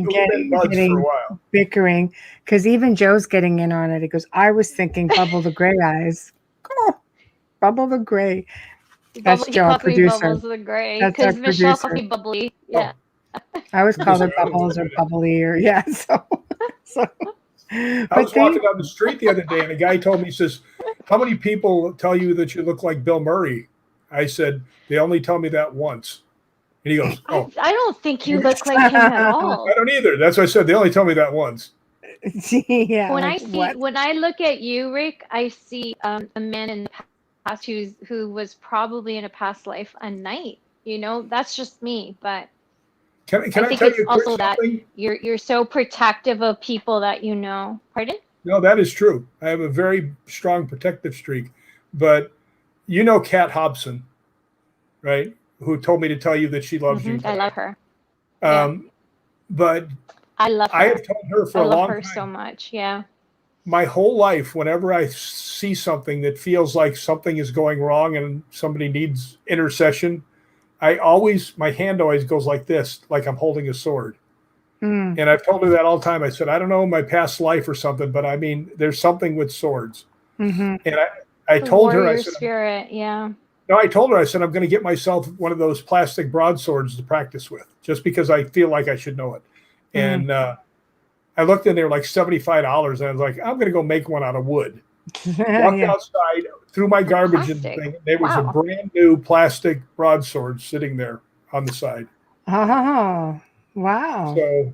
Speaker 3: for a while.
Speaker 1: Bickering, because even Joe's getting in on it. He goes, I was thinking Bubble the Gray Eyes. Oh, Bubble the Gray. That's Joe, our producer.
Speaker 4: Bubbles the Gray,
Speaker 1: because
Speaker 4: Michelle called me Bubbly. Yeah.
Speaker 1: I always call her Bubbles or Bubbly or so.
Speaker 3: I was walking down the street the other day and a guy told me, he says, how many people tell you that you look like Bill Murray? I said, they only tell me that once. And he goes, oh.
Speaker 4: I don't think you look like him at all.
Speaker 3: I don't either. That's what I said. They only tell me that once.
Speaker 1: Yeah.
Speaker 4: When I look at you, Rick, I see a man in the past who was probably in a past life a knight. That's just me, but
Speaker 3: Can I tell you
Speaker 4: also that you're so protective of people that you know. Pardon?
Speaker 3: No, that is true. I have a very strong protective streak. But Kat Hobson, right? Who told me to tell you that she loves you.
Speaker 4: I love her.
Speaker 3: But
Speaker 4: I love her.
Speaker 3: I have told her for a long time.
Speaker 4: I love her so much. Yeah.
Speaker 3: My whole life, whenever I see something that feels like something is going wrong and somebody needs intercession, my hand always goes like this, like I'm holding a sword. And I've told her that all the time. I said, I don't know my past life or something, but I mean, there's something with swords. And I told her, I said,
Speaker 4: spirit, yeah.
Speaker 3: No, I told her, I said, I'm going to get myself one of those plastic broadswords to practice with, just because I feel like I should know it. And I looked in there like $75, and I was like, I'm going to go make one out of wood. Walked outside, threw my garbage in the thing. There was a brand new plastic broadsword sitting there on the side.
Speaker 1: Oh, wow.
Speaker 3: So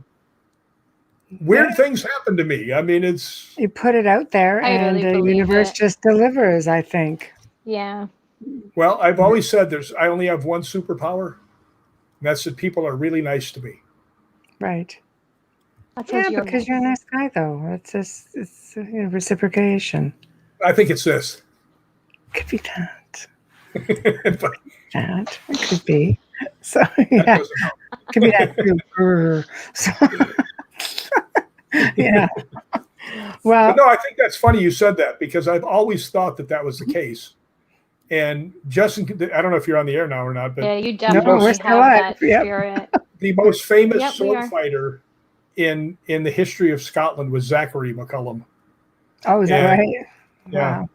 Speaker 3: weird things happen to me. I mean, you
Speaker 1: put it out there and the universe just delivers, I think.
Speaker 4: Yeah.
Speaker 3: Well, I've always said I only have one superpower, and that's that people are really nice to me.
Speaker 1: Right. Because you're a nice guy, though. It's reciprocation.
Speaker 3: I think it's this.
Speaker 1: Could be that. It could be. So yeah, could be that too. Yeah. Well,
Speaker 3: but no, I think that's funny you said that, because I've always thought that was the case. And Justin, I don't know if you're on the air now or not, but
Speaker 4: yeah, you definitely have that spirit.
Speaker 3: The most famous sword fighter in the history of Scotland was Zachary McCallum.
Speaker 1: Oh, is that right?
Speaker 3: Yeah.
Speaker 1: Wow.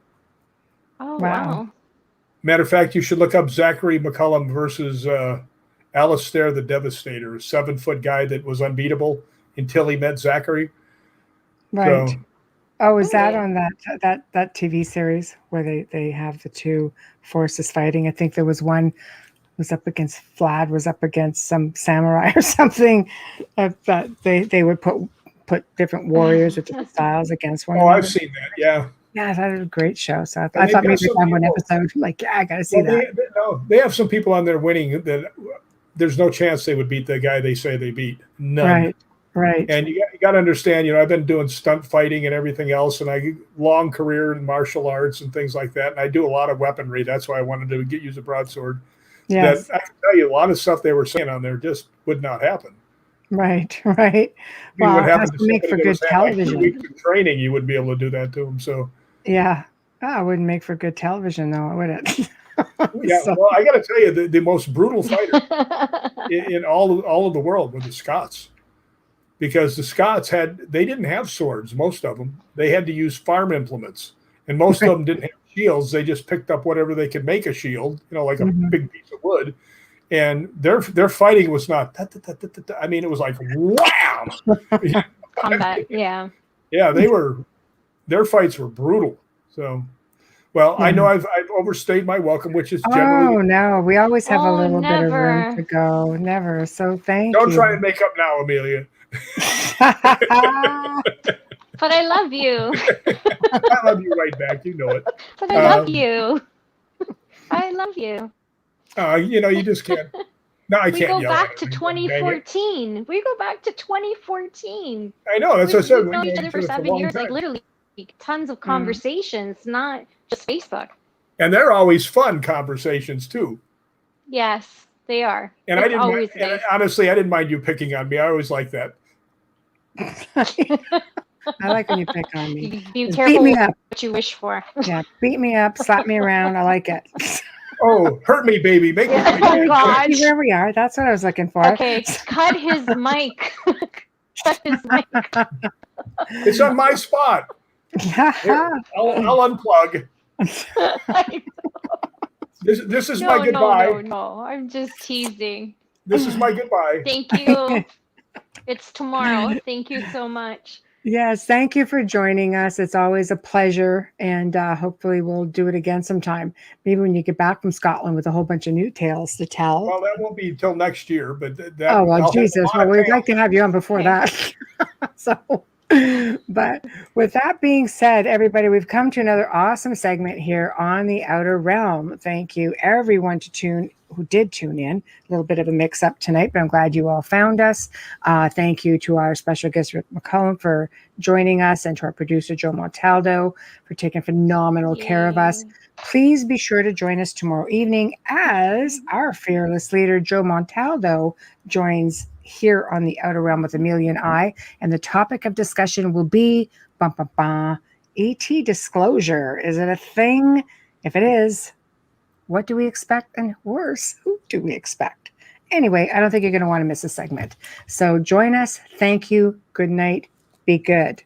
Speaker 4: Oh, wow.
Speaker 3: Matter of fact, you should look up Zachary McCallum versus Alistair the Devastator, a 7-foot guy that was unbeatable until he met Zachary.
Speaker 1: Right. So, is that on that TV series where they have the two forces fighting? I think there was one was up against Vlad, was up against some samurai or something. That they would put different warriors with different styles against one another.
Speaker 3: I've seen that. Yeah.
Speaker 1: Yeah, that was a great show. So I thought maybe on one episode, like, I got to see that.
Speaker 3: They have some people on there winning that there's no chance they would beat the guy they say they beat. None.
Speaker 1: Right.
Speaker 3: And you got to understand, I've been doing stunt fighting and everything else, and long career in martial arts and things like that. And I do a lot of weaponry. That's why I wanted to use a broadsword.
Speaker 1: Yes.
Speaker 3: That I can tell you, a lot of stuff they were saying on there just would not happen.
Speaker 1: Right.
Speaker 3: Well,
Speaker 1: it has to make for good television.
Speaker 3: Like 2 weeks of training, you wouldn't be able to do that to them. So.
Speaker 1: Yeah. It wouldn't make for good television, though, would it?
Speaker 3: Yeah. Well, I got to tell you, the most brutal fighter in all of the world were the Scots. Because the Scots they didn't have swords, most of them. They had to use farm implements. And most of them didn't have shields. They just picked up whatever they could make a shield, like a big piece of wood. and their fighting was not. I mean, it was like wham.
Speaker 4: Combat, yeah.
Speaker 3: Yeah, their fights were brutal. So, well, I know I've overstayed my welcome, which is generally.
Speaker 1: Oh no, we always have a little bit of room to go. Never. So thank you.
Speaker 3: Don't try and make up now, Amelia.
Speaker 4: But I love you.
Speaker 3: I love you right back. You know it.
Speaker 4: But I love you. I love you.
Speaker 3: You just can't. No, I can't.
Speaker 4: We go back to 2014. We go back to 2014.
Speaker 3: I know. That's what I said.
Speaker 4: We've known each other for 7 years. Like literally, tons of conversations, not just Facebook.
Speaker 3: And they're always fun conversations too.
Speaker 4: Yes, they are.
Speaker 3: And
Speaker 4: it's always nice.
Speaker 3: And honestly, I didn't mind you picking on me. I always like that.
Speaker 1: I like when you pick on me.
Speaker 4: Be careful what you wish for.
Speaker 1: Yeah, beat me up, slap me around. I like it.
Speaker 3: Oh, hurt me, baby. Make me.
Speaker 4: Oh, God.
Speaker 1: Where we are. That's what I was looking for.
Speaker 4: Okay, cut his mic. Cut his mic.
Speaker 3: It's on my spot. Here, I'll unplug. This is my goodbye.
Speaker 4: No, I'm just teasing.
Speaker 3: This is my goodbye.
Speaker 4: Thank you. It's tomorrow. Thank you so much.
Speaker 1: Yes, thank you for joining us. It's always a pleasure, and hopefully we'll do it again sometime. Maybe when you get back from Scotland with a whole bunch of new tales to tell.
Speaker 3: Well, that won't be until next year, but that.
Speaker 1: Oh well, Jesus! Well, we'd like to have you on before that. So, but with that being said, everybody, we've come to another awesome segment here on the Outer Realm. Thank you, everyone, who did tune in. A little bit of a mix-up tonight, but I'm glad you all found us. Thank you to our special guest, Rick McCallum, for joining us, and to our producer, Joe Montaldo, for taking phenomenal care of us. Please be sure to join us tomorrow evening as our fearless leader, Joe Montaldo, joins here on the Outer Realm with Amelia and I. And the topic of discussion will be ET disclosure. Is it a thing? If it is, what do we expect? And worse, who do we expect? Anyway, I don't think you're going to want to miss a segment. So join us. Thank you. Good night. Be good.